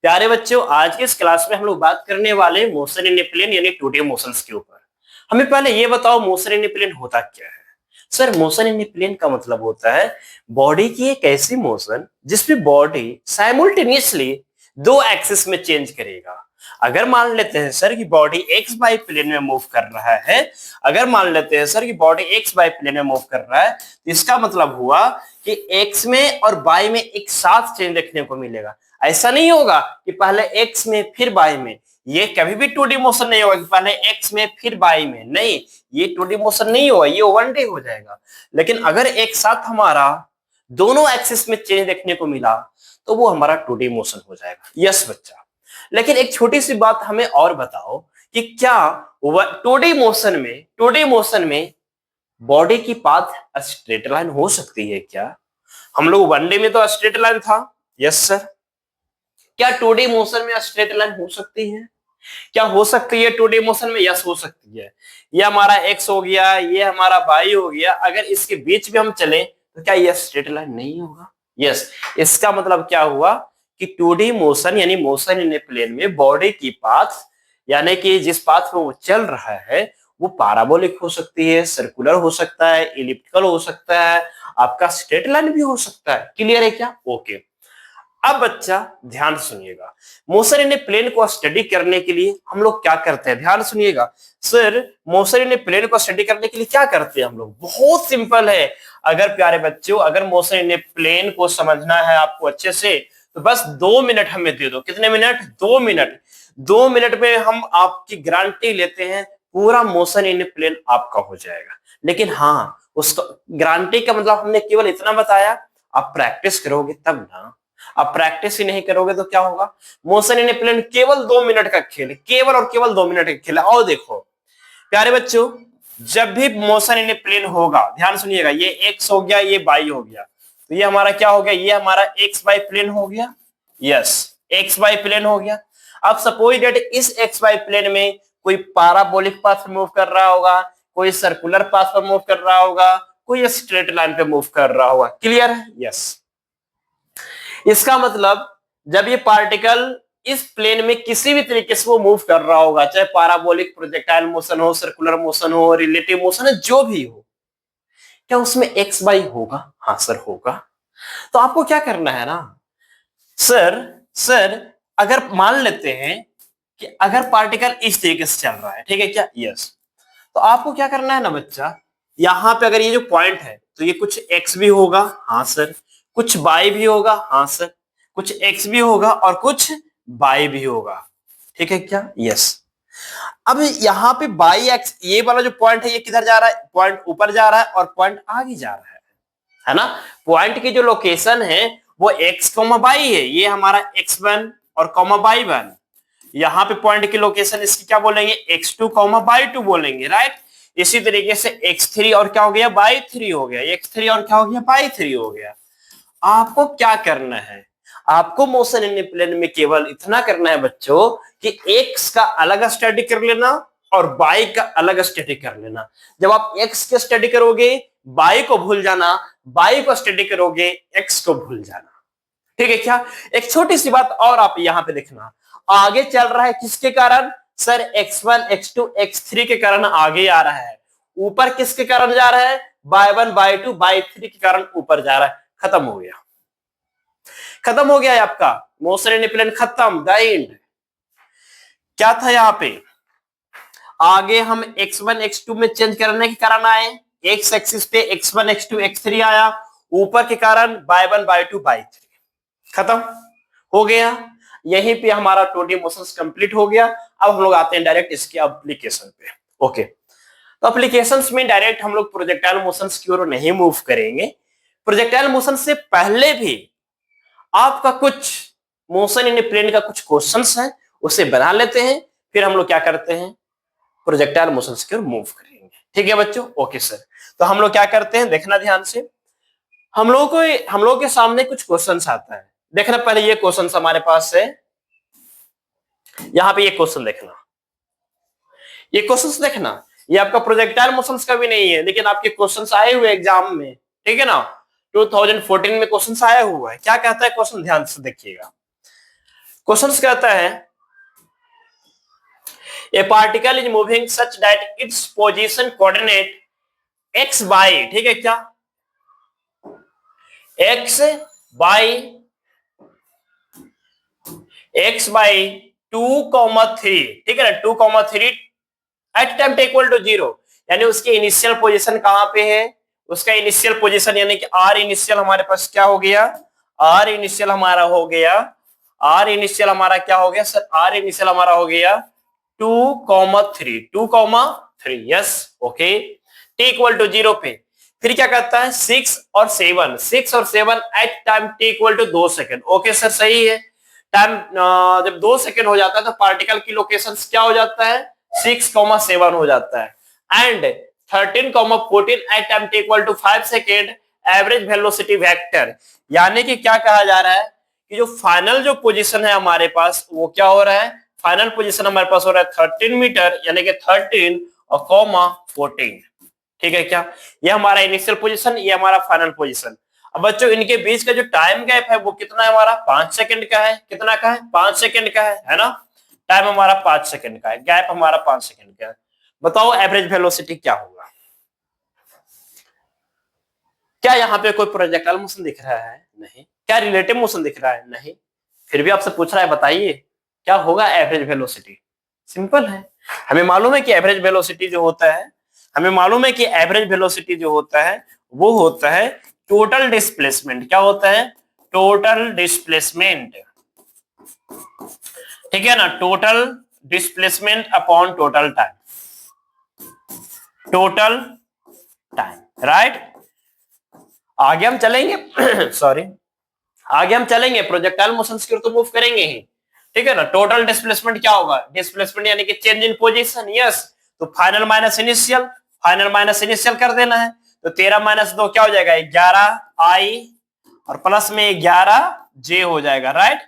प्यारे बच्चों, आज के इस क्लास में हम लोग बात करने वाले मोशन इन ए प्लेन यानी 2D मोशंस के ऊपर। हमें पहले ये बताओ मोशन इन ए प्लेन होता क्या है। Sir, motion in a plane का मतलब होता है बॉडी की एक ऐसी मोशन जिसमें बॉडी साइमल्टेनियसली दो एक्सिस में चेंज करेगा। अगर मान लेते हैं सर कि बॉडी एक्स बाई प्लेन में मूव कर रहा है, अगर मान लेते हैं सर कि बॉडी एक्स बाई प्लेन में मूव कर रहा है, तो इसका मतलब हुआ कि एक्स में और बाई में एक साथ चेंज देखने को मिलेगा। ऐसा नहीं होगा कि पहले एक्स में फिर बाई में, ये कभी भी 2D मोशन नहीं होगा कि पहले एक्स में फिर बाई में, नहीं, ये 2D मोशन नहीं होगा, ये वन डे हो जाएगा। लेकिन अगर एक साथ हमारा दोनों एक्सिस में चेंज देखने को मिला तो वो हमारा 2D मोशन हो जाएगा। यस बच्चा, लेकिन एक छोटी सी बात हमें और बताओ कि क्या 2D मोशन में बॉडी की पाथ स्ट्रेट लाइन हो सकती है क्या? हम लोग वनडे में तो स्ट्रेट लाइन था। यस सर, क्या 2D मोशन में स्ट्रेट लाइन हो सकती है? क्या हो सकती है 2D मोशन में? यस, हो सकती है। ये हमारा एक्स हो गया, ये हमारा वाई हो गया, अगर इसके बीच में हम चले तो क्या ये स्ट्रेट लाइन नहीं होगा? यस, इसका मतलब क्या हुआ कि 2D मोशन यानी मोशन इन ए प्लेन में बॉडी की पाथ यानी कि जिस पाथ में वो चल रहा है वो पैराबोलिक हो सकती है, सर्कुलर हो सकता है, इलिप्टिकल हो सकता है, आपका स्ट्रेट लाइन भी हो सकता है। क्लियर है क्या? ओके। अब बच्चा ध्यान सुनिएगा, मोशन इन ए प्लेन को स्टडी करने के लिए हम लोग क्या करते हैं, ध्यान सुनिएगा। Sir, motion in a plane को स्टडी करने के लिए क्या करते हैं हम लोग? बहुत सिंपल है। अगर प्यारे बच्चों, अगर मोशन इन ए प्लेन को समझना है आपको अच्छे से तो बस 2 मिनट हमें दे दो। कितने मिनट? 2 मिनट। 2 मिनट में हम आपकी गारंटी लेते हैं पूरा मोशन इन ए प्लेन आपका हो जाएगा। लेकिन हाँ, उसको गारंटी का मतलब हमने केवल इतना बताया, आप प्रैक्टिस करोगे तब ना। आप प्रैक्टिस ही नहीं करोगे तो क्या होगा? मोशन इन ए प्लेन केवल 2 मिनट का खेल है, केवल और केवल 2 मिनट का खेल है। और देखो प्यारे बच्चों, जब भी मोशन इन ए प्लेन होगा, ध्यान सुनिएगा, ये एक्स हो गया, ये बाई हो गया, तो ये हमारा क्या हो गया? ये हमारा एक्स बाई प्लेन हो गया। यस, एक्स बाई प्लेन हो गया। अब सपोज दैट इस एक्स बाई प्लेन में कोई पैराबोलिक पाथ पर मूव कर रहा होगा, कोई सर्कुलर पाथ पर मूव कर रहा होगा, कोई स्ट्रेट लाइन पे मूव कर रहा होगा। क्लियर है? यस। इसका मतलब जब ये पार्टिकल इस प्लेन में किसी भी तरीके से वो मूव कर रहा होगा, चाहे पैराबोलिक प्रोजेक्टाइल मोशन हो, सर्कुलर मोशन हो, रिलेटिव मोशन हो, जो भी हो, क्या उसमें एक्स बाई होगा? हाँ सर, होगा। तो आपको क्या करना है ना सर, अगर मान लेते हैं कि अगर पार्टिकल इस तरीके से चल रहा है, ठीक है क्या? यस। तो आपको क्या करना है ना बच्चा, यहां पे अगर ये जो पॉइंट है तो ये कुछ एक्स भी होगा, हाँ सर, कुछ बाई भी होगा, हाँ सर, कुछ एक्स भी होगा और कुछ बाई भी होगा, ठीक है क्या? यस। अब यहाँ पे बाई एक्स, ये वाला जो पॉइंट है ये किधर जा रहा है? पॉइंट ऊपर जा रहा है और पॉइंट आगे जा रहा है ना? पॉइंट की जो लोकेशन है वो एक्स कॉमा बाई है, ये हमारा x1 और कॉमा बाई 1। यहाँ पे पॉइंट की लोकेशन इसकी क्या बोलेंगे? x2 कॉमा बाई 2 बोलेंगे, राइट। इसी तरीके से x3 और क्या हो गया? बाई 3 हो गया, x3 और क्या हो गया? बाई 3 हो गया। आपको क्या करना है? आपको मोशन इन प्लेन में केवल इतना करना है बच्चों कि एक्स का अलग स्टडी कर लेना और बाई का अलग स्टडी कर लेना। जब आप एक्स की स्टडी करोगे बाई को भूल जाना, बाई को स्टडी करोगे एक्स को भूल जाना, ठीक है क्या? एक छोटी सी बात और आप यहां पे देखना, आगे चल रहा है किसके कारण? सर, x1 x2 x3 के कारण आगे आ रहा है। ऊपर किसके कारण जा रहा है? बाय 1 बाय 2 बाय 3 के कारण ऊपर जा रहा है। खत्म हो गया, खत्म हो गया है आपका मोशन इन प्लेन, खत्म, द एंड। क्या था यहाँ पे? आगे हम x1 x2 में चेंज करने के कारण आए, एक्स एक्सिस पे x1 x2 x3 आया, ऊपर के कारण बाय 1 बाय 2 बाय 3, खत्म हो गया। यहीं पे हमारा 2D मोशंस कंप्लीट हो गया। अब हम लोग आते हैं डायरेक्ट इसके एप्लीकेशन पे। ओके, तो एप्लीकेशंस में डायरेक्ट हम लोग प्रोजेक्टाइल मोशंस की ओर नहीं मूव करेंगे। प्रोजेक्टाइल मोशन से पहले भी आपका कुछ मोशन इन प्लेन का कुछ क्वेश्चंस है, उसे बना लेते हैं, फिर हम लोग क्या करते हैं? प्रोजेक्टाइल मोशंस की ओर मूव करेंगे। ठीक है बच्चों? Okay sir. तो हम लोग क्या करते हैं, देखना ध्यान से। हम लोगों के सामने कुछ क्वेश्चंस आता है। देखना पहले ये क्वेश्चंस हमारे पास है, यहाँ पे ये क्वेश्चन देखना, ये क्वेश्चंस देखना, ये आपका प्रोजेक्टाइल मोशंस का भी नहीं है, लेकिन आपके क्वेश्चंस आए हुए एग्जाम में, ठीक है ना? 2014 में क्वेश्चंस आया हुआ है। क्या कहता है क्वेश्चन? ध्यान से देखिएगा। क्वेश्चन कहता है a particle is moving such that its position coordinate x by, ठीक है क्या, एक्स बाई 2,3, ठीक है ना, 2,3 एट टाइम इक्वल टू 0, यानी उसकी इनिशियल पोजीशन कहां पे है, उसका इनिशियल पोजीशन यानी कि आर इनिशियल हमारे पास क्या हो गया, आर इनिशियल हमारा हो गया, आर इनिशियल हमारा क्या हो गया सर, आर इनिशियल हमारा हो गया 2,3, yes okay, t equal to 0 पे। फिर क्या करता है 6 और 7 at time t equal to 2 second, okay sir सही है। टाइम जब 2 सेकेंड हो जाता है तो पार्टिकल की लोकेशन क्या हो जाता है 6,7 हो जाता है। And 13,14 at time t equal to 5 second average velocity vector, यानी कि क्या कहा जा रहा है कि जो फाइनल जो पोजीशन है हमारे पास वो क्या हो रहा है, फाइनल पोजीशन हमारे पास हो रहा है 13 मीटर, यानी कि 13 और कॉमा 14, ठीक है क्या, ये हमारा इनिशियल पोजीशन, ये हमारा फाइनल पोजीशन। अब बच्चों इनके बीच का जो टाइम गैप है वो कितना है हमारा 5 सेकंड का है, कितना का है 5 सेकंड का है ना, टाइम हमारा 5 सेकंड का है, गैप हमारा 5 सेकंड का है। बताओ एवरेज वेलोसिटी क्या होगा, क्या यहाँ पे कोई प्रोजेक्टाइल मोशन दिख रहा है, नहीं, क्या रिलेटिव मोशन दिख रहा है, नहीं, फिर भी आपसे पूछ रहा है बताइए क्या होगा एवरेज वेलोसिटी। सिंपल है, हमें मालूम है कि एवरेज वेलोसिटी जो होता है, हमें मालूम है कि एवरेज वेलोसिटी जो होता है वो होता है टोटल डिस्प्लेसमेंट, क्या होता है टोटल डिस्प्लेसमेंट, ठीक है ना, total displacement upon total time, right. आगे हम चलेंगे सॉरी, आगे हम चलेंगे प्रोजेक्टाइल मोशंस की ओर तो मूव करेंगे ही, ठीक है ना। टोटल डिस्प्लेसमेंट क्या होगा, डिस्प्लेसमेंट यानी कि चेंज इन पोजीशन, यस, तो फाइनल माइनस इनिशियल कर देना है, तो 13 माइनस 2 क्या हो जाएगा 11 आई और प्लस में 11 जे हो जाएगा, राइट,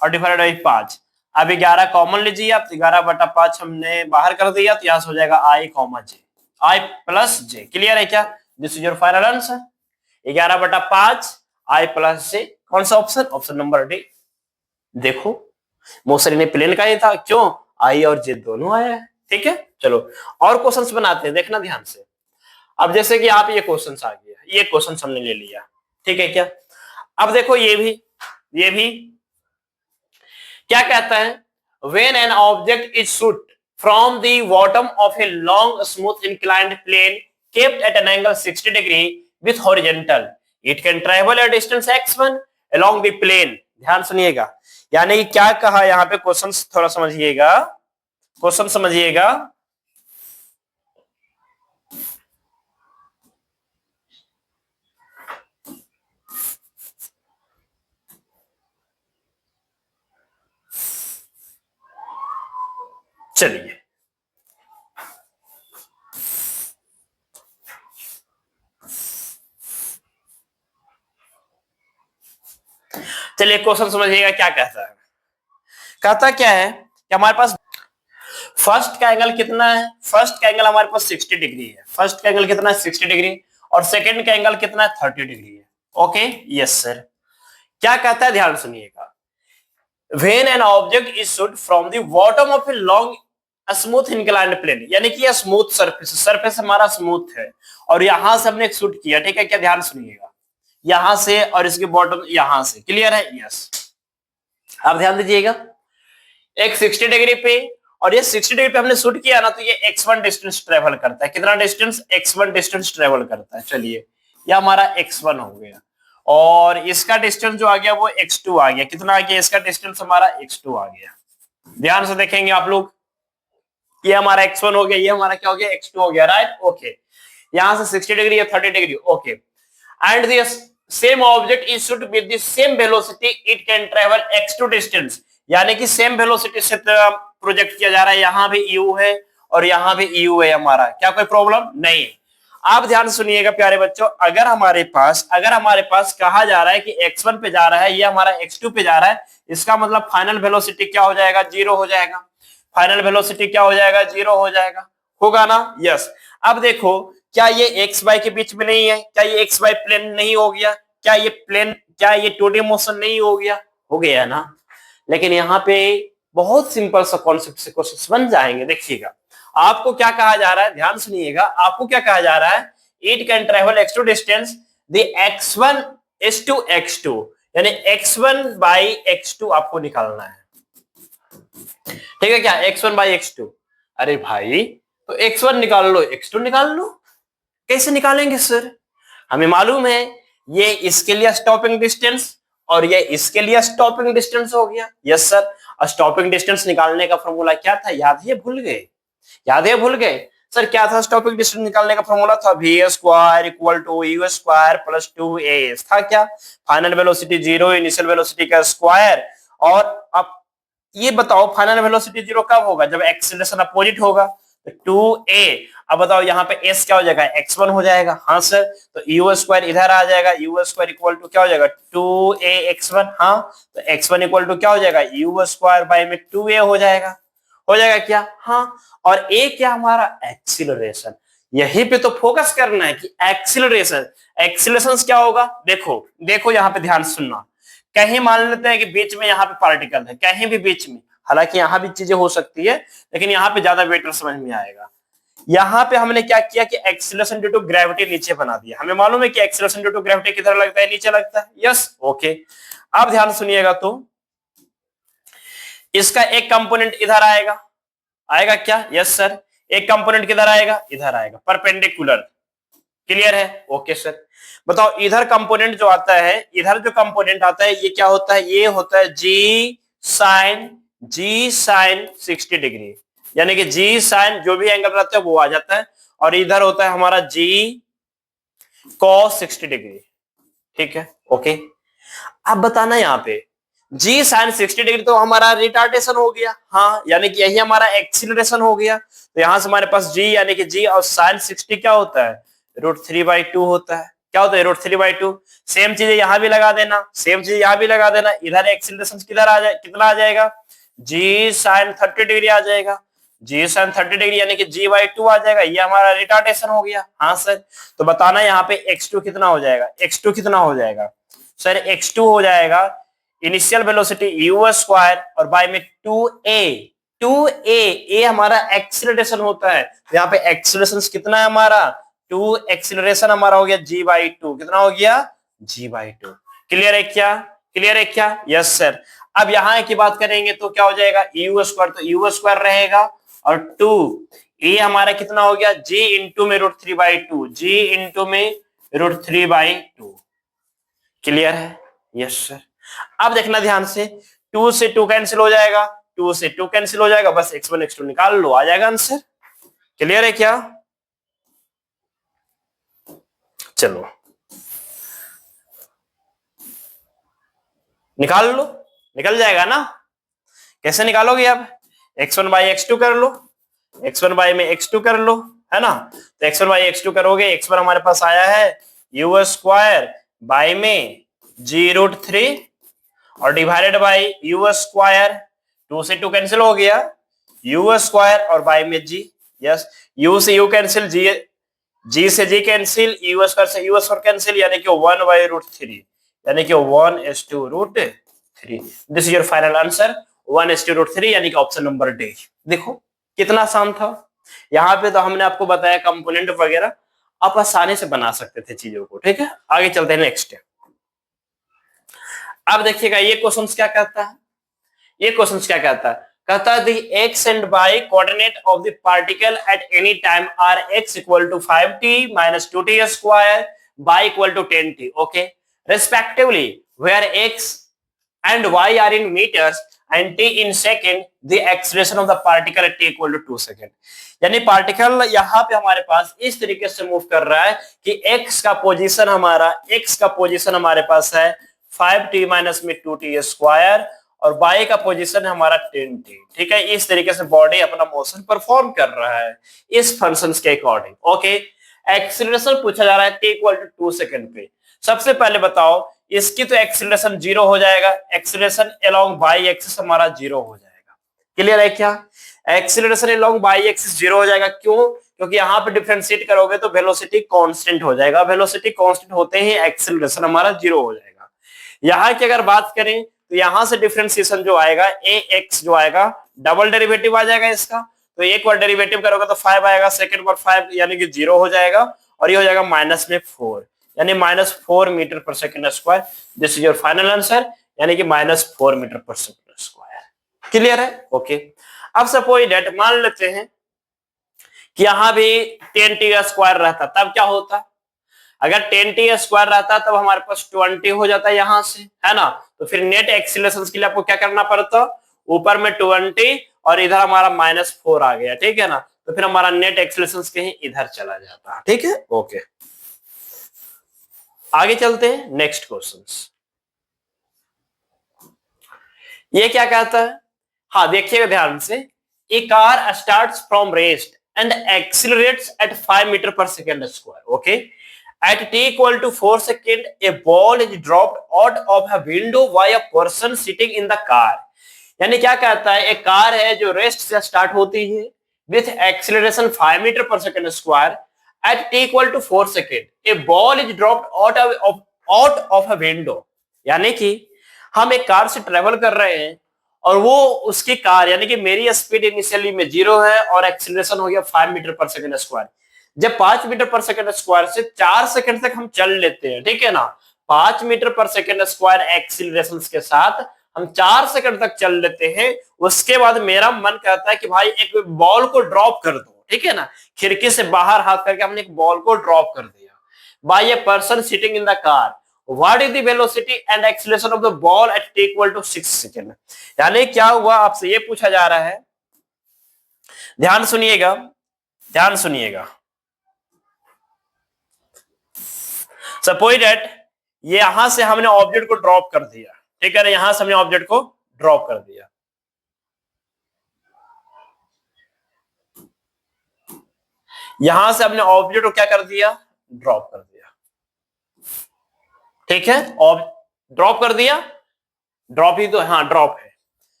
और डिवाइडेड बाई 5। अब 11 कॉमन लीजिए आप, 11/5 हमने बाहर कर दिया, तो यहां से हो जाएगा i comma j, i plus j, clear है क्या, this is your final answer 11/5 i plus j. कौन सा ऑप्शन, ऑप्शन नंबर डी। देखो मोशन ने प्लेन का ही था, क्यों आई और जे दोनों आया है, ठीक है। चलो और क्वेश्चंस बनाते हैं, देखना ध्यान से। अब जैसे कि आप ये क्वेश्चंस आ गया, ये क्वेश्चंस हमने ले लिया, ठीक है क्या। अब देखो ये भी क्या कहता है, when an object is shoot from the bottom of a long smooth inclined plane kept at an angle 60 degree with horizontal, it can travel a distance x1 along the plane। ध्यान सुनिएगा, यानी कि क्या कहा यहाँ पे, क्वेश्चन थोड़ा समझिएगा, क्वेश्चन समझिएगा। चलिए चलिए क्वेश्चन समझिएगा क्या कहता है। कहता क्या है कि हमारे पास फर्स्ट का एंगल कितना है, फर्स्ट का एंगल हमारे पास 60 डिग्री है, फर्स्ट का एंगल कितना है 60 डिग्री, और सेकंड का एंगल कितना है 30 डिग्री है, ओके यस सर। क्या कहता है ध्यान सुनिएगा, when an object is shoot from the bottom of a long smooth inclined plane, यानी कि यह स्मूथ सरफेस हमारा स्मूथ है, और यहां से हमने शूट किया, ठीक है क्या, ध्यान सुनिएगा, यहां से और इसके बॉटम यहां से, क्लियर है, यस। अब ध्यान दीजिएगा, एक 60 डिग्री पे और ये 60 डिग्री पे हमने शूट किया ना, तो ये x1 डिस्टेंस ट्रेवल करता है, कितना डिस्टेंस x1 डिस्टेंस ट्रेवल करता है। चलिए ये हमारा x1 हो गया, और इसका डिस्टेंस जो आ गया वो x2 आ गया, कितना आ गया इसका डिस्टेंस हमारा x2 आ गया। ध्यान से देखेंगे आप लोग, ये हमारा x1 हो गया, ये हमारा क्या हो गया x2 हो गया, राइट, ओके। यहां से 60 डिग्री या 30 degree, okay. And this same object is shoot with the same velocity, it can travel x2 distance, यानी कि सेम वेलोसिटी से प्रोजेक्ट किया जा रहा है, यहां भी u है और यहां भी u है हमारा, क्या कोई प्रॉब्लम नहीं। आप ध्यान सुनिएगा प्यारे बच्चों, अगर हमारे पास कहा जा रहा है कि x1 पे जा रहा है, ये हमारा x2 पे जा रहा है, इसका मतलब फाइनल वेलोसिटी क्या हो जाएगा, 0 हो जाएगा, फाइनल वेलोसिटी क्या हो जाएगा, 0 हो जाएगा, होगा ना, यस। अब देखो क्या ये x y के बीच में नहीं है, क्या ये x y प्लेन नहीं हो गया, क्या ये 2D मोशन नहीं हो गया, हो गया ना। लेकिन यहाँ पे बहुत सिंपल सा कॉन्सेप्ट से क्वेश्चन बन जाएंगे। देखिएगा आपको क्या कहा जा रहा है, ध्यान सुनिएगा, आपको क्या कहा जा रहा है, it can travel x2 distance the x1 is to x2, यानी x1 by x2 आपको निकालना है। ठीक है क्या, x1 by x2। अरे भाई तो x1 निकाल लो, x2 निकाल लो। कैसे निकालेंगे सर? हमें मालूम है ये इसके लिए स्टॉपिंग डिस्टेंस और ये इसके लिए स्टॉपिंग डिस्टेंस हो गया। यस सर, स्टॉपिंग डिस्टेंस निकालने का फॉर्मूला क्या था, याद है भूल गए? याद है भूल गए सर? क्या था स्टॉपिंग डिस्टेंस निकालने का फॉर्मूला? था v square equal to u square plus 2a। था क्या? फाइनल वेलोसिटी 0 इनिशियल वेलोसिटी का स्क्वायर। और अब ये बताओ फाइनल वेलोसिटी 0 कब होगा? जब एक्सीलरेशन अपोजिट होगा, तो 2a। अब बताओ यहाँ पे s क्या हो जाएगा, x1 हो जाएगा। हाँ सर, तो u स्क्वायर इधर आ जाएगा, u स्क्वायर इक्वल टू क्या हो जाएगा, 2a x1। हाँ, तो x1 इक्वल टू क्या हो जाएगा, u स्क्वायर बाय में 2a हो जाएगा। हो जाएगा क्या? हाँ। और a क्या हमारा, एक्सीलरेशन। यही पे तो फोकस करना है कि एक्सीलरेशन, एक्सीलरेशन क्या होगा। देखो देखो यहाँ पे ध्यान सुनना, कहीं मान लेते हैं कि बीच में यहाँ पे पार्टिकल है, कहीं भी बीच में, हालांकि यहाँ भी चीजें हो सकती है लेकिन यहाँ पे ज्यादा बेटर समझ में आएगा। यहाँ पे हमने क्या किया कि एक्सीलरेशन ड्यू टू ग्रेविटी नीचे बना दिया। हमें मालूम है कि एक्सीलरेशन ड्यू टू ग्रेविटी किधर लगता है, नीचे लगता है। Yes, okay. अब ध्यान सुनिएगा, तो इसका एक कंपोनेंट इधर आएगा, आएगा क्या? यस सर, एक कंपोनेंट किधर आएगा, इधर आएगा, परपेंडिकुलर। क्लियर है? Okay sir. बताओ इधर कंपोनेंट जो आता है, इधर जो कंपोनेंट आता है ये क्या होता है, ये होता है जी साइन 60 डिग्री, यानी कि जी साइन जो भी एंगल रहता है वो आ जाता है, और इधर होता है हमारा जी कॉस 60 डिग्री। ठीक है, ओके। अब बताना यहाँ पे जी साइन 60 डिग्री तो हमारा रिटार्डेशन हो गया। हाँ, यानी कि यही हमारा एक्सीलरेशन हो गया। तो यहां से हमारे पास जी यानी कि जी और साइन 60 क्या होता है, √3/2 होता है। क्या होता है, √3/2। सेम चीज यहाँ भी लगा देना, सेम चीज यहाँ भी लगा देना। इधर एक्सीलरेशन किधर आ जाए, कितना आ जाएगा, जी साइन 30 डिग्री आ जाएगा। जी साइन 30 डिग्री यानी कि g/2 आ जाएगा। ये हमारा रिटार्डेशन हो गया। हाँ सर, तो बताना यहाँ पे x2 कितना हो जाएगा, x2 कितना हो जाएगा सर, x2 हो जाएगा इनिशियल वेलोसिटी u स्क्वायर और बाय में 2a ए हमारा एक्सीलरेशन होता है। तो यहाँ पे एक्सीलरेशन कितना है हमारा, 2, एक्सीलरेशन हमारा हो गया g/2। कितना हो गया, g/2। क्लियर है क्या, क्लियर है क्या? Yes sir. अब यहाँ की बात करेंगे तो क्या हो जाएगा, u स्क्वायर, तो u स्क्वायर रहेगा और 2 ए हमारा कितना हो गया, g इंटू में √3/2, g इंटू में √3/2। क्लियर है? Yes sir. अब देखना ध्यान से, 2 से 2 कैंसिल हो जाएगा, 2 से 2 कैंसिल हो जाएगा, बस x1 x2 निकाल लो, आ जाएगा आंसर। क्लियर है क्या? चलो निकाल लो, निकल जाएगा ना। कैसे निकालोगे आप, x1 बाई x2 कर लो, x1 बाई में x2 कर लो, है ना। तो x1 बाई x2 करोगे, x1 हमारे पास आया है u स्क्वायर बाई में g√3 और डिवाइडेड बाई u स्क्वायर, 2 से 2 कैंसिल हो गया, u स्क्वायर और बाई में g। यस, u से u कैंसिल, g से g कैंसिल, u स्क्वायर से u स्क्वायर कैंसिल, यानी कि 1/√3, यानी कि 1:√3। This is your final answer, 1:√3, यानी कि ऑप्शन नंबर डी। देखो कितना आसान था। यहाँ पे तो हमने आपको बताया कंपोनेंट वगैरह, आप आसानी से बना सकते थे चीजों को। ठीक है, आगे चलते हैं नेक्स्ट। अब देखिएगा ये क्वेश्चन क्या कहता है, ये क्वेश्चन क्या कहता है, कहता है the x and y coordinate of the particle at any time are x equal to 5t minus 2t square, y equal to 10t, okay, respectively, where x and y are in meters and t in second, the acceleration of the particle at t equal to 2 second। यानी particle यहाँ पे हमारे पास इस तरीके से move कर रहा है कि x का पोजीशन हमारे पास है 5t माइनस में 2t स्क्वायर और y का पोजीशन हमारा 10t। ठीक है, इस तरीके से बॉडी अपना मोशन परफॉर्म कर रहा है इस फंक्शंस के अकॉर्डिंग। ओके, एक्सीलरेशन पूछा जा रहा है t इक्वल टू 2 सेकंड पे। सबसे पहले बताओ इसकी तो एक्सीलरेशन 0 हो जाएगा, एक्सीलरेशन अलोंग बाई एक्सिस हमारा 0 हो जाएगा। क्लियर है क्या? एक्सीलरेशन अलोंग बाई एक्सिस 0 हो जाएगा, क्यों? क्योंकि यहाँ पे डिफरेंशिएट करोगे तो वेलोसिटी कांस्टेंट हो जाएगा, वेलोसिटी कांस्टेंट होते ही एक्सीलरेशन हमारा 0 हो जाएगा। यहाँ की अगर बात करें तो यहां से डिफरेंशिएशन जो आएगा ए एक्स जो आएगा डबल डेरिवेटिव आ जाएगा इसका, तो एक बार डेरिवेटिव करोगे तो 5 आएगा, सेकंड बार 5 यानी कि 0 हो जाएगा, और ये हो जाएगा माइनस में 4 यानी -4 metre per second square. This is your final answer, यानी कि -4 metre per second square. Clear है? ओके। अब सपोज दैट मान लेते हैं कि यहां भी 10t स्क्वायर रहता, तब क्या होता? अगर 10t स्क्वायर रहता तब हमारे पास 20 हो जाता यहां से, है ना? तो फिर नेट एक्सीलरेशन के लिए आपको क्या करना पड़ता? ऊपर में 20 और इधर हमारा -4 आ गया, ठीक है ना? तो फिर हमारा नेट एक्सीलरेशन कहीं इधर चला जाता, ठीक है? ओके, आगे चलते हैं नेक्स्ट क्वेश्चंस। ये क्या कहता है? हाँ देखिएगा ध्यान से, a car starts from rest and accelerates at 5 metre per second square, okay. At t equal to 4 seconds, a ball is dropped out of a window by a person sitting in the car. यानी क्या कहता है? एक car है जो rest से start होती है with acceleration 5 metre per second square at t equal to 4 seconds, a ball is dropped out of a window. यानी कि हम एक कार से ट्रेवल कर रहे हैं और वो उसकी कार यानी कि मेरी स्पीड इनिशियली में 0 है और एक्सीलरेशन हो गया 5 मीटर पर सेकेंड स्क्वायर। जब 5 मीटर पर सेकेंड स्क्वायर से 4 सेकंड तक हम चल लेते हैं, ठीक है ना? 5 metre per second square acceleration के साथ हम 4 सेकंड तक चल लेते हैं। उसके बाद मेरा मन कहता है कि भाई एक बॉल को ड्रॉप कर दो, ठीक है ना? खिड़की से बाहर हाथ करके हमने एक बॉल को ड्रॉप कर दिया by a person sitting in the car. What is the velocity and acceleration of the ball at t equal to 6 second. यानी क्या हुआ? आपसे ये पूछा जा रहा है, ध्यान सुनिएगा, ध्यान सुनिएगा। सपोज दैट ये यहां से हमने ऑब्जेक्ट को ड्रॉप कर दिया, ठीक है ना? यहां से हमने ऑब्जेक्ट को ड्रॉप कर दिया, यहां से हमने ऑब्जेक्ट को क्या कर दिया? ड्रॉप कर दिया, ठीक है? ड्रॉप कर दिया, ड्रॉप ही तो, हाँ ड्रॉप है,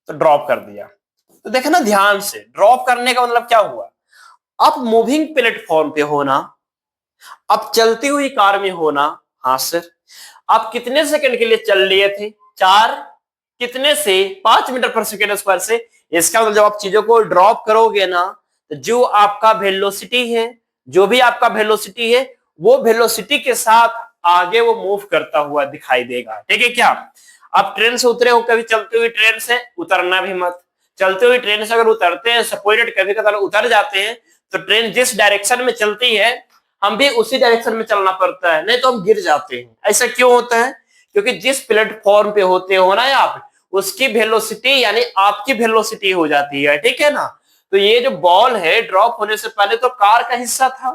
तो ड्रॉप कर दिया। तो देखो ना ध्यान से, ड्रॉप करने का मतलब क्या हुआ? आप मूविंग प्लेटफॉर्म पे होना, अब चलती हुई कार में होना। हाँ सर, आप कितने सेकंड के लिए चल लिए थे? 4 कितने से 5 मीटर पर सेकंड स्क्वायर से। इसका मतलब जब आप चीजों को ड्रॉप करोगे ना, तो जो आपका वेलोसिटी है, जो भी आपका वेलोसिटी है, वो वेलोसिटी के साथ आगे वो मूव करता हुआ दिखाई देगा, ठीक है क्या? आप ट्रेन से उतरे हो, कभी चलती हुई ट्रेन से उतरना भी मत। चलती हुई ट्रेन से अगर उतरते हैं, सपोज कभी कभी उतर जाते हैं, तो ट्रेन जिस डायरेक्शन में चलती है हम भी उसी डायरेक्शन में चलना पड़ता है, नहीं तो हम गिर जाते हैं। ऐसा क्यों होता है? क्योंकि जिस प्लेटफॉर्म पे होते हो ना आप, उसकी वेलोसिटी यानी आपकी वेलोसिटी हो जाती है, ठीक है ना? तो ये जो बॉल है ड्रॉप होने से पहले तो कार का हिस्सा था,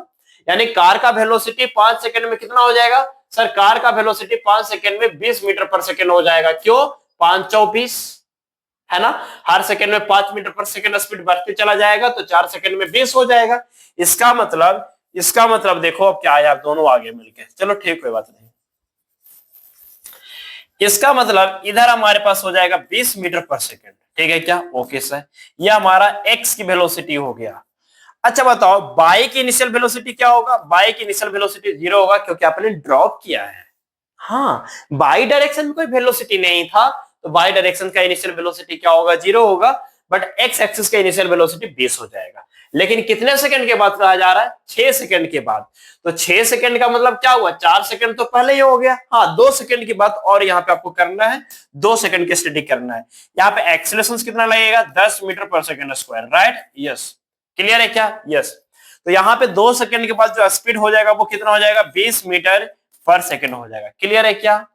यानी कार का वेलोसिटी 5 सेकंड में कितना हो जाएगा? सर कार का वेलोसिटी 5 सेकंड में 20 मीटर पर सेकंड हो जाएगा। क्यों? 5 × 20 है ना? हर सेकंड में 5 मीटर पर सेकंड स्पीड बढ़ते चला जाएगा, तो 4 सेकंड में 20 हो जाएगा। इसका मतलब देखो अब क्या आया, दोनों आगे मिलके, चलो ठीक, कोई बात नहीं। इसका मतलब इधर हमारे पास हो जाएगा 20 मीटर पर सेकंड, ठीक है क्या? ओके सर, ये हमारा एक्स की वेलोसिटी हो गया। अच्छा बताओ बाई की इनिशियल वेलोसिटी क्या होगा? बाई की इनिशियल वेलोसिटी 0 होगा, क्योंकि आपने ड्रॉप किया है। हाँ, बाई डायरेक्शन में कोई वेलोसिटी नहीं था, तो बाई डायरेक्शन का इनिशियल वेलोसिटी क्या होगा? 0 होगा, बट एक्स एक्सिस का इनिशियल वेलोसिटी 20 हो जाएगा। लेकिन कितने सेकंड के बाद कहा जा रहा है? 6 सेकंड के बाद। तो 6 सेकंड का मतलब क्या हुआ? 4 सेकंड तो पहले ही हो गया। हाँ, 2 सेकंड की बात और यहाँ पे आपको करना है, 2 सेकंड की स्टडी करना है। यहाँ पे एक्सीलरेशन कितना लगेगा? 10 metre per second square, right? Yes, clear है क्या? यस। तो यहाँ पे 2 सेकंड के बाद जो स्पीड हो जाएगा वो कितना हो जाएगा? 20 मीटर पर सेकंड हो जाएगा। क्लियर है क्या?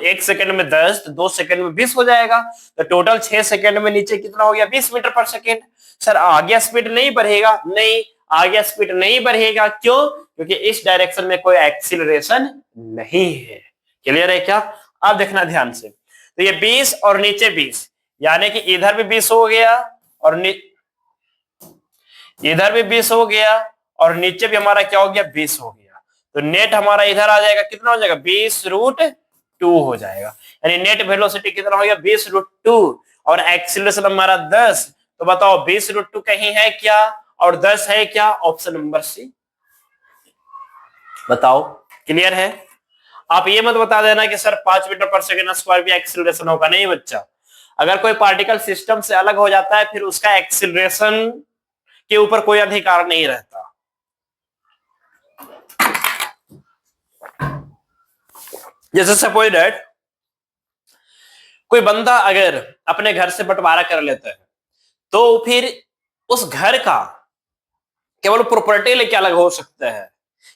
1 सेकंड में 10, तो 2 सेकंड में 20 हो जाएगा, तो टोटल 6 सेकंड में नीचे कितना हो गया? 20 मीटर पर सेकंड। सर आगे स्पीड नहीं बढ़ेगा? नहीं, आगे स्पीड नहीं बढ़ेगा। क्यों? क्योंकि इस डायरेक्शन में कोई एक्सीलरेशन नहीं है। क्लियर है क्या? अब देखना ध्यान से, तो ये 20 और नीचे 20, यानी कि इधर भी 20 हो गया और इधर भी 20 हो गया और नीचे भी हमारा क्या हो गया? 20 हो गया। तो नेट हमारा इधर आ जाएगा, कितना हो जाएगा? 20√2 हो जाएगा। यानी नेट वेलोसिटी कितना हो गया? 20√2, और एक्सीलरेशन हमारा 10। तो बताओ 20√2 कहीं है क्या और 10 है क्या? ऑप्शन नंबर सी, बताओ। क्लियर है? आप ये मत बता देना कि sir 5 metre per second square भी एक्सीलरेशन होगा, नहीं बच्चा। अगर कोई पार्टिकल सिस्टम से अलग हो जाता है फिर उसका एक्सीलरेशन के ऊपर कोई अधिकार नहीं रहता। जैसे सपोज दैट कोई बंदा अगर अपने घर से बंटवारा कर लेता है तो फिर उस घर का केवल प्रॉपर्टी लेके अलग हो सकता है।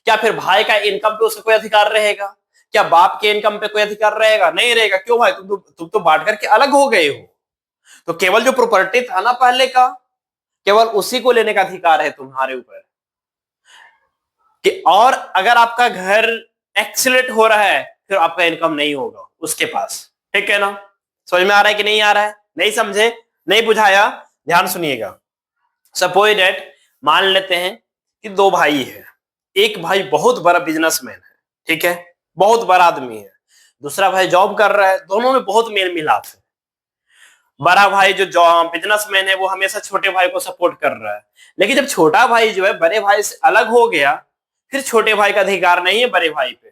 क्या फिर भाई का इनकम पे उसका कोई अधिकार रहेगा? क्या बाप के इनकम पे कोई अधिकार रहेगा? नहीं रहेगा। क्यों भाई? तुम तो बांट करके अलग हो गए हो। तो केवल जो प्रॉपर्टी था ना पहले का, केवल उसी को लेने का अधिकार है तुम्हारे ऊपर। कि और अगर आपका घर एक्सीलेट हो रहा है फिर आपका इनकम नहीं होगा उसके पास। ठीक है ना? समझ में आ रहा है कि नहीं आ रहा है? नहीं समझे? नहीं बुझाया? ध्यान सुनिएगा। सपोज दैट मान लेते हैं कि दो भाई है। एक भाई बहुत बड़ा बिजनेसमैन है, ठीक है, बहुत बड़ा आदमी है। दूसरा भाई जॉब कर रहा है। दोनों में बहुत मेल मिलाप है। बड़ा भाई जो बिजनेसमैन है वो हमेशा छोटे भाई को सपोर्ट कर रहा है। लेकिन जब छोटा भाई जो है बड़े भाई से अलग हो गया फिर छोटे भाई का अधिकार नहीं है बड़े भाई पे।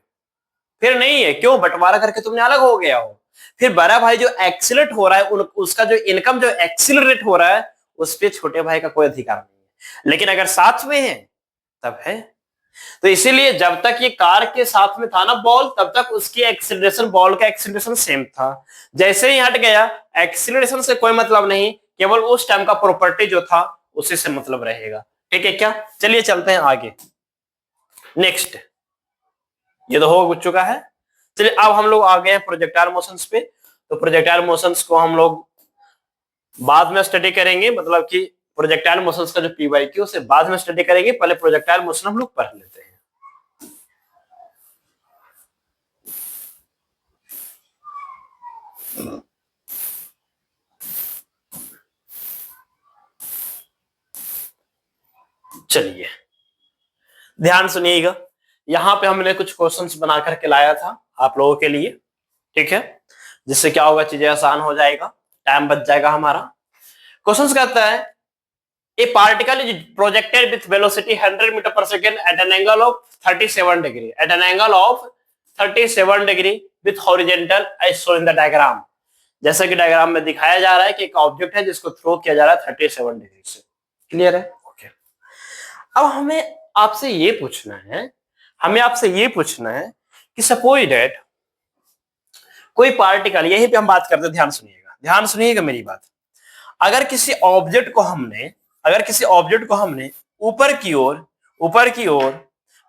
फिर नहीं है। क्यों? बंटवारा करके तुमने अलग हो गया हो। फिर बड़ा भाई जो एक्सीलरेट हो रहा है उसका जो इनकम जो एक्सीलरेट हो रहा है उस पर छोटे भाई का कोई अधिकार नहीं है। लेकिन अगर साथ में है तब है। तो इसीलिए जब तक ये कार के साथ में था ना बॉल, तब तक उसकी एक्सीलरेशन, बॉल का एक्सीलरेशन सेम था। जैसे ही हट गया एक्सीलरेशन से कोई मतलब नहीं, केवल उस टाइम का प्रॉपर्टी जो था उसी से मतलब रहेगा। ठीक है क्या? चलिए चलते हैं आगे। नेक्स्ट, ये तो हो चुका है। चलिए अब हम लोग आ गए हैं प्रोजेक्टाइल मोशंस पे। तो प्रोजेक्टाइल मोशंस को हम लोग बाद में स्टडी करेंगे, मतलब कि प्रोजेक्टाइल मोशंस का जो पीवाईक्यू उसे बाद में स्टडी करेंगे। पहले प्रोजेक्टाइल मोशन हम लोग पढ़ लेते हैं। चलिए ध्यान सुनिएगा। यहां पे हमने कुछ क्वेश्चंस बना करके लाया था आप लोगों के लिए, ठीक है, जिससे क्या होगा, चीजें आसान हो जाएगा, टाइम बच जाएगा हमारा। क्वेश्चंस कहता है a particle is projected with velocity 100 metre per second at an angle of 37 degree, at an angle of 37 degree with horizontal as shown in the diagram. जैसा कि डायग्राम में दिखाया जा रहा है कि एक ऑब्जेक्ट है जिसको थ्रो किया जा रहा है 37 डिग्री से। क्लियर है? ओके। अब हमें आपसे ये पूछना है, कि सपोज दैट कोई पार्टिकल, यहीं पे हम बात करते हैं, ध्यान सुनिएगा मेरी बात। अगर किसी ऑब्जेक्ट को हमने ऊपर की ओर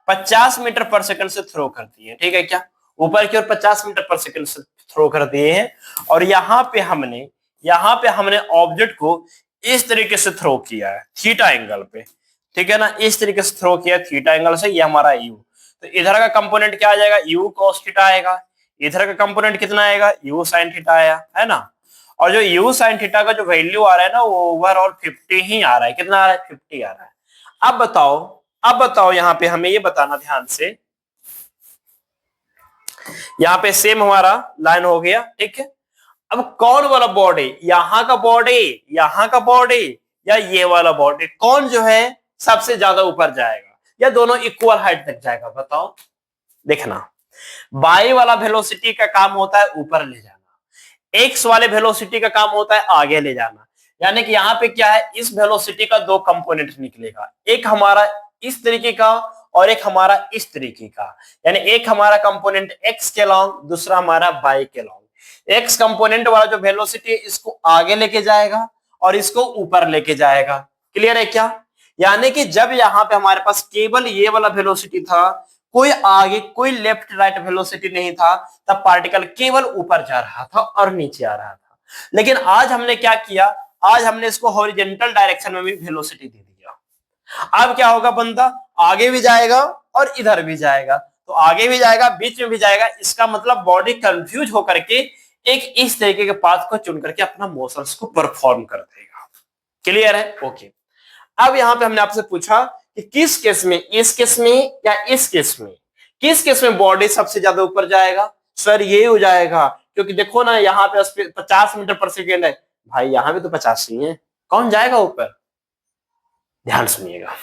50 मीटर पर सेकंड से थ्रो कर दिए, ठीक है क्या? ऊपर की ओर 50 मीटर पर सेकंड से थ्रो कर दिए हैं और यहाँ पे हमने ऑब्जेक्ट को इस तरीके से थ्रो किया है थीटा एंगल पे, ठीक है ना? इस तरीके से थ्रो किया थीटा एंगल से। ये हमारा यू, तो इधर का कंपोनेंट क्या आ जाएगा? यू cos थीटा आएगा। इधर का कंपोनेंट कितना आएगा? यू sin थीटा आया, है ना? और जो यू sin थीटा का जो वैल्यू आ रहा है ना वो ओवरऑल 50 ही आ रहा है। कितना आ रहा है? 50 आ रहा है। अब बताओ यहाँ पे हमें ये बताना ध्यान से, यहाँ पे सेम हमारा लाइन हो गया, ठीक है। अब कौन वाला बॉडी, यहाँ का बॉडी या ये वाला बॉडी, कौन जो है सबसे ज्यादा ऊपर जाएगा या दोनों इक्वल हाइट तक जाएगा? बताओ। देखना, बाई वाला वेलोसिटी का काम होता है ऊपर ले जाना, एक्स वाले वेलोसिटी का काम होता है आगे ले जाना। यानी कि यहाँ पे क्या है, इस वेलोसिटी का दो कंपोनेंट निकलेगा, एक हमारा इस तरीके का और एक हमारा इस तरीके का। यानी एक हमारा कंपोनेंट एक्स के लॉन्ग, दूसरा हमारा बाई के लॉन्ग। एक्स कंपोनेंट वाला जो वेलोसिटी है इसको आगे लेके जाएगा और इसको ऊपर लेके जाएगा। क्लियर है क्या? यानी कि जब यहाँ पे हमारे पास केवल ये वाला वेलोसिटी था, कोई आगे कोई लेफ्ट राइट वेलोसिटी नहीं था, तब पार्टिकल केवल ऊपर जा रहा था और नीचे आ रहा था। लेकिन आज हमने क्या किया, आज हमने इसको हॉरिजॉन्टल डायरेक्शन में भी वेलोसिटी दे दिया। अब क्या होगा, बंदा आगे भी जाएगा और इधर भी जाएगा, तो आगे भी जाएगा बीच में भी जाएगा। इसका मतलब बॉडी कंफ्यूज होकर के एक इस तरीके के पाथ को चुन करके अपना मोशंस को परफॉर्म कर देगा। क्लियर है? ओके। अब यहाँ पे हमने आपसे पूछा कि किस केस में, इस केस में या इस केस में, किस केस में बॉडी सबसे ज्यादा ऊपर जाएगा? सर ये हो जाएगा, क्योंकि देखो ना यहाँ पे 50 मीटर पर सेकेंड है भाई, यहाँ पे तो 50 ही है, कौन जाएगा ऊपर? ध्यान सुनिएगा,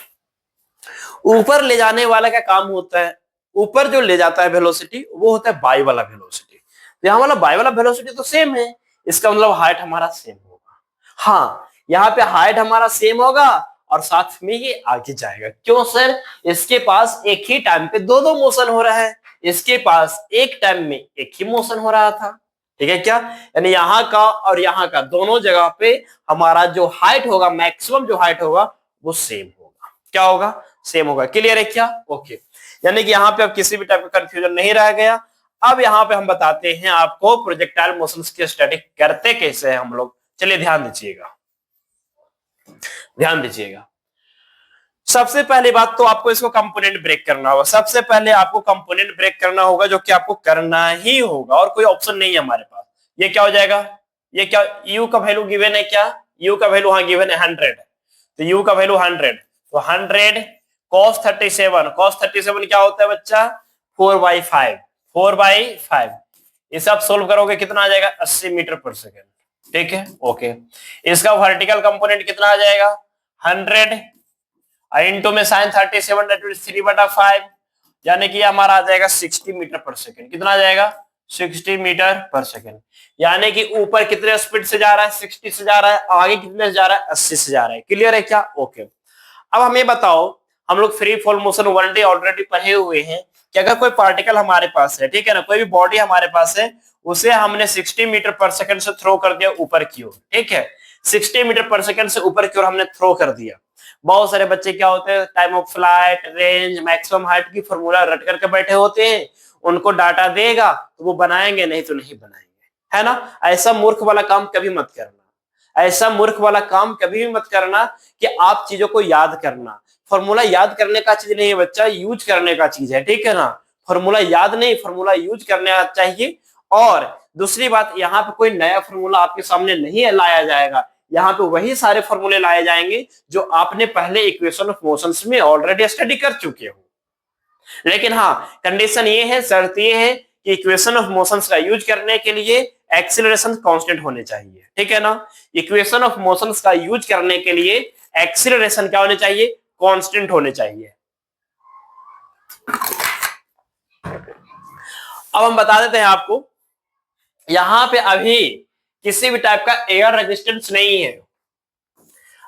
ऊपर ले जाने वाला का काम होता है ऊपर जो ले जाता है वेलोसिटी वो होता है बाई वाला वेलोसिटी। तो यहाँ वाला बाई वाला वेलोसिटी तो सेम है, इसका मतलब हाइट हमारा सेम होगा। हाँ, यहाँ पे हाइट हमारा सेम होगा और साथ में ये आगे जाएगा। क्यों सर? इसके पास एक ही टाइम पे दो दो मोशन हो रहा है, इसके पास एक टाइम में एक ही मोशन हो रहा था। ठीक है क्या? यानी यहाँ का और यहाँ का दोनों जगह पे हमारा जो हाइट होगा, मैक्सिमम जो हाइट होगा वो सेम होगा। क्या होगा? सेम होगा। क्लियर है क्या? ओके। यानी कि यहाँ पे अब किसी भी टाइप का कंफ्यूजन नहीं रह गया। अब यहाँ पे हम बताते हैं आपको प्रोजेक्टाइल मोशंस की स्टडी करते कैसे हैं हम लोग। चलिए ध्यान दीजिएगा, ध्यान दीजिएगा। सबसे पहली बात तो आपको इसको कंपोनेंट ब्रेक करना होगा। सबसे पहले आपको कंपोनेंट ब्रेक करना होगा, जो कि आपको करना ही होगा और कोई ऑप्शन नहीं है हमारे पास। ये क्या हो जाएगा? ये क्या, u का वैल्यू गिवन है क्या? u का वैल्यू हाँ गिवन है 100, तो u का वैल्यू 100, तो 100 cos 37, cos 37 क्या होता है बच्चा? 4/5, 4/5। ये सब सोल्व करोगे कितना आ जाएगा? 80 मीटर पर सेकेंड। ठीक है, ओके। इसका वर्टिकल कंपोनेंट कितना आ जाएगा? 100 इंटू में साइन 37, दैट इज 3/5, यानी कि हमारा आ जाएगा 60 मीटर पर सेकेंड। कितना आ जाएगा? 60 मीटर पर सेकेंड। यानी कि ऊपर कितने स्पीड से जा रहा है? 60 से जा रहा है। आगे कितने से जा रहा है? 80 से जा रहा है। क्लियर है क्या? ओके। अब हमें बताओ, हम लोग free fall motion 1D already पढ़े हुए हैं कि अगर कोई पार्टिकल हमारे पास है, ठीक है ना, कोई भी बॉडी हमारे पास है, उसे हमने 60 मीटर पर सेकेंड से थ्रो कर दिया ऊपर की ओर। ठीक है, 60 मीटर पर सेकेंड से ऊपर की ओर हमने थ्रो कर दिया। बहुत सारे बच्चे क्या होते हैं, time of flight, range, maximum height की फॉर्मूला रट करके बैठे होते हैं। उनको डाटा देगा तो वो बनाएंगे, नहीं तो नहीं बनाएंगे, है ना। ऐसा मूर्ख वाला काम कभी मत करना, ऐसा मूर्ख वाला काम कभी भी मत करना कि आप चीजों को याद करना। फॉर्मूला याद करने का चीज नहीं है बच्चा, यूज करने का चीज है। ठीक है ना, फॉर्मूला याद नहीं, फॉर्मूला यूज करने चाहिए। और दूसरी बात, यहाँ पे कोई नया फॉर्मूला आपके सामने नहीं लाया जाएगा, यहाँ पे वही सारे फॉर्मूले लाए जाएंगे जो आपने पहले इक्वेशन ऑफ मोशंस में ऑलरेडी स्टडी कर चुके हो। लेकिन हाँ, कंडीशन ये है, शर्त ये है कि इक्वेशन ऑफ मोशंस का यूज करने के लिए एक्सीलरेशन कांस्टेंट होने चाहिए। ठीक है ना, इक्वेशन ऑफ मोशंस का यूज करने के लिए एक्सीलरेशन क्या होने चाहिए? कांस्टेंट होने चाहिए। अब हम बता देते हैं आपको, यहां पे अभी किसी भी टाइप का एयर रेजिस्टेंस नहीं है।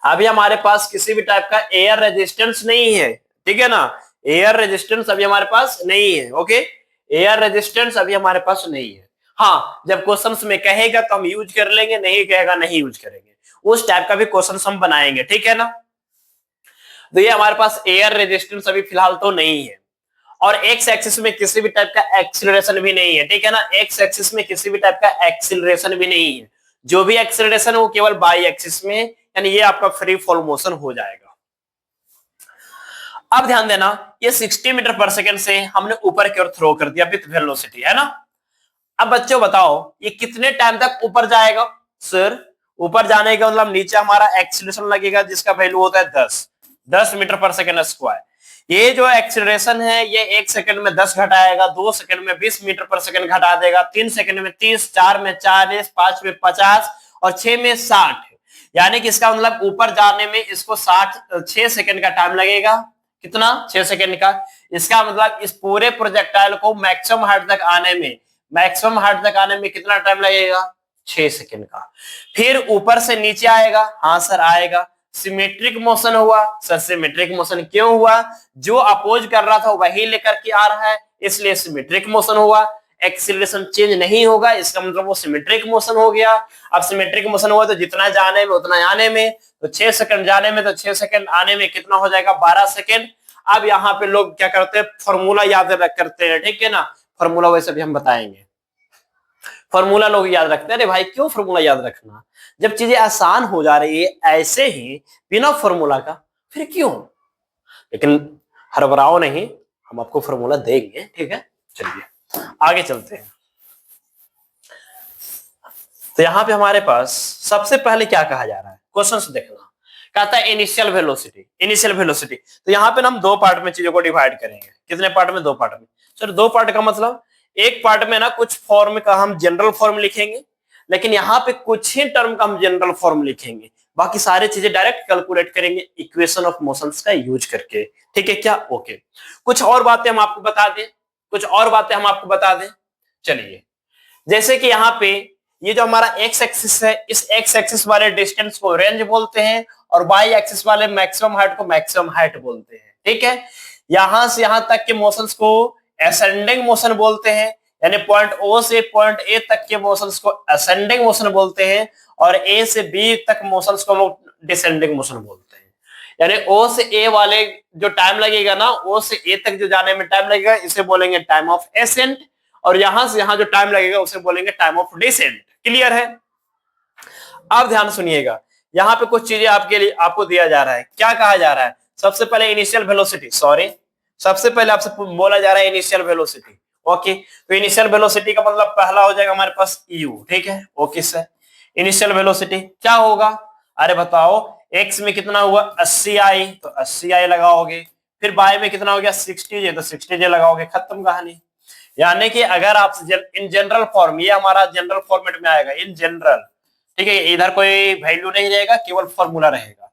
अभी हमारे पास किसी भी टाइप का एयर रेजिस्टेंस नहीं है। ठीक है ना, एयर रेजिस्टेंस अभी हमारे पास नहीं है। ओके, एयर रेजिस्टेंस अभी हमारे पास नहीं है। हाँ, जब क्वेश्चंस में कहेगा तो हम यूज कर लेंगे, नहीं कहेगा नहीं यूज करेंगे। उस टाइप का भी क्वेश्चंस हम बनाएंगे। ठीक है ना, तो ये हमारे पास एयर रेजिस्टेंस अभी फिलहाल तो नहीं है। और एक्स एक्सिस में किसी भी टाइप का एक्सीलरेशन भी नहीं है। ठीक है ना, एक्स एक्सिस में किसी भी टाइप का एक्सीलरेशन भी नहीं है। जो भी एक्सीलरेशन है वो केवल बाई एक्सिस में, यानी ये आपका फ्री फॉल मोशन हो जाएगा। अब ध्यान देना, ये 60 मीटर पर सेकेंड से हमने ऊपर की ओर थ्रो कर दिया विद वेलोसिटी, है ना। अब बच्चों बताओ, ये कितने टाइम तक ऊपर जाएगा? सर, ऊपर जाने का मतलब नीचे हमारा एक्सीलरेशन लगेगा जिसका वैल्यू होता है 10 मीटर पर सेकेंड स्क्वायर। ये जो एक्सीलरेशन है ये 1 सेकंड में 10 घटाएगा, 2 सेकंड में 20 मीटर पर सेकंड घटा देगा, 3 सेकंड में 30, 4 में 40, 5 में 50 और 6 में 60। यानी कि इसका मतलब ऊपर जाने में इसको 6 सेकंड का टाइम लगेगा। कितना? 6 सेकंड का। इसका मतलब इस पूरे प्रोजेक्टाइल को मैक्सिमम हाइट तक आने में, मैक्सिमम हाइट तक आने में कितना टाइम लगेगा? 6 सेकंड का। फिर ऊपर से नीचे आएगा? हाँ सर आएगा। सिमेट्रिक मोशन हुआ? सर सिमेट्रिक मोशन क्यों हुआ? जो अपोज कर रहा था वही लेकर के आ रहा है, इसलिए सिमेट्रिक मोशन हुआ। एक्सीलरेशन चेंज नहीं होगा, इसका मतलब वो सिमेट्रिक मोशन हो गया। अब सिमेट्रिक मोशन हुआ तो जितना जाने में उतना आने में, तो 6 सेकंड जाने में तो 6 सेकंड आने में कितना हो जाएगा? 12 सेकंड। अब यहाँ पे लोग क्या करते हैं, फॉर्मूला याद रख करते हैं। ठीक है ना, फॉर्मूला वैसे भी हम बताएंगे। फॉर्मूला लोग याद रखते हैं। अरे भाई क्यों फॉर्मूला याद रखना, जब चीजें आसान हो जा रही है ऐसे ही बिना फॉर्मूला का, फिर क्यों? लेकिन हड़बड़ाओ नहीं, हम आपको फॉर्मूला देंगे। ठीक है, चलिए आगे चलते हैं। तो यहाँ पे हमारे पास सबसे पहले क्या कहा जा रहा है, क्वेश्चन से देखना। कहता है इनिशियल वेलोसिटी, इनिशियल वेलोसिटी। तो यहाँ पे हम 2 पार्ट में चीजों को डिवाइड करेंगे। कितने पार्ट में? 2 पार्ट में। सर 2 पार्ट का मतलब, एक पार्ट में ना कुछ फॉर्म का हम जनरल फॉर्म लिखेंगे, लेकिन यहाँ पे कुछ ही टर्म का हम जनरल फॉर्म लिखेंगे, बाकी सारी चीजें डायरेक्ट कैलकुलेट करेंगे इक्वेशन ऑफ मोशंस का यूज करके। ठीक है क्या? ओके। कुछ और बातें हम आपको बता दें, कुछ और बातें हम आपको बता दें। चलिए, जैसे कि यहाँ पे ये जो हमारा एक्स एक्सिस है, इस एक्स एक्सिस वाले डिस्टेंस को रेंज बोलते हैं और वाई एक्सिस वाले मैक्सिमम हाइट को मैक्सिमम हाइट बोलते हैं। ठीक है, यहां से यहां तक के मोशंस को असेंडिंग मोशन बोलते हैं, यानी पॉइंट ओ से पॉइंट ए तक के मोशंस को असेंडिंग मोशन बोलते हैं और ए से बी तक मोशंस को हम लोग डिसेंडिंग मोशन बोलते हैं। यानी ओ से ए वाले जो टाइम लगेगा ना, ओ से ए तक जो जाने में टाइम लगेगा, इसे बोलेंगे टाइम ऑफ एसेंट, और यहां से यहां जो टाइम लगेगा उसे बोलेंगे टाइम ऑफ डिसेंट। क्लियर है? अब ध्यान सुनिएगा, यहाँ पे कुछ चीजें आपके लिए आपको दिया जा रहा है। क्या कहा जा रहा है? सबसे पहले इनिशियल वेलोसिटी, सॉरी सबसे पहले आपसे बोला जा रहा है इनिशियल वेलोसिटी। ओके, तो इनिशियल वेलोसिटी का मतलब पहला हो जाएगा हमारे पास यू। ठीक है, ओके सर। इनिशियल वेलोसिटी क्या होगा? अरे बताओ, एक्स में कितना हुआ 80 आई, तो 80 आई लगाओगे। फिर वाई में कितना हो गया 60 जे, तो 60 जे लगाओगे, खत्म कहानी। यानी कि अगर आप इन जनरल फॉर्म, ये हमारा जनरल फॉर्मेट में आएगा, इन जनरल। ठीक है, इधर कोई वैल्यू नहीं रहेगा, केवल फॉर्मूला रहेगा।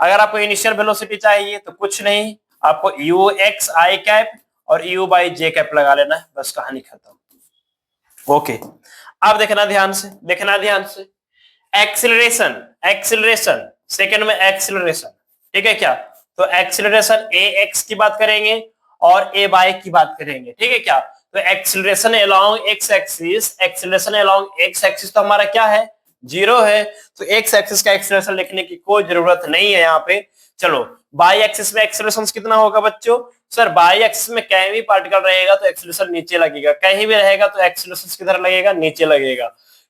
अगर आपको इनिशियल वेलोसिटी चाहिए तो कुछ नहीं, आपको यू एक्स आई कैप और यू बाई जे कैप लगा लेना है, बस कहानी खत्म। ओके, अब देखना ध्यान से, देखना ध्यान से। एक्सिलरेशन, एक्सिलरेशन सेकंड में एक्सिलरेशन। ठीक है क्या? तो एक्सिलरेशन ए एक्स की बात करेंगे और ए वाई की बात करेंगे। ठीक है क्या? तो acceleration along x axis, acceleration along x axis तो हमारा क्या है? 0 है। तो एक्स एक्सिस का एक्सिलरेशन लिखने की कोई जरूरत नहीं है यहाँ पे। चलो, बाई एक्सिस में एक्सिलरेशन कितना होगा बच्चों? सर बाई एक्सिस में कहीं भी पार्टिकल रहेगा तो एक्सिलरेशन नीचे लगेगा, कहीं भी रहेगा तो एक्सिलरेशन किधर लगेगा? नीचे लगेगा।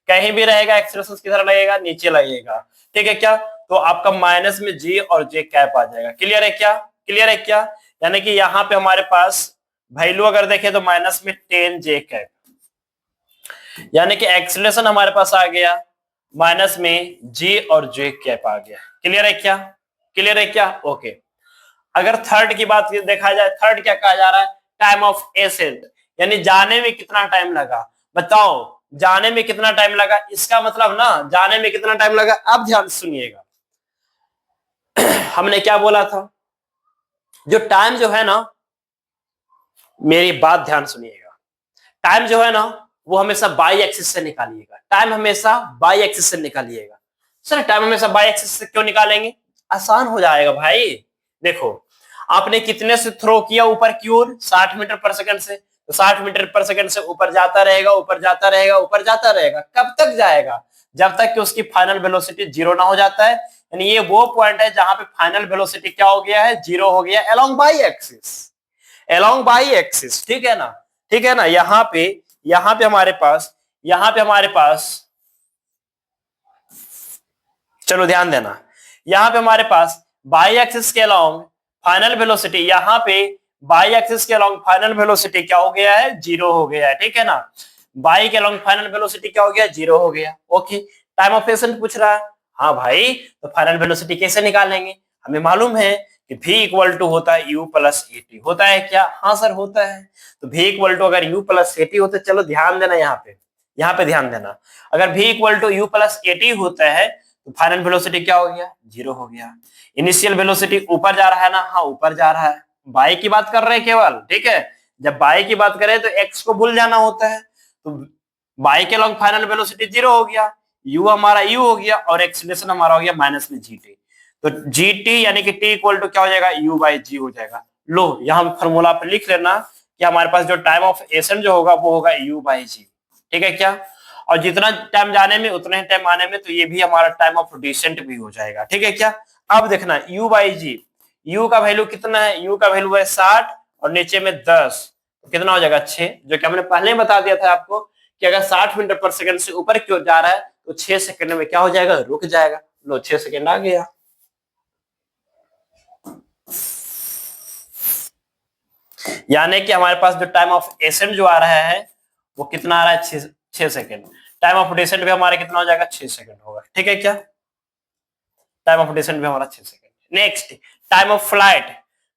कहीं भी रहेगा एक्सिलरेशन किधर लगेगा? नीचे लगेगा। ठीक है क्या? तो आपका माइनस में जी और जे कैप आ जाएगा। क्लियर है क्या? क्लियर है क्या? यानी कि यहाँ पे हमारे पास वैल्यू अगर देखें तो माइनस में 10 जे कैप, यानी कि एक्सिलरेशन हमारे पास आ गया माइनस में जी और जे कैप आ गया। क्लियर है क्या? क्लियर है क्या? ओके। अगर थर्ड की बात देखा जाए, थर्ड क्या कहा जा रहा है? टाइम ऑफ एसेंट, यानी जाने में कितना टाइम लगा। बताओ, जाने में कितना टाइम लगा? इसका मतलब ना, जाने में कितना टाइम लगा। अब ध्यान सुनिएगा, हमने क्या बोला था? जो टाइम जो है ना, मेरी बात ध्यान सुनिएगा, टाइम जो है ना वो हमेशा बाई एक्सिस से निकालिएगा। टाइम हमेशा बाई एक्सिस से निकालिएगा। सर टाइम हमेशा बाई एक्सिस से क्यों निकालेंगे? आसान हो जाएगा भाई। देखो, आपने कितने से थ्रो किया ऊपर की ओर? 60 मीटर पर सेकंड से। तो 60 मीटर पर सेकंड से ऊपर जाता रहेगा, ऊपर जाता रहेगा, ऊपर जाता रहेगा। कब तक जाएगा? जब तक कि उसकी फाइनल वेलोसिटी 0 ना हो जाता है। यानी ये वो पॉइंट है जहां पे फाइनल वेलोसिटी क्या हो गया है? 0 हो गया along by axis, along by axis. ठीक है ना? ठीक है ना? यहाँ पे हमारे पास, यहाँ पे हमारे पास, चलो ध्यान देना, यहाँ पे हमारे पास बाई एक्सिस के अलोंग फाइनल वेलोसिटी, यहाँ पे बाई एक्सिस के अलोंग फाइनल वेलोसिटी क्या हो गया है? 0 हो गया है। ठीक है ना? बाई के अलोंग फाइनल वेलोसिटी क्या हो गया? 0 हो गया। ओके, टाइम ऑफ एसेंट पूछ रहा है। हाँ भाई, तो फाइनल वेलोसिटी कैसे निकालेंगे? हमें मालूम है कि v इक्वल टू होता है u प्लस एटी। होता है क्या? हाँ सर होता है। तो v इक्वल टू अगर u प्लस एटी होता है, चलो ध्यान देना यहाँ पे ध्यान देना, अगर v equal to u plus at होता है तो फाइनल वेलोसिटी क्या हो गया? 0 हो गया। इनिशियल वेलोसिटी ऊपर जा रहा है ना? हाँ ऊपर जा रहा है। बाई की बात कर रहे हैं केवल। ठीक है, जब बाई की बात करें तो x को भूल जाना होता है। तो बाई के लॉन्ग फाइनल वेलोसिटी 0 हो गया, u हमारा u हो गया और एक्सीलरेशन हमारा हो गया माइनस में gt। तो gt यानी कि t इक्वल टू क्या हो जाएगा? u बाई g हो जाएगा। लो, यहाँ फॉर्मूला पे लिख लेना कि हमारे पास जो टाइम ऑफ एसेंट जो होगा वो होगा u बाई g। ठीक है क्या? और जितना टाइम जाने में उतना ही टाइम आने में, तो ये भी हमारा टाइम ऑफ डिसेंट भी हो जाएगा। ठीक है क्या? अब देखना u बाई g, u का वैल्यू कितना है? u का वैल्यू है 60 और नीचे में 10, तो कितना हो जाएगा? 6, जो कि हमने पहले ही बता दिया था आपको कि अगर 60 मीटर पर सेकंड से ऊपर क्यों जा रहा है तो 6 सेकंड में क्या हो जाएगा? रुक जाएगा। लो 6 सेकंड आ गया। यानी कि हमारे पास जो टाइम ऑफ एसेंट जो आ रहा है वो कितना आ रहा है? 6 सेकंड। टाइम ऑफ डिसेंट भी हमारा कितना हो जाएगा? 6 सेकंड होगा। ठीक है क्या? टाइम ऑफ डिसेंट भी हमारा 6 second. Next, time of flight.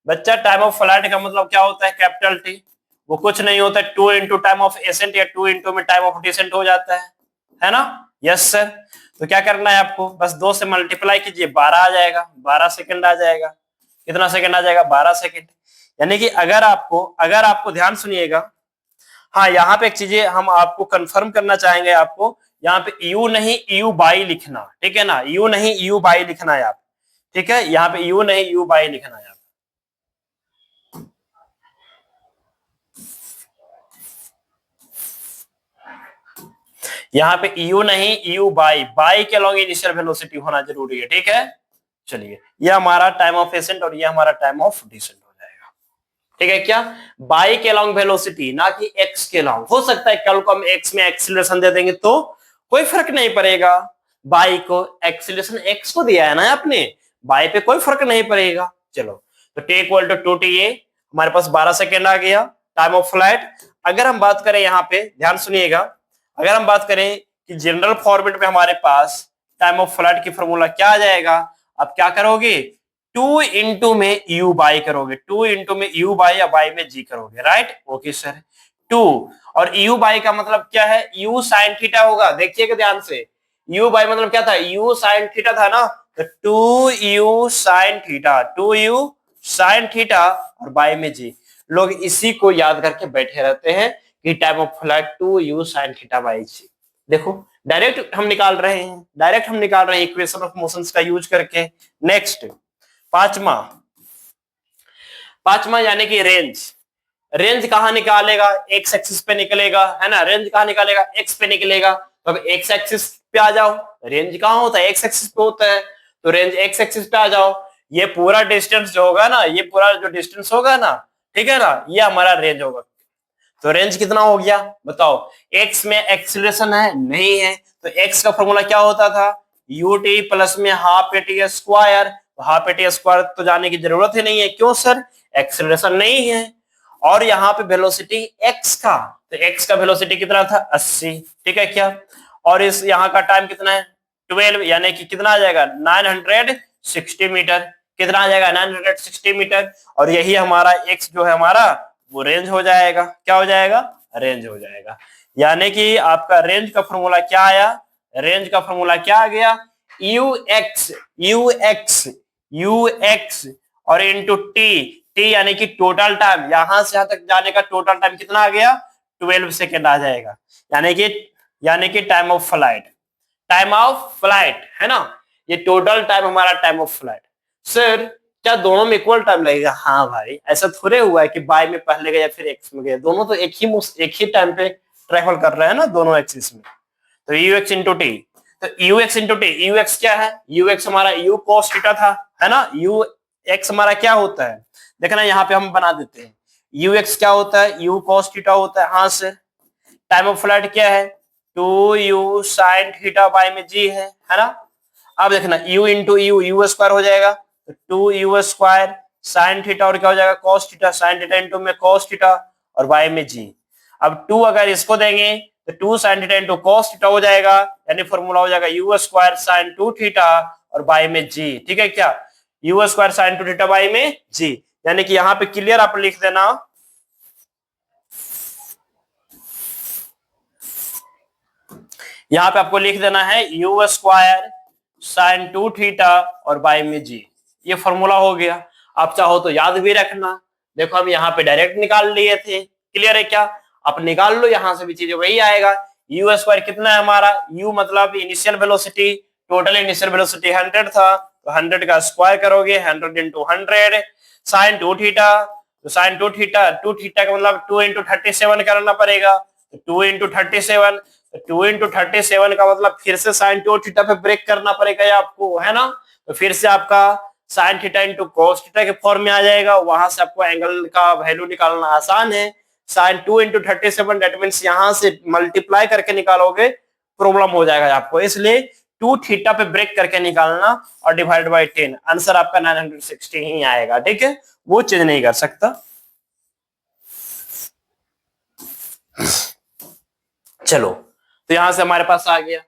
बच्चा, टाइम ऑफ फ्लाइट का मतलब क्या होता है? Capital T. वो कुछ नहीं होता है 2 इंटू टाइम ऑफ एसेंट या 2 इंटू में टाइम ऑफ डिसेंट हो जाता है ना? Yes sir. तो क्या करना है आपको? बस 2 से मल्टीप्लाई कीजिए, 12 आ जाएगा, 12 सेकंड आ जाएगा। कितना सेकंड आ जाएगा? 12 सेकंड। यानी कि अगर आपको ध्यान सुनिएगा, हाँ, यहाँ पे एक चीजें हम आपको कंफर्म करना चाहेंगे, आपको यहाँ पे यू नहीं यू बाई लिखना, ठीक है ना, यू नहीं यू बाई लिखना है आप, ठीक है, यहाँ पे यू नहीं यू बाई लिखना है आप। यहाँ पे यू नहीं यू बाई, बाई के अलॉन्ग इनिशियल वेलोसिटी होना जरूरी है, ठीक है। चलिए, ये हमारा टाइम ऑफ एसेंट और ये हमारा टाइम ऑफ डिसेंट हो जाएगा, ठीक है क्या, बाई के अलॉन्ग वेलोसिटी, ना कि एक्स के अलॉन्ग। हो सकता है कल को हम एक्स में एक्सीलरेशन दे देंगे तो कोई फर्क नहीं पड़ेगा, बाई को एक्सीलरेशन एक्स को दिया है ना आपने, बाई पे कोई फर्क नहीं पड़ेगा। चलो, तो टी इक्वल टू 2ta, हमारे पास 12 सेकेंड आ गया टाइम ऑफ फ्लाइट। अगर हम बात करें यहाँ पे, ध्यान सुनिएगा, अगर हम बात करें कि जनरल फॉर्मेट में हमारे पास टाइम ऑफ फ्लाइट की फॉर्मूला क्या आ जाएगा, आप क्या करोगे, 2 इंटू में यू बाई करोगे, 2 इंटू में यू बाई या बाई में जी करोगे, राइट, ओके सर। 2 और यू बाई का मतलब क्या है, यू साइन थीटा होगा, देखिएगा ध्यान से, यू बाई मतलब क्या था, यू साइन थीटा था ना, तो 2 u sine theta, 2 u sine theta और बाई में जी। लोग इसी को याद करके बैठे रहते हैं कि time of flight 2 u sine theta by g. देखो, डायरेक्ट हम निकाल रहे हैं, डायरेक्ट हम निकाल रहे हैं इक्वेशन ऑफ मोशंस का यूज करके। नेक्स्ट, पांचवा, पांचवा यानी कि रेंज। रेंज कहां निकालेगा, एक्स एक्सिस पे निकलेगा, है ना, रेंज कहां निकालेगा, एक्स पे निकलेगा। तो अब एक्स एक्सिस पे आ जाओ, रेंज कहां होता है, एक्स एक्सिस पे होता है, तो रेंज एक्स एक्सिस पे आ जाओ। ये पूरा डिस्टेंस जो होगा ना, ये पूरा जो डिस्टेंस होगा ना, ठीक है ना, ये हमारा रेंज होगा। तो रेंज कितना हो गया बताओ, एक्स में एक्सीलरेशन है नहीं है, तो एक्स का फॉर्मूला क्या होता था, यूटी प्लस में half eighty square, half eighty square तो जाने की जरूरत ही नहीं है, क्यों सर, एक्सीलरेशन नहीं है। और यहाँ पे वेलोसिटी एक्स का, तो एक्स का वेलोसिटी कितना था 80, ठीक है क्या, और इस यहाँ का टाइम कितना है 12, यानी कि कितना आ जाएगा 960 मीटर, कितना आ जाएगा 960 मीटर, और यही हमारा एक्स जो है हमारा वो रेंज हो जाएगा, क्या हो जाएगा, रेंज हो जाएगा। यानी कि आपका रेंज का फॉर्मूला क्या आया, रेंज का फॉर्मूला क्या आ गया, you x, you x, you x और इंटू टी, टी यानी कि टोटल टाइम, यहां से यहां तक जाने का टोटल टाइम कितना आ गया 12 सेकेंड आ जाएगा, यानी कि time of flight, time of flight है ना, ये टोटल टाइम हमारा टाइम ऑफ फ्लाइट। सर क्या दोनों में इक्वल टाइम लगेगा, हाँ भाई, ऐसा थोड़े हुआ है कि बाय में पहले गया फिर एक्स में गया, दोनों तो एक ही टाइम पे ट्रैवल कर रहे हैं ना दोनों एक्सिस में। तो यू एक्स इंटू टी, तो you x into T, you x क्या है, यू एक्स हमारा यू कॉस थीटा था, है ना, यू एक्स हमारा क्या होता है, देखना यहाँ पे हम बना देते हैं, यू एक्स क्या होता है, यू कॉस थीटा होता है, हाँ सर। टाइम ऑफ फ्लाइट क्या है, 2 यू साइन थीटा बाय में जी है ना। अब देखना you into you, you square हो जाएगा, तो 2 यू स्क्वायर साइन थीटा और क्या हो जाएगा cos theta, sine theta into में कॉस थीटा और बाय में जी। अब 2 अगर इसको देंगे तो 2 sine theta into cos theta हो जाएगा, यानी फॉर्मूला हो जाएगा यू स्क्वायर साइन 2 थीटा और बाय में जी, ठीक है क्या, you square sine 2 theta by में जी। यानी कि यहाँ पे क्लियर आप लिख देना, यहाँ पे आपको लिख देना है यू स्क्वायर साइन 2 थीटा और बाय में जी, ये फॉर्मूला हो गया। आप चाहो तो याद भी रखना, देखो हम यहाँ पे डायरेक्ट निकाल लिए थे, क्लियर है क्या, आप निकाल लो यहाँ से भी चीजें वही आएगा। यू स्क्वायर कितना है हमारा, यू मतलब initial velocity, total initial velocity 100 था, तो 100 का स्क्वायर करोगे 100 इंटू 100 साइन 2 थीटा, तो साइन 2 थीटा, 2 थीटा का मतलब 2 इंटू 37 करना पड़ेगा, तो 2 इंटू 37, 2 इंटू 37 का मतलब फिर से साइन 2 थीटा पे ब्रेक करना पड़ेगा आपको, है ना, तो फिर से आपका sine theta into cos theta के फॉर्म में आ जाएगा, वहां से आपको एंगल का वैल्यू निकालना आसान है। साइन 2 इंटू 37 दैट मीन्स यहां से मल्टीप्लाई करके निकालोगे प्रॉब्लम हो जाएगा आपको, इसलिए 2 थीटा पे ब्रेक करके निकालना और डिवाइड बाय 10, आंसर आपका 960 ही आएगा, ठीक है, वो चेंज नहीं कर सकता। चलो, तो यहां से हमारे पास आ गया।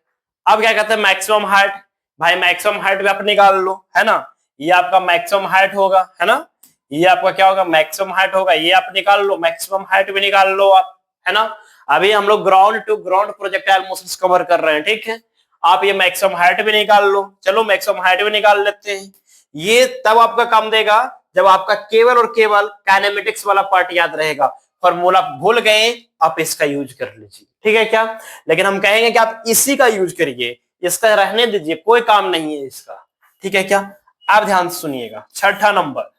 अब क्या कहते हैं मैक्सिमम हाइट, भाई मैक्सिमम हाइट भी आप निकाल लो, है ना, ये आपका मैक्सिमम हाइट होगा, है ना, ये आपका क्या होगा मैक्सिमम हाइट होगा, ये आप निकाल लो, मैक्सिमम हाइट भी निकाल लो आप, है ना। अभी हम लोग ground to ground projectile motions cover कर रहे हैं, ठीक है, आप ये मैक्सिमम हाइट भी निकाल लो, चलो मैक्सिमम हाइट भी निकाल लेते हैं। ये तब आपका काम देगा जब आपका केवल और केवल काइनेमेटिक्स वाला पार्ट याद रहेगा, फॉर्मूला भूल गए, आप इसका यूज कर लीजिए, ठीक है क्या। लेकिन हम कहेंगे कि आप इसी का यूज करिए, इसका रहने दीजिए, कोई काम नहीं है इसका, ठीक है क्या। आप ध्यान से सुनिएगा। छठा number,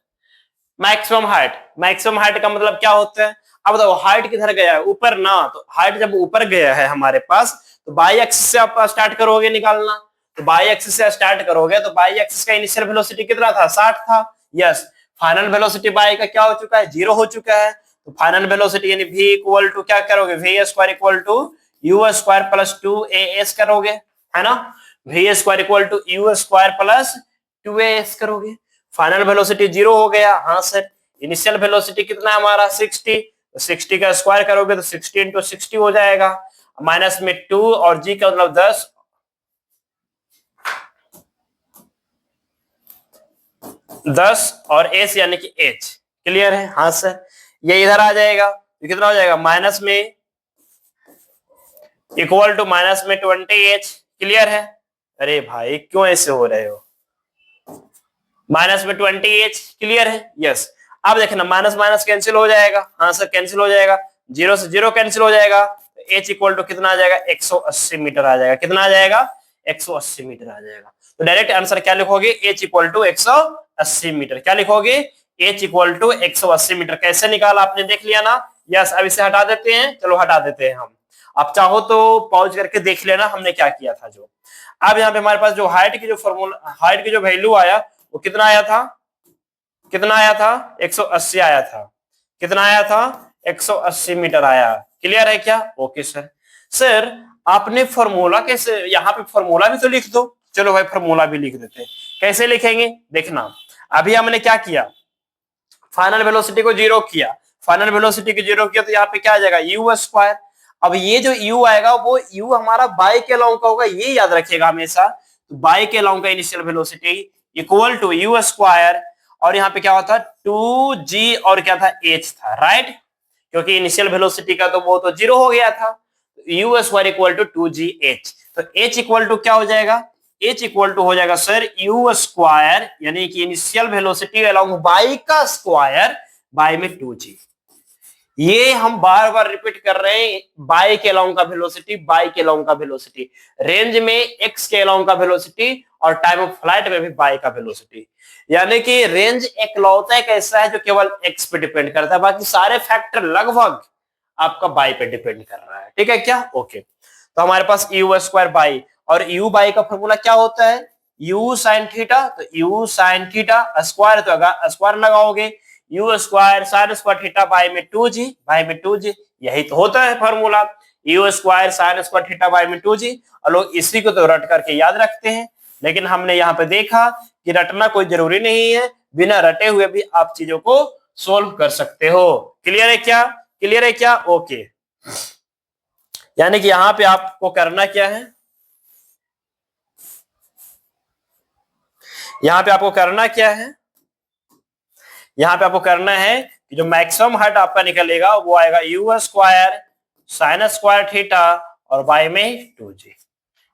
maximum height. Maximum height का मतलब क्या होता है। अब बताओ हाइट किधर गया है, ऊपर ना। तो हाइट जब ऊपर गया है हमारे पास, तो बाई एक्सिस से आप स्टार्ट करोगे निकालना। तो बाई एक्सिस से स्टार्ट करोगे तो बाई एक्सिस का इनिशियल वेलोसिटी कितना था, 60 था। यस, फाइनल वेलोसिटी बाई का क्या हो चुका है, 0 हो चुका है। तो फाइनल वेलोसिटी यानी v इक्वल टू क्या करोगे, v square equal to u square plus 2as करोगे, है ना। v square equal to u square plus 2as करोगे। फाइनल वेलोसिटी 0 हो गया, हाँ सर। इनिशियल वेलोसिटी कितना है हमारा, 60। तो 60 का स्क्वायर करोगे तो 60 इंटू 60 हो जाएगा, माइनस में 2 और g का मतलब 10, 10 और s यानी कि h। क्लियर है, हाँ सर। ये इधर आ जाएगा तो कितना हो जाएगा, माइनस में इक्वल टू माइनस में 20h। क्लियर है। अरे भाई क्यों ऐसे हो रहे हो, माइनस में 20h। क्लियर है, यस। अब देखना माइनस माइनस कैंसिल हो जाएगा, हाँ सर कैंसिल हो जाएगा, 0 से 0 कैंसिल हो जाएगा। तो h इक्वल टू कितना आ जाएगा, 180 मीटर आ जाएगा। कितना आ जाएगा, 180 मीटर आ जाएगा। तो डायरेक्ट आंसर क्या लिखोगे, h इक्वल टू 180 मीटर। क्या लिखोगे, h इक्वल टू 180 मीटर। कैसे निकाला आपने देख लिया ना। यस, अब इसे हटा देते हैं, चलो हटा देते हैं हम। आप चाहो तो पॉज करके देख लेना हमने क्या किया था जो। अब यहाँ पे हमारे पास जो हाइट की जो फॉर्मूला, हाइट की जो वैल्यू आया वो कितना आया था, कितना आया था, 180 आया था। कितना आया था, 180 मीटर आया। क्लियर है क्या, ओके सर। सर आपने फॉर्मूला कैसे, यहाँ पे फॉर्मूला भी तो लिख दो। चलो भाई फॉर्मूला भी लिख देते हैं। कैसे लिखेंगे देखना। अभी हमने क्या किया, फाइनल वेलोसिटी को 0 किया। फाइनल वेलोसिटी को 0 किया तो यहाँ पे क्या आ जाएगा, u स्क्वायर। अब ये जो u आएगा वो u हमारा बाई के लॉन्ग का होगा, ये याद रखिएगा हमेशा। तो बाई के लॉन्ग का initial velocity equal to u square, और यहाँ पे क्या होता है 2g और क्या था, h था, राइट। क्योंकि इनिशियल वेलोसिटी का तो वो तो 0 हो गया था। u square equal to 2gh। तो h इक्वल टू क्या हो जाएगा, h इक्वल टू हो जाएगा सर u स्क्वायर, यानी कि इनिशियल वेलोसिटी अलोंग बाई का स्क्वायर बाई में 2g। ये हम बार बार रिपीट कर रहे हैं, बाई के अलोंग का वेलोसिटी, बाई के अलोंग का वेलोसिटी, रेंज में x के अलोंग का वेलोसिटी और टाइम ऑफ फ्लाइट में भी बाई का वेलोसिटी। यानी कि रेंज एकलौता एक ऐसा है जो केवल x पे डिपेंड करता है, बाकी सारे फैक्टर लगभग आपका बाई पे डिपेंड कर रहा है, ठीक है क्या, ओके। तो हमारे पास u स्क्वायर बाई, और u बाई का फॉर्मूला क्या होता है, u साइन थीटा। तो u साइन थीटा स्क्वायर, तो स्क्वायर लगाओगे, u square sine square theta by में 2g, बाई में 2g, यही तो होता है formula, u square sine square theta by में 2g। और लोग इसी को तो रट करके याद रखते हैं, लेकिन हमने यहाँ पे देखा कि रटना कोई जरूरी नहीं है, बिना रटे हुए भी आप चीजों को सोल्व कर सकते हो। क्लियर है क्या, क्लियर है क्या, ओके। यानी कि यहाँ पे आपको करना क्या है, यहाँ पे आपको करना क्या है, यहाँ पे आपको करना है कि जो मैक्सिमम हाइट आपका निकलेगा वो आएगा u square sine square theta और बाई में 2g।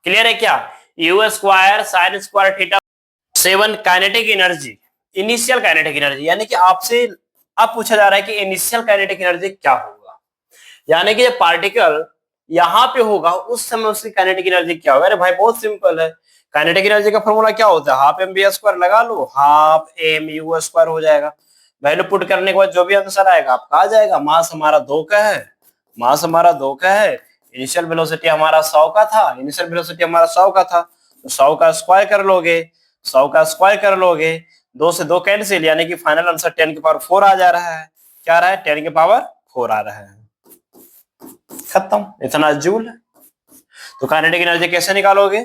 क्लियर है क्या, u square sine square theta. 7 kinetic energy, initial kinetic energy, यानी कि आपसे अब पूछा जा रहा है कि इनिशियल काइनेटिक एनर्जी क्या होगा। यानी कि जब पार्टिकल यहाँ पे होगा उस समय उसकी काइनेटिक एनर्जी क्या होगा। अरे भाई बहुत सिंपल है, काइनेटिक एनर्जी का फॉर्मूला क्या होता है, हाफ एम बी स्क्वायर लगा लो, हाफ एम यू स्क्वायर हो जाएगा। वैल्यू पुट करने के बाद जो भी आंसर आएगा आपका आ जाएगा। मास हमारा 2 का है, मास हमारा 2 का है, इनिशियल वेलोसिटी हमारा 100 का था, इनिशियल वेलोसिटी हमारा 100 का था, तो 100 का स्क्वायर कर लोगे, 100 का स्क्वायर कर लोगे, 2 से 2 कैंसिल, यानी कि फाइनल आंसर 10 की पावर 4 आ जा रहा है। क्या आ रहा है, 10 की पावर 4 आ रहा है, खत्म, इतना जूल। तो काइनेटिक एनर्जी कैसे निकालोगे,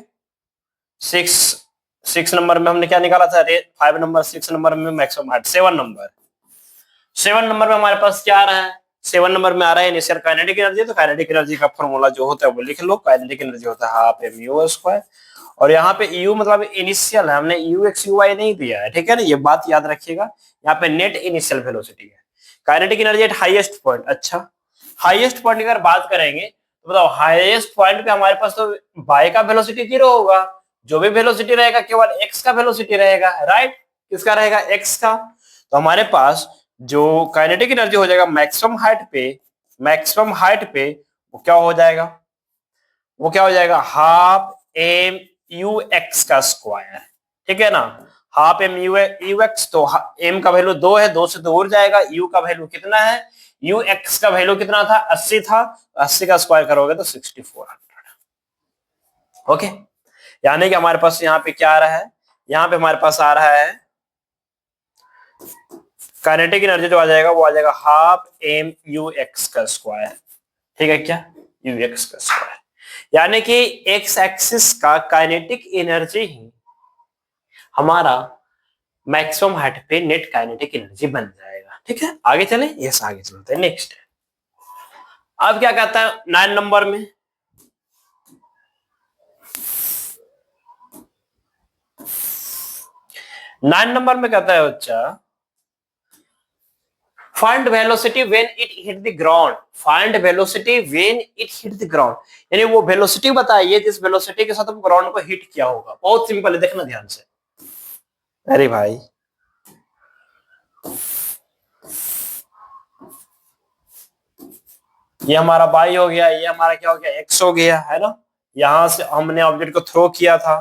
6 नंबर में हमने क्या निकाला था, 5 नंबर, 6 नंबर में मैक्सिमम हाइट, 7 नंबर में हमारे पास क्या आ रहा है, 7 नंबर में आ रहा है इनिशियल काइनेटिक एनर्जी। तो काइनेटिक एनर्जी का फॉर्मूला जो होता है वो लिख लो, काइनेटिक एनर्जी होता है हाफ एम यू स्क्वायर, और यहाँ पे यू मतलब इनिशियल है, हमने यू एक्स यू वाई नहीं दिया है, ठीक है ना, ये बात याद रखिएगा। यहाँ पे नेट इनिशियल वेलोसिटी है, kinetic energy at highest point. अच्छा, हाईएस्ट पॉइंट की अगर बात करेंगे तो बताओ हाईएस्ट पॉइंट पे हमारे पास तो बाई का वेलोसिटी 0 होगा, जो भी वेलोसिटी रहेगा केवल एक्स का वेलोसिटी रहेगा, राइट, किसका रहेगा, एक्स का। तो हमारे पास जो काइनेटिक एनर्जी हो जाएगा मैक्सिमम हाइट पे वो क्या हो जाएगा, वो क्या हो जाएगा, हाफ एम यू एक्स का स्क्वायर, ठीक है ना। हाफ एम यू एक्स, तो एम का वैल्यू 2 है, 2 से दूर जाएगा, यू का वैल्यू कितना है, यू एक्स का वैल्यू कितना था, 80 था, 80 का स्क्वायर करोगे तो 6400। ओके, यानी कि हमारे पास यहाँ पे क्या आ रहा है, यहाँ पे हमारे पास आ रहा है काइनेटिक एनर्जी जो आ जाएगा वो आ जाएगा हाफ एम यू एक्स का स्क्वायर, ठीक है क्या, यू एक्स का स्क्वायर, यानी कि एक्स एक्सिस का काइनेटिक एनर्जी ही हमारा मैक्सिमम हाइट पे नेट काइनेटिक एनर्जी बन जाएगा। ठीक है, आगे चले, यस आगे चलते हैं नेक्स्ट। अब क्या कहता है 9 नंबर में, कहता है बच्चा find velocity when it hit the ground, find velocity when it hit the ground, यानी वो वेलोसिटी बताइए जिस वेलोसिटी के साथ वो ग्राउंड को हिट किया होगा। बहुत सिंपल है, देखना ध्यान से। अरे भाई ये हमारा बाई हो गया, ये हमारा क्या हो गया, एक्स हो गया, है ना। यहां से हमने ऑब्जेक्ट को थ्रो किया था,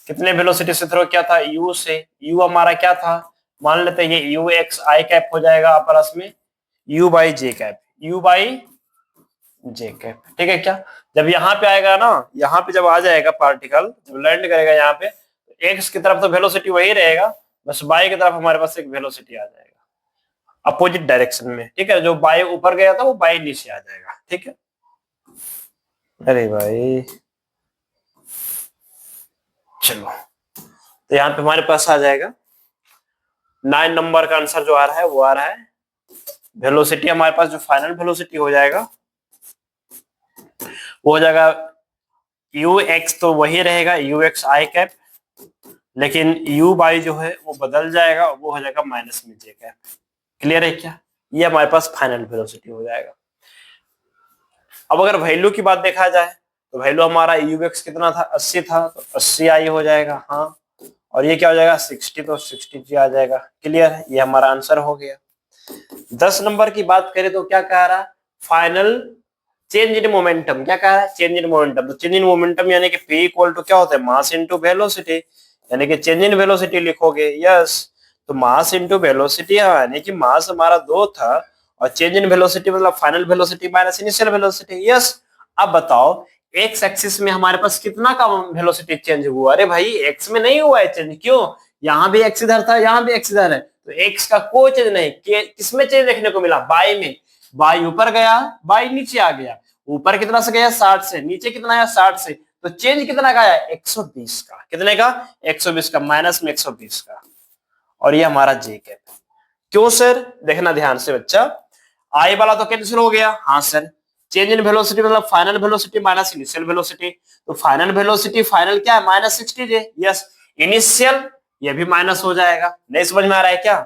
कितने वेलोसिटी से थ्रो किया था, यू से। यू हमारा क्या था, मान लेते हैं ये यू एक्स आई कैप हो जाएगा प्लस में you by J cap, you by J cap, ठीक है क्या। जब यहाँ पे आएगा ना, यहाँ पे जब आ जाएगा पार्टिकल, जब लैंड करेगा यहाँ पे, तो एक्स की तरफ तो वेलोसिटी वही रहेगा, बस बाई की तरफ हमारे पास एक वेलोसिटी आ जाएगा अपोजिट डायरेक्शन में, ठीक है। जो बाई ऊपर गया था वो बाई नीचे आ जाएगा, ठीक है। अरे भाई चलो, तो यहाँ पे हमारे पास आ जाएगा 9 नंबर का आंसर जो आ रहा है वो आ रहा है वेलोसिटी, हमारे पास जो फाइनल वेलोसिटी हो जाएगा वो हो जाएगा यू एक्स, तो वही रहेगा यू एक्स आई कैप, लेकिन यू बाई जो है वो बदल जाएगा, वो हो जाएगा माइनस में जे कैप। क्लियर है क्या, ये हमारे पास फाइनल वेलोसिटी हो जाएगा। अब अगर वैल्यू की बात देखा जाए तो वैल्यू हमारा यू एक्स कितना था, 80 था, तो 80 आई हो जाएगा, हाँ। और ये क्या हो जाएगा 60, तो 60 जी आ जाएगा। क्लियर है, ये हमारा आंसर हो गया। 10 नंबर की बात करें तो क्या कह रहा है, फाइनल चेंज इन मोमेंटम, क्या कह रहा है, चेंज इन मोमेंटम। तो चेंज इन मोमेंटम यानी कि P इक्वल टू क्या होता है, मास इनटू वेलोसिटी, यानी कि चेंज इन वेलोसिटी लिखोगे, यस। तो मास इनटू वेलोसिटी, यानी कि मास हमारा 2 था और चेंज इन वेलोसिटी मतलब final velocity minus initial velocity, yes. अब बताओ एक्स एक्सिस में हमारे पास कितना का वेलोसिटी चेंज हुआ, अरे भाई एक्स में नहीं हुआ है चेंज, क्यों, यहाँ भी एक्स इधर था, यहाँ भी एक्स इधर है, तो एक्स का कोई चेंज नहीं, किसमें चेंज देखने को मिला, बाई में। बाई ऊपर गया, बाई नीचे आ गया, ऊपर कितना से गया 60 से, नीचे कितना आया 60 से, तो चेंज कितना का आया 120 का, कितने का 120 का, माइनस में 120 का, और ये हमारा जे कैप। क्यों सर, देखना ध्यान से बच्चा, आई वाला तो कैंसिल हो गया, हाँ सर। चेंज इन वेलोसिटी मतलब final velocity minus initial velocity, तो फाइनल वेलोसिटी फाइनल क्या है माइनस 60 जे, यस। इनिशियल ये भी माइनस हो जाएगा, नहीं समझ में आ रहा है क्या,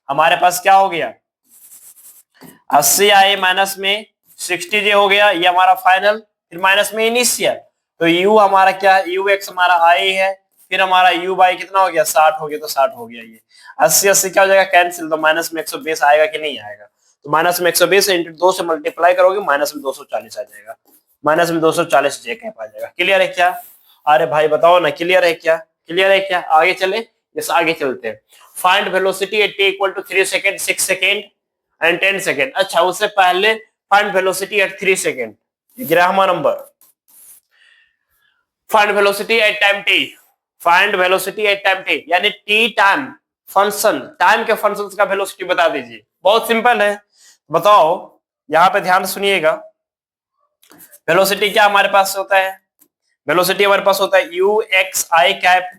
हमारे पास क्या हो गया 80 आए माइनस में 60 जे हो गया, ये हमारा फाइनल, फिर माइनस में इनिशियल, तो यू हमारा क्या है, यू एक्स हमारा आई है, फिर हमारा यू बाई कितना हो गया 60 हो गया, तो 60 हो गया, ये 80 80 क्या हो जाएगा कैंसिल, तो माइनस में 120 आएगा कि नहीं आएगा, तो माइनस में 120 इंटू 2 से मल्टीप्लाई करोगे माइनस में 240 आ जाएगा, माइनस में 240 जे कैप आ जाएगा। क्लियर है क्या, अरे भाई बताओ ना, क्लियर है क्या, क्लियर है क्या, आगे चले, यस आगे चलते हैं। Find velocity at t equal to 3 second 6 second and 10 second. अच्छा उससे पहले फाइंड वेलोसिटी एट 3 सेकंड, ग्रामा number, find velocity at time t, find velocity at time t, यानी टी टाइम फंक्शन, टाइम के फंक्शंस का वेलोसिटी बता दीजिए। बहुत सिंपल है, बताओ, यहां पे ध्यान सुनिएगा। वेलोसिटी क्या हमारे पास होता है, वेलोसिटी हमारे पास होता है you x I cap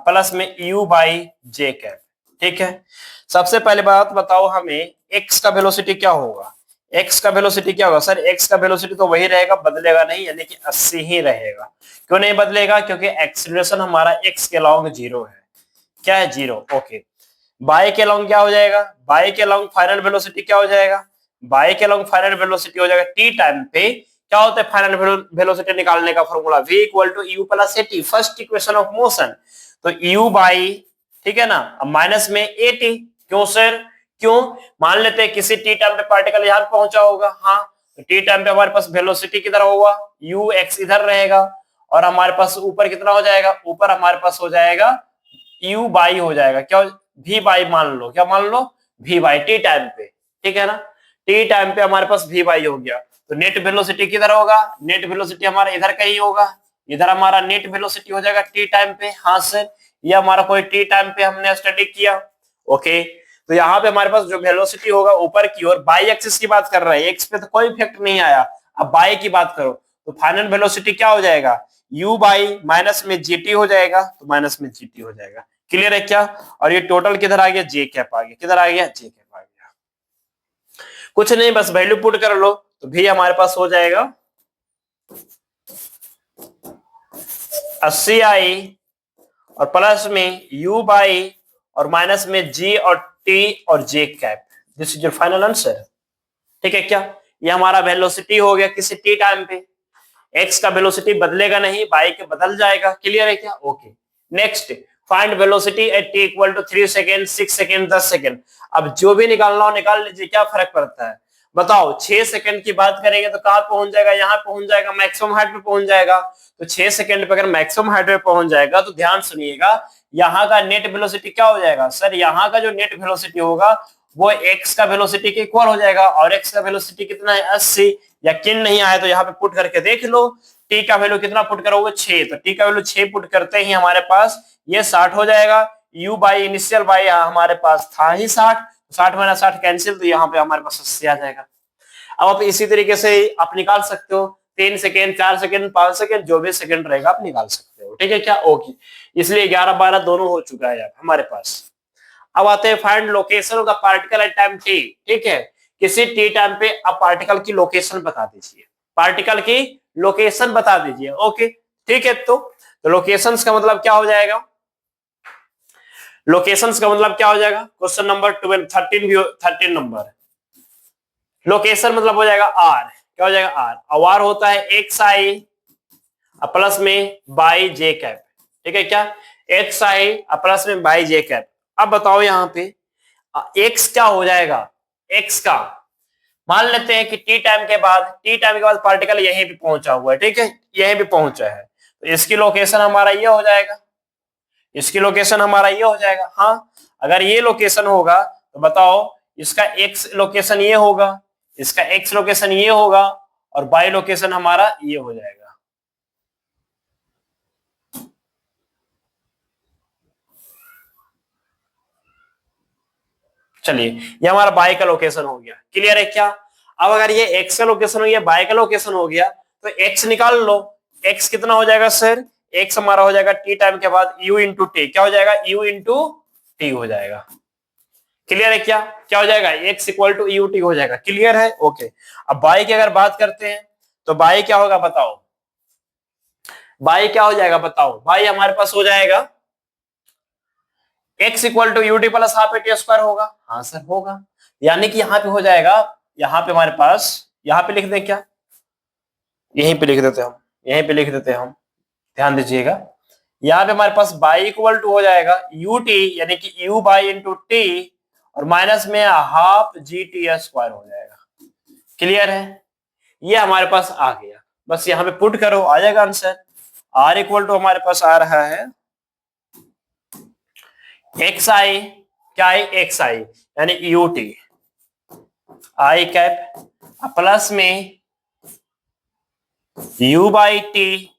plus में यू बाई जे कैप, ठीक है। सबसे पहले बात बताओ हमें एक्स का वेलोसिटी क्या होगा, एक्स का वेलोसिटी क्या होगा सर, एक्स का वेलोसिटी तो वही रहेगा, बदलेगा नहीं, यानी कि 80 ही रहेगा। क्यों नहीं बदलेगा, क्योंकि एक्सीलरेशन हमारा एक्स के लॉन्ग 0 है, क्या है 0, ओके। बाई के लॉन्ग क्या हो जाएगा, बाई के लॉन्ग फाइनल वेलोसिटी क्या हो जाएगा, बाई के लॉन्ग फाइनल वेलोसिटी हो जाएगा टी टाइम पे, क्या होता है फाइनल वेलोसिटी निकालने का formula, v equal to u plus a t, first equation of motion, तो u बाई, ठीक है ना, अब माइनस में ए टी, क्यों सर, क्यों? मान लेते हैं किसी टी टाइम पे पार्टिकल यहां पहुंचा होगा, हाँ, तो टी टाइम पे हमारे पास वेलोसिटी किधर होगा, यू एक्स इधर रहेगा, और हमारे पास ऊपर कितना हो जाएगा, ऊपर हमारे पास हो जाएगा यू बाई हो जाएगा, क्या वी बाई मान लो, क्या मान लो, वी बाई टी टाइम पे, ठीक है ना, टी टाइम पे हमारे पास वी बाई हो गया। तो नेट वेलोसिटी किधर होगा, नेट वेलोसिटी हमारा इधर कहीं होगा, इधर हमारा नेट वेलोसिटी हो जाएगा टी टाइम पे, हाँ सर, ये हमारा कोई टी टाइम पे हमने स्टडी किया, ओके। तो यहाँ पे हमारे पास जो वेलोसिटी होगा ऊपर की ओर, बाई एक्सिस की बात कर रहे हैं, एक्स पे तो कोई इफेक्ट नहीं आया, अब बाई की बात करो, तो फाइनल वेलोसिटी क्या हो जाएगा, u बाई माइनस में जीटी हो जाएगा, तो माइनस में जीटी हो जाएगा, क्लियर है क्या? और ये टोटल किधर आ गया, जे कैप आ गया, किधर आ गया, जे कैप आ गया। कुछ नहीं, बस वैल्यू पुट कर लो, तो भी हमारे पास हो जाएगा 80i और प्लस में u बाई और माइनस में g और t और j cap, this is your final answer, ठीक है क्या? ये हमारा वेलोसिटी हो गया किसी t टाइम पे, x का वेलोसिटी बदलेगा नहीं, y के बदल जाएगा, क्लियर है क्या? Okay. Next, find velocity at t equal to 3 second, 6 second, 10 second. अब जो भी निकालना हो निकाल लीजिए, क्या फर्क पड़ता है, बताओ। 6 सेकंड की बात करेंगे तो कहां पहुंच जाएगा, यहां पहुंच जाएगा, मैक्सिमम हाइट पे पहुंच जाएगा। तो 6 सेकंड पे अगर मैक्सिमम हाइट पे पहुंच जाएगा तो ध्यान सुनिएगा, यहाँ का नेट वेलोसिटी क्या हो जाएगा सर, यहाँ का जो नेट वेलोसिटी होगा वो x का वेलोसिटी के इक्वल हो जाएगा, और x का वेलोसिटी कितना है 80। यकीन नहीं आया तो यहाँ पे पुट करके देख लो, t का वैल्यू कितना पुट करोगे 6, तो t का वैल्यू 6 पुट करते ही हमारे पास ये 60 हो जाएगा, u बाई इनिशियल बाई हमारे पास था ही 60, 60 माइनस 60 कैंसिल, तो यहाँ पे हमारे पास 80 आ जाएगा। अब आप इसी तरीके से आप निकाल सकते हो, 3 सेकेंड, 4 सेकेंड, 5 सेकेंड, जो भी सेकेंड रहेगा आप निकाल सकते हो, ठीक है क्या? ओके, इसलिए 11 12 दोनों हो चुका है हमारे पास। अब आते हैं find location of the particle at time T, ठीक है, किसी टी टाइम पे आप पार्टिकल की लोकेशन बता दीजिए, पार्टिकल की लोकेशन बता दीजिए, ओके, ठीक है। तो लोकेशंस का मतलब क्या हो जाएगा, लोकेशंस का मतलब क्या हो जाएगा, क्वेश्चन नंबर 12 13 नंबर, लोकेशन मतलब हो जाएगा आर, क्या हो जाएगा आर, और आर होता है एक्स आई प्लस में बाई जे कैप, ठीक है क्या, एक्स आई प्लस में बाई जे कैप। अब बताओ यहाँ पे एक्स क्या हो जाएगा, एक्स का मान लेते हैं कि टी टाइम के बाद पार्टिकल यहीं पे पहुंचा हुआ है, ठीक है, यहीं पे पहुंचा है, तो इसकी लोकेशन हमारा ये हो जाएगा, इसकी लोकेशन हमारा ये हो जाएगा, हाँ। अगर ये लोकेशन होगा तो बताओ इसका एक्स लोकेशन ये होगा, इसका एक्स लोकेशन ये होगा, और बाई लोकेशन हमारा ये हो जाएगा। चलिए, ये हमारा बाई का लोकेशन हो गया, क्लियर है क्या? अब अगर ये एक्स का लोकेशन हो गया, बाई का लोकेशन हो गया, तो एक्स निकाल लो, एक्स कितना हो जाएगा सर, एक्स हमारा हो जाएगा टी टाइम के बाद u इंटू टी, क्या हो जाएगा, u इंटू टी हो जाएगा, क्लियर है क्या? क्या हो जाएगा, x equal to u t हो जाएगा, क्लियर है, ओके। अब बाई की अगर बात करते हैं तो बाई क्या होगा बताओ, बाई क्या हो जाएगा बताओ, बाई हमारे पास हो जाएगा x equal to u t plus half a t square होगा, हाँ सर होगा, यानी कि यहाँ पे हो जाएगा, यहाँ पे हमारे पास, यहाँ पे लिख दें क्या, यहीं पे लिख देते हम, यहीं पे लिख देते हम, ध्यान दीजिएगा, यहाँ पे हमारे पास बाई इक्वल टू हो जाएगा यू टी, यानी कि यू बाई इंटू टी, और माइनस में हाफ जी टी स्क्वायर हो जाएगा, क्लियर है? ये हमारे पास आ गया, बस यहाँ पे पुट करो आ जाएगा आंसर। आर इक्वल टू हमारे पास आ रहा है एक्स आई, क्या है एक्स आई यानी U T I cap plus में यू बाई टी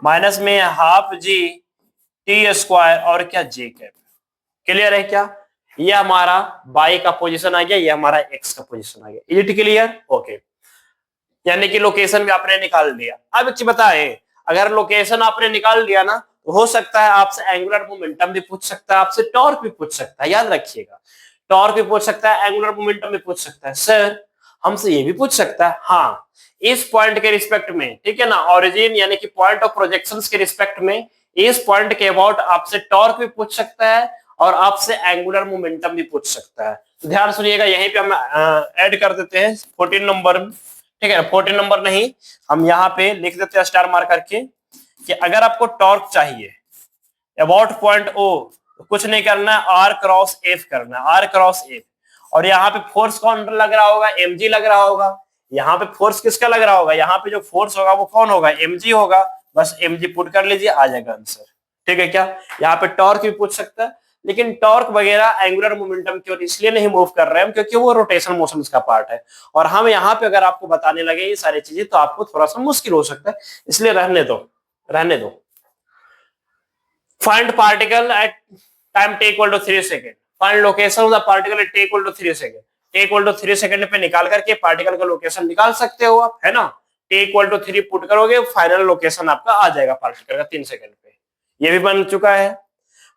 माइनस में हाफ जी टी स्क्वायर और क्या जे कैप, क्लियर है क्या? ये हमारा बाई का पोजीशन आ गया, ये हमारा एक्स का पोजीशन आ गया, इज इट क्लियर? ओके, यानी कि लोकेशन भी आपने निकाल लिया। अब एक बताए, अगर लोकेशन आपने निकाल लिया ना, तो हो सकता है आपसे एंगुलर मोमेंटम भी पूछ सकता है, आपसे टॉर्क भी पूछ सकता है, याद रखिएगा, टॉर्क भी पूछ सकता है, एंगुलर मोमेंटम भी पूछ सकता है। सर हमसे ये भी पूछ सकता है, हाँ, इस पॉइंट के रिस्पेक्ट में, ठीक है ना, ओरिजिन यानी कि पॉइंट ऑफ प्रोजेक्शंस के रिस्पेक्ट में, इस पॉइंट के अबाउट आपसे टॉर्क भी पूछ सकता है और आपसे एंगुलर मोमेंटम भी पूछ सकता है। तो ध्यान सुनिएगा, यहीं पे हम ऐड कर देते हैं 14 नंबर, ठीक है, 14 नंबर नहीं, हम यहाँ पे लिख देते हैं स्टार मार्क करके कि अगर आपको टॉर्क चाहिए अबाउट पॉइंट ओ, तो कुछ नहीं करना है, आर क्रॉस एफ करना है, आर क्रॉस एफ, और यहाँ पे फोर्स कौन लग रहा होगा, mg लग रहा होगा। यहाँ पे फोर्स किसका लग रहा होगा, यहाँ पे जो फोर्स होगा वो कौन होगा, mg होगा। बस mg पुट कर लीजिए, आ जाएगा आंसर। ठीक है क्या। यहाँ पे टॉर्क भी पूछ सकता है, लेकिन टॉर्क वगैरह एंगुलर मोमेंटम की ओर इसलिए नहीं मूव कर रहे हैं क्योंकि वो रोटेशन मोशन का पार्ट है। और हम यहाँ पे अगर आपको बताने लगे ये सारी चीजें तो आपको थोड़ा सा मुश्किल हो सकता है, इसलिए रहने दो, रहने दो। Find particle at time t equal to 3 second. Find location of the particle at t equal to 3 second. t equal to 3 second पे निकाल करके पार्टिकल का लोकेशन निकाल सकते हो आप, है ना। t इक्वल टू 3 पुट करोगे, फाइनल लोकेशन आपका आ जाएगा पार्टिकल का 3 सेकेंड पे। ये भी बन चुका है।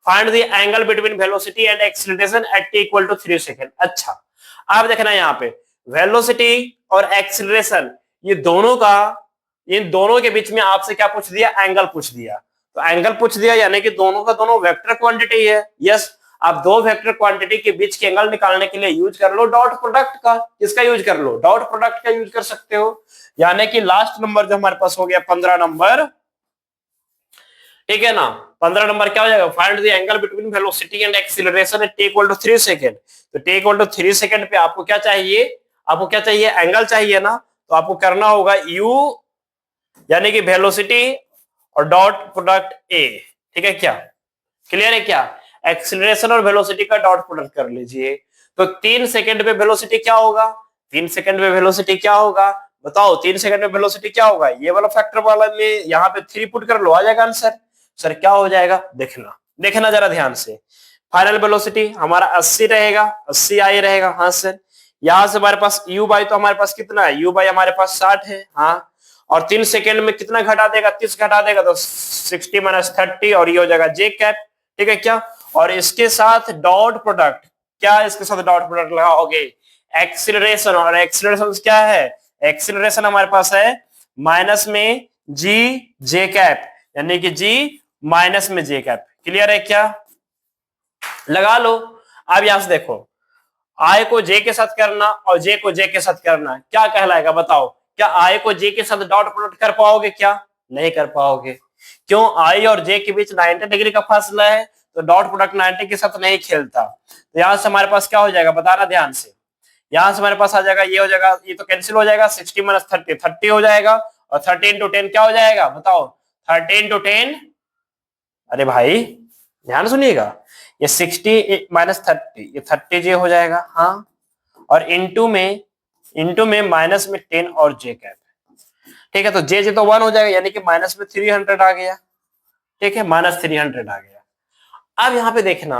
Find the angle between velocity and acceleration at t equal to 3 second. अच्छा, आप देखना यहाँ पे वेलोसिटी और एक्सीलरेशन, ये दोनों का, इन दोनों के बीच में आपसे क्या पूछ दिया, एंगल पूछ दिया। तो एंगल पूछ दिया यानी कि दोनों का दोनों वेक्टर क्वांटिटी है। यस, आप दो वेक्टर क्वांटिटी के बीच के एंगल निकालने के लिए यूज कर लो डॉट प्रोडक्ट का। किसका यूज कर लो, डॉट प्रोडक्ट का यूज कर सकते हो। यानी कि लास्ट नंबर जो हमारे पास हो गया 15 नंबर, ठीक है ना। 15 नंबर क्या हो जाएगा, find the angle between velocity and acceleration at t equal to 3 second. तो t इक्वल टू 3 सेकेंड पे आपको क्या चाहिए, आपको क्या चाहिए, एंगल चाहिए ना। तो आपको करना होगा u यानी कि वेलोसिटी और डॉट प्रोडक्ट a। ठीक है क्या, क्लियर है क्या। एक्सीलरेशन और वेलोसिटी का डॉट प्रोडक्ट कर लीजिए। तो 3 सेकंड पे वेलोसिटी क्या होगा, 3 सेकंड पे वेलोसिटी क्या होगा, बताओ 3 सेकंड में वेलोसिटी क्या होगा। ये वाला फैक्टर वाला में यहाँ पे 3 पुट कर लो, आ जाएगा आंसर। सर क्या हो जाएगा, देखना देखना जरा ध्यान से। फाइनल वेलोसिटी हमारा 80 रहेगा, 80 आई रहेगा। हाँ सर, यहाँ से हमारे पास u बाई, तो हमारे पास कितना है, u बाई हमारे पास 60 है। हाँ, और 3 सेकंड में कितना घटा देगा, 30 घटा देगा तो 60 माइनस 30, और ये हो जाएगा j कैप। ठीक है क्या। और इसके साथ डॉट प्रोडक्ट, क्या इसके साथ डॉट प्रोडक्ट लगाओगे, एक्सीलरेशन। और एक्सीलरेशन क्या है, एक्सीलरेशन हमारे पास है माइनस में g j कैप, यानी कि g माइनस में j कैप। क्लियर है क्या, लगा लो। अब यहां से देखो, i को j के साथ करना और j को j के साथ करना क्या कहलाएगा, बताओ। क्या i को j के साथ डॉट प्रोडक्ट कर पाओगे, क्या नहीं कर पाओगे। क्यों, i और j के बीच 90 डिग्री का फासला है, तो डॉट प्रोडक्ट 90 के साथ नहीं खेलता। तो यहां से हमारे पास क्या हो जाएगा, बताना ध्यान से। यहां से हमारे पास आ जाएगा, ये हो जाएगा, ये तो कैंसिल हो जाएगा, 60 माइनस 30 30 हो जाएगा, और 13 टू 10 क्या हो जाएगा, बताओ 13 टू 10। अरे भाई ध्यान सुनिएगा, ये 60 माइनस 30, ये 30j हो जाएगा। हाँ, और इंटू में माइनस में 10 और j कैप। ठीक है, तो j तो 1 हो जाएगा, यानी कि माइनस में 300 आ गया। ठीक है, माइनस 300 आ गया। अब यहाँ पे देखना,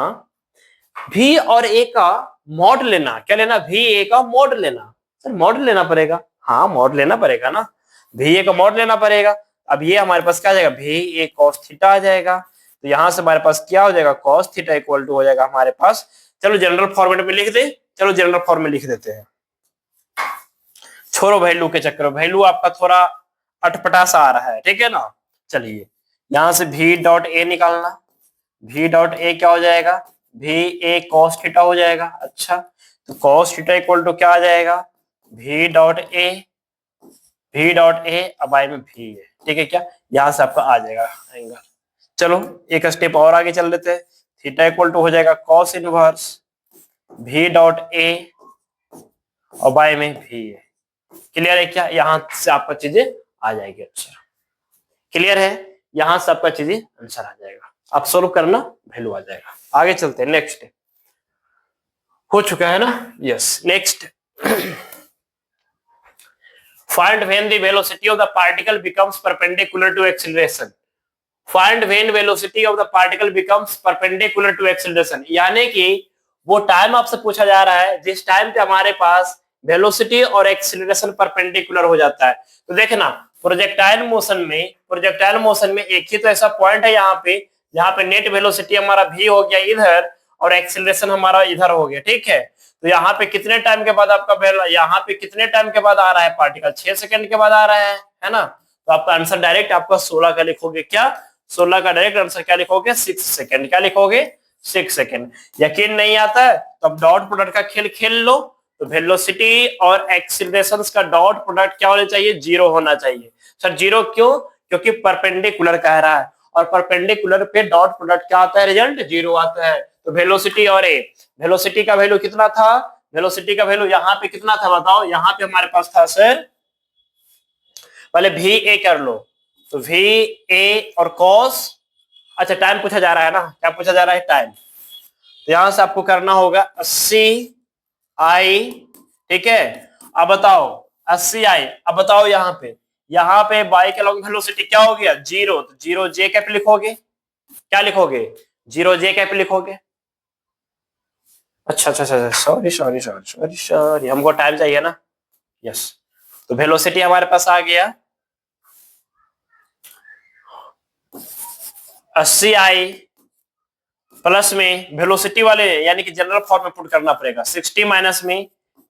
v और a का मॉड लेना, क्या लेना, v a का मॉड लेना। सर मॉड लेना पड़ेगा, हाँ मॉड लेना पड़ेगा ना, v a का मॉड लेना पड़ेगा। अब ये हमारे पास क्या आ जाएगा, v a cos थीटा आ जाएगा। तो यहां से हमारे पास क्या हो जाएगा, cos थीटा इक्वल टू हो जाएगा हमारे पास, चलो जनरल फॉर्मेट में लिख दे, चलो जनरल फॉर्म में लिख देते हैं। छोड़ो वैल्यू के चक्कर, वैल्यू आपका थोड़ा अटपटा सा आ रहा है, ठीक है ना। चलिए यहां से v डॉट a निकालना, v डॉट a क्या हो जाएगा, v a cos थीटा हो जाएगा। अच्छा, तो cos थीटा इक्वल टू क्या आ जाएगा, v डॉट a अब आई में v है। ठीक है क्या, यहां से आपका आ जाएगा एंगल। चलो एक स्टेप और आगे चल लेते हैं, थीटा इक्वल टू हो जाएगा cos inverse v dot a और बाय में v है। क्लियर है क्या, यहां से आपका चीजें आ जाएगी आंसर। क्लियर है, यहां से आपका चीजें आंसर आ जाएगा, आप सोल्व करना वैल्यू आ जाएगा। आगे चलते हैं, नेक्स्ट हो चुका है ना, yes next. Find when the velocity of the particle becomes perpendicular to acceleration. Find when velocity of the particle becomes perpendicular to acceleration, यानी कि वो टाइम आपसे पूछा जा रहा है जिस टाइम पे हमारे पास वेलोसिटी और एक्सीलरेशन परपेंडिकुलर हो जाता है। तो देखना प्रोजेक्टाइल मोशन में एक ही तो ऐसा पॉइंट है यहाँ पे जहाँ पे नेट वेलोसिटी हमारा v हो गया इधर और एक्सीलरेशन हमारा इधर हो गया। ठीक है, तो यहाँ पे कितने टाइम के बाद आपका, यहाँ पे कितने टाइम के बाद आ रहा है पार्टिकल, 6 सेकंड के बाद आ रहा है ना। तो आपका आंसर डायरेक्ट आपका 16 का लिखोगे, क्या 16 का डायरेक्ट आंसर क्या लिखोगे, 6 सेकंड। क्या लिखोगे, 6 सेकंड। यकीन नहीं आता है तो अब डॉट प्रोडक्ट का खेल खेल लो। तो वेलोसिटी और एक्सीलरेशन का डॉट प्रोडक्ट क्या होना चाहिए, 0 होना चाहिए। सर 0 क्यों, क्योंकि परपेंडिकुलर कह रहा है, और परपेंडिकुलर पे डॉट प्रोडक्ट क्या आता है, रिजल्ट 0 आता है। तो वेलोसिटी और वेलोसिटी का वैल्यू कितना था, वेलोसिटी का वैल्यू यहाँ पे कितना था बताओ, यहाँ पे हमारे पास था सर, पहले वी ए कर लो, तो वी ए और कॉस, अच्छा टाइम पूछा जा रहा है ना, क्या पूछा जा रहा है, टाइम। तो यहां से आपको करना होगा 80 आई, ठीक है। अब बताओ 80 आई, अब बताओ यहाँ पे बाई के लॉन्ग वेलोसिटी क्या हो गया, जीरो, तो जीरो जे कैप लिखोगे, क्या लिखोगे, जीरो जे कैप लिखोगे। अच्छा अच्छा अच्छा, sorry sorry sorry sorry sorry, हमको टाइम चाहिए ना, यस। तो वेलोसिटी हमारे पास आ गया 80 आई प्लस में वेलोसिटी वाले यानी कि जनरल फॉर्म में पुट करना पड़ेगा 60 माइनस में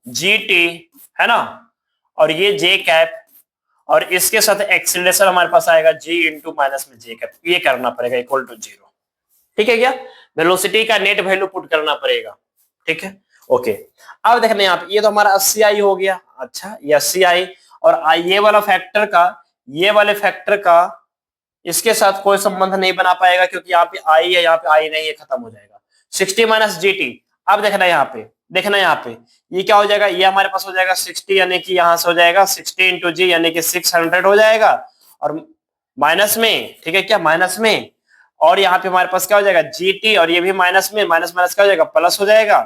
जी टी, है ना, और ये जे कैप, और इसके साथ एक्सीलरेशन हमारे पास आएगा जी इंटू माइनस में जे कैप, ये करना पड़ेगा इक्वल टू जीरो, ठीक है क्या, वेलोसिटी का नेट वैल्यू पुट करना पड़ेगा, ठीक है, ओके। अब देखना यहाँ पे ये तो हमारा 80 आई हो गया, अच्छा ये 80 आई, और ये वाला फैक्टर का, ये वाले फैक्टर का इसके साथ कोई संबंध नहीं बना पाएगा, क्योंकि यहाँ पे आई है, यहाँ पे आई नहीं है, खत्म हो जाएगा 60 माइनस जी टी। अब देखना यहाँ पे, देखना यहाँ पे ये क्या हो जाएगा, ये हमारे पास हो जाएगा 60 यानी कि यहाँ से हो जाएगा 60 इंटू जी यानी कि 600 हो जाएगा, और माइनस में, ठीक है क्या, माइनस में, और यहाँ पे हमारे पास क्या हो जाएगा जी टी, और ये भी माइनस में, माइनस माइनस क्या हो जाएगा, प्लस हो जाएगा,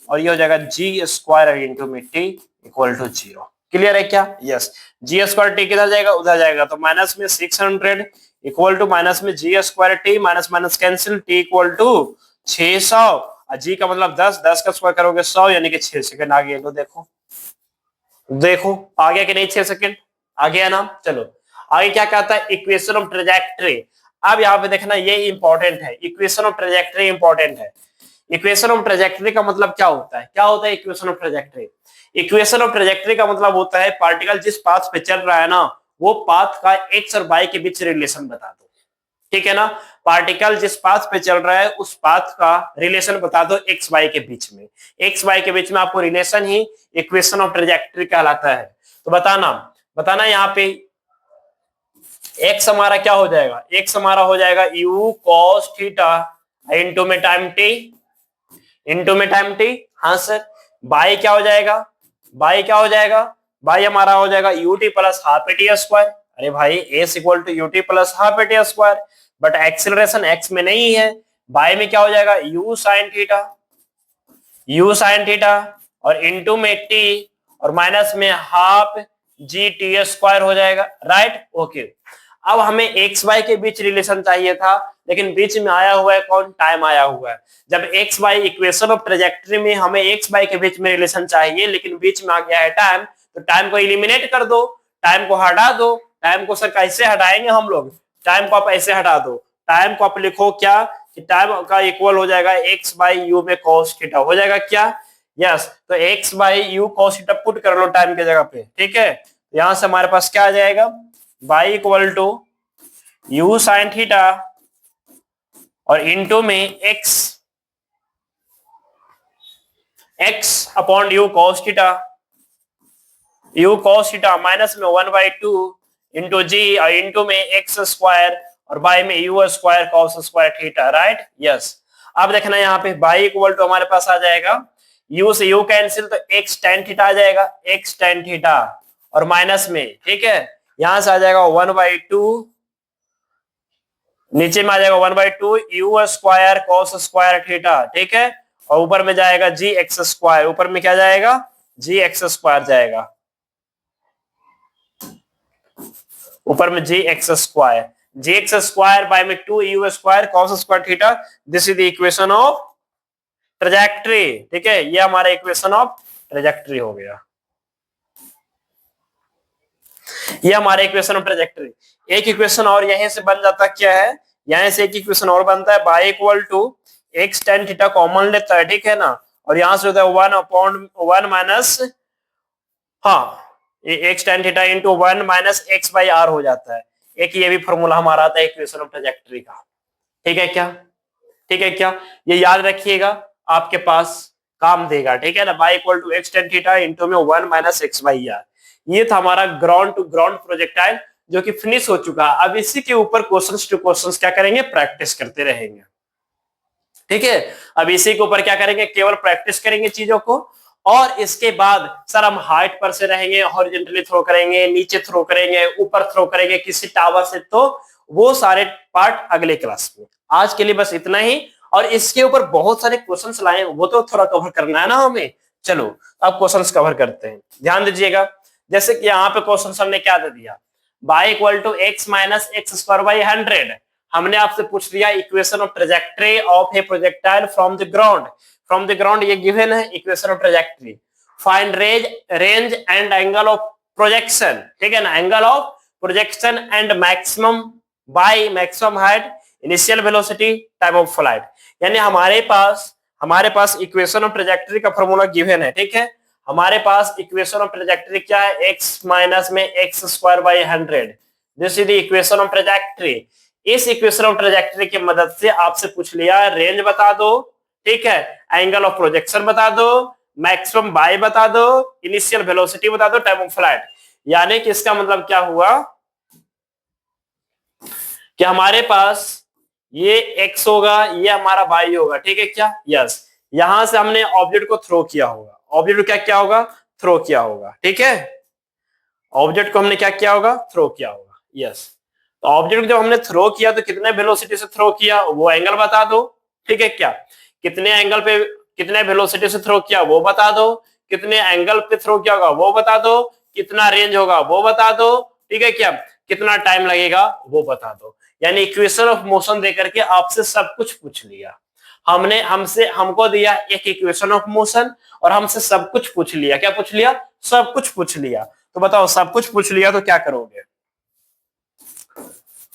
और ये हो जाएगा जी स्क्वायर इंटू में t equal to zero. Clear है क्या, यस। जी स्क्वायर टी किधर जाएगा, उधर जाएगा, तो माइनस में 600 इक्वल टू माइनस में जी square T, minus minus cancel, T equal to 600, जी का मतलब 10, 10 का स्क्वायर करोगे 100 यानी कि 6 सेकंड आ गया। तो देखो देखो आ गया कि नहीं, 6 सेकंड आ गया ना। चलो आगे क्या कहता है, इक्वेशन ऑफ ट्रेजेक्टरी। अब यहाँ पे देखना ये इंपॉर्टेंट है, इक्वेशन ऑफ ट्रेजेक्टरी इंपॉर्टेंट है। इक्वेशन ऑफ ट्रेजेक्टरी का मतलब क्या होता है, क्या होता है equation of trajectory. Equation of trajectory का मतलब होता है पार्टिकल जिस पाथ पे चल रहा है ना, वो पाथ का एक्स और वाई के बीच रिलेशन बता दो, ठीक है ना। पार्टिकल जिस पाथ पे चल रहा है उस पाथ का रिलेशन बता दो एक्स वाई के बीच में, एक्स वाई के बीच में आपको relation he equation of trajectory कहलाता है। तो बताना बताना यहाँ पे एक्स हमारा क्या हो जाएगा, एक्स हमारा हो जाएगा यू कॉस थीटा इंटू में टाइम टी, इंटू में टाइम टी, हाँ सर। बाई क्या हो जाएगा, बाई क्या हो जाएगा, बाई हमारा हो जाएगा u t plus half a t square. अरे भाई s equal to u t plus half a t square, but acceleration x में नहीं है, बाई में क्या हो जाएगा u sine theta, u sine theta, और इंटू में टी, और माइनस में हाफ जी टी स्क्वायर हो जाएगा, राइट, ओके। अब हमें एक्स वाई के बीच रिलेशन चाहिए था, लेकिन बीच में आया हुआ है कौन, टाइम आया हुआ है। जब x y equation of trajectory में हमें एक्स वाई के बीच में रिलेशन चाहिए, लेकिन बीच में आ गया है टाइम, तो टाइम को इलिमिनेट कर दो, टाइम को हटा दो। टाइम को सर कैसे हटाएंगे हम लोग, टाइम को आप ऐसे हटा दो, टाइम को आप लिखो क्या कि टाइम का इक्वल हो जाएगा एक्स बाई यू में कॉस थीटा, हो जाएगा क्या, यस। तो x by you cos theta put कर लो टाइम की जगह पे, ठीक है। यहां से हमारे पास क्या आ जाएगा, y equal to u sine theta और इंटू में x, x upon u cos theta, u cos theta minus में 1/2 इंटू जी और इंटू में एक्स स्क्वायर और बाई में u square cos square theta, right, yes. अब देखना यहाँ पे बाई इक्वल टू हमारे पास आ जाएगा यू से यू कैंसिल, तो एक्स टेन थीटा आ जाएगा, एक्स टेन थीटा और माइनस में, ठीक है, यहां से आ जाएगा 1/2, नीचे में आ जाएगा 1/2 you square cos square theta, ठीक है, और ऊपर में जाएगा जी एक्स स्क्वायर, ऊपर में क्या जाएगा जी एक्स स्क्वायर जाएगा, ऊपर में g x square, g x square by में 2 u square cos square theta, this is the equation of trajectory, ठीक है, ये हमारा इक्वेशन ऑफ ट्रेजेक्टरी हो गया, ये हमारा इक्वेशन ऑफ ट्रेजेक्टरी। एक इक्वेशन और यहीं से बन जाता, क्या है, यहां से एक इक्वेशन और बनता है, y equal to x tan theta common लेता है, ठीक है ना, और यहां से होता है 1/1 माइनस, हाँ x tan theta into 1 minus x by r हो जाता है। एक ये भी फॉर्मूला हमारा आता है इक्वेशन ऑफ ट्रेजेक्टरी का, ठीक है क्या, ठीक है क्या, ये याद रखिएगा, आपके पास काम देगा, ठीक है ना। Y equal to x tan theta into में 1 माइनस एक्स बाई आर। ये था हमारा ग्राउंड टू ग्राउंड प्रोजेक्टाइल जो कि फिनिश हो चुका है। अब इसी के ऊपर क्वेश्चंस टू क्वेश्चंस क्या करेंगे, प्रैक्टिस करते रहेंगे, ठीक है। अब इसी के ऊपर क्या करेंगे, केवल प्रैक्टिस करेंगे चीजों को, और इसके बाद सर हम हाइट पर से रहेंगे, हॉरिजॉन्टली थ्रो करेंगे, नीचे थ्रो करेंगे, ऊपर थ्रो करेंगे किसी टावर से, तो वो सारे पार्ट अगले क्लास में। आज के लिए बस इतना ही, और इसके ऊपर बहुत सारे क्वेश्चंस लाए, वो तो थोड़ा कवर करना है ना हमें। चलो अब क्वेश्चंस कवर करते हैं, ध्यान दीजिएगा। जैसे कि यहाँ पे क्वेश्चन हमने क्या दे दिया, y equal to x minus x square by 100। हमने आपसे पूछ लिया equation of trajectory of a projectile from the ground. From the ground ये गिवन है equation of trajectory. Find range and angle of projection, ठीक है ना, angle of projection and maximum by maximum height, initial velocity, time of flight. यानी हमारे पास equation of trajectory का formula given है, ठीक है। हमारे पास इक्वेशन ऑफ ट्रेजेक्टरी क्या है, एक्स माइनस में x square by 100, this is the equation of trajectory. इस इक्वेशन ऑफ ट्रेजेक्टरी की मदद से आपसे पूछ लिया रेंज बता दो, ठीक है, एंगल ऑफ प्रोजेक्शन बता दो, मैक्सिमम बाय बता दो, इनिशियल वेलोसिटी बता दो, टाइम ऑफ फ्लाइट। यानी कि इसका मतलब क्या हुआ कि हमारे पास ये x होगा, ये हमारा y होगा, ठीक है क्या, यस। यहां से हमने ऑब्जेक्ट को थ्रो किया होगा, ऑब्जेक्ट क्या क्या होगा, थ्रो किया होगा, ठीक है। ऑब्जेक्ट को हमने क्या किया होगा, थ्रो किया होगा, यस। तो ऑब्जेक्ट जब हमने थ्रो किया तो कितने वेलोसिटी से थ्रो किया वो एंगल बता दो, ठीक है क्या, कितने एंगल पे कितने वेलोसिटी से थ्रो किया वो बता दो, कितने एंगल पे थ्रो किया होगा वो बता दो, कितना रेंज होगा वो बता दो, ठीक है क्या, कितना टाइम लगेगा वो बता दो। यानी इक्वेशन ऑफ मोशन देकर के आपसे सब कुछ पूछ लिया। हमको दिया एक इक्वेशन ऑफ मोशन और हमसे सब कुछ पूछ लिया। क्या पूछ लिया, सब कुछ पूछ लिया। तो बताओ सब कुछ पूछ लिया तो क्या करोगे,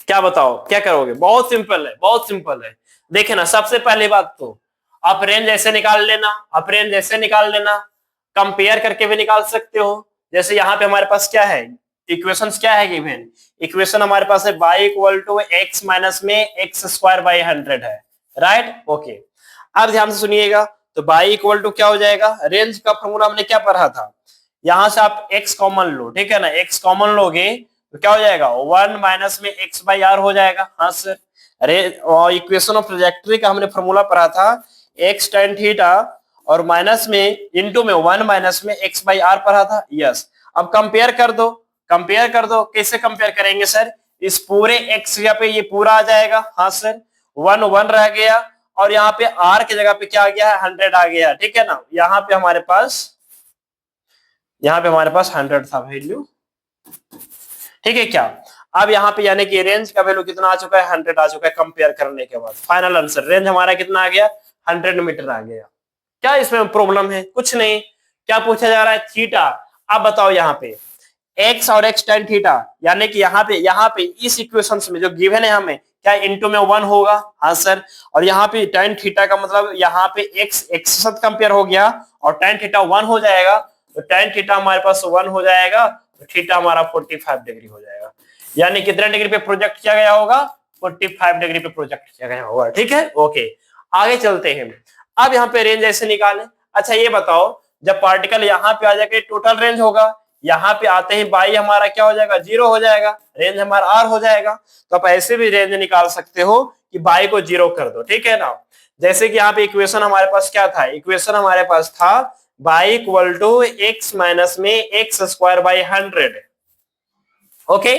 क्या बताओ क्या करोगे। बहुत सिंपल है, बहुत सिंपल है। देखे ना, सबसे पहली बात तो आप रेंज ऐसे निकाल लेना, आप रेंज ऐसे निकाल लेना, कंपेयर करके भी निकाल सकते हो। जैसे यहाँ पे हमारे पास क्या है, इक्वेशंस क्या है गिवन, इक्वेशन हमारे पास है y equal to x minus में एक्स स्क्वायर बाई 100 है, राइट, ओके। अब ध्यान से सुनिएगा, तो y इक्वल टू क्या हो जाएगा, रेंज का फॉर्मूला हमने क्या पढ़ा था, यहां से आप x कॉमन लो, ठीक है ना, x कॉमन लोगे तो क्या हो जाएगा, 1 माइनस में x बाई आर हो जाएगा। हाँ सर, अरे इक्वेशन ऑफ ट्रैजेक्टरी का हमने फॉर्मूला पढ़ा था x tan थीटा और माइनस में इंटू में 1 माइनस में x बाई आर पढ़ा था, यस। अब कंपेयर कर दो, कंपेयर कर दो, कैसे कंपेयर करेंगे सर, इस पूरे x जगह पे ये पूरा आ जाएगा, हाँ सर, 1 1 रह गया और यहाँ पे r की जगह पे क्या आ गया है, 100 आ गया, ठीक है ना। यहाँ पे हमारे पास 100 था वैल्यू, ठीक है क्या। अब यहाँ पे यानी कि रेंज का वैल्यू कितना आ चुका है, 100 आ चुका है। कंपेयर करने के बाद फाइनल आंसर रेंज हमारा कितना आ गया, 100 मीटर आ गया। क्या इसमें प्रॉब्लम है, कुछ नहीं। क्या पूछा जा रहा है, थीटा। अब बताओ यहाँ पे x और x tan थीटा, यानी कि यहाँ पे इस इक्वेशंस में जो गिवन है हमें क्या इनटू में 1 होगा, हाँ सर। और यहाँ पे tan थीटा का मतलब यहाँ पे x के साथ कंपेयर हो गया और tan थीटा 1 हो जाएगा, तो tan थीटा हमारे पास 1 हो जाएगा, तो थीटा हमारा 45 डिग्री हो जाएगा। यानी कितने डिग्री पे प्रोजेक्ट किया गया होगा, 45 डिग्री पे प्रोजेक्ट किया गया होगा, ठीक है, ओके। आगे चलते हैं। अब यहाँ पे रेंज ऐसे निकालें। अच्छा ये बताओ, जब पार्टिकल यहाँ पे आ जाएगा टोटल रेंज होगा, यहाँ पे आते ही बाई हमारा क्या हो जाएगा, 0 हो जाएगा, रेंज हमारा आर हो जाएगा। तो आप ऐसे भी रेंज निकाल सकते हो कि बाई को 0 कर दो, ठीक है ना। जैसे कि यहाँ पे इक्वेशन हमारे पास क्या था, इक्वेशन हमारे पास था y equal to x minus में एक्स स्क्वायर बाई 100, ओके।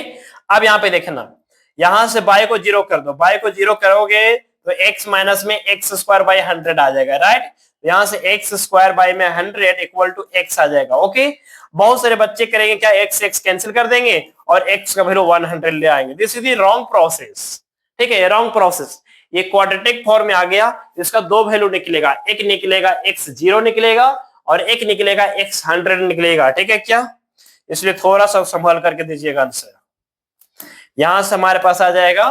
अब यहाँ पे देखना, यहां से बाई को 0 कर दो, बाई को 0 करोगे तो x माइनस में एक्स स्क्वायर बाई 100 आ जाएगा, राइट। यहां से एक्स स्क्वायर बाई में 100 इक्वल टू x आ जाएगा, ओके। बहुत सारे बच्चे करेंगे क्या, x कैंसिल कर देंगे और x का वैल्यू 100 ले आएंगे। This is the wrong process, ठीक है, रॉन्ग प्रोसेस। ये क्वाड्रेटिक फॉर्म में आ गया, इसका दो वैल्यू निकलेगा, एक निकलेगा x 0 निकलेगा और एक निकलेगा x 100 निकलेगा, ठीक है क्या। इसलिए थोड़ा सा संभाल करके दीजिएगा आंसर। यहां से हमारे पास आ जाएगा,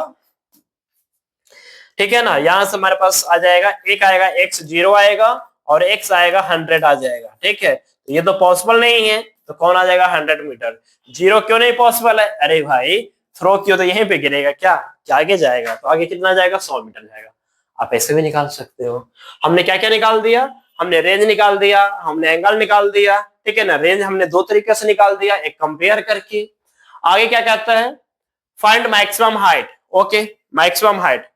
ठीक है ना, यहां से हमारे पास आ जाएगा, एक आएगा x 0 आएगा और x आएगा 100 आ जाएगा, ठीक है। तो ये तो पॉसिबल नहीं है, तो कौन आ जाएगा 100 मीटर। 0 क्यों नहीं पॉसिबल है, अरे भाई थ्रो किया तो यहीं पे गिरेगा, क्या क्या आगे जाएगा, तो आगे कितना जाएगा, 100 मीटर जाएगा। आप ऐसे भी निकाल सकते हो। हमने क्या क्या निकाल दिया, हमने रेंज निकाल दिया, हमने एंगल निकाल दिया, ठीक है ना। रेंज हमने दो तरीके से निकाल दिया, एक कंपेयर करके। आगे क्या कहता है, find maximum height, okay, maximum height.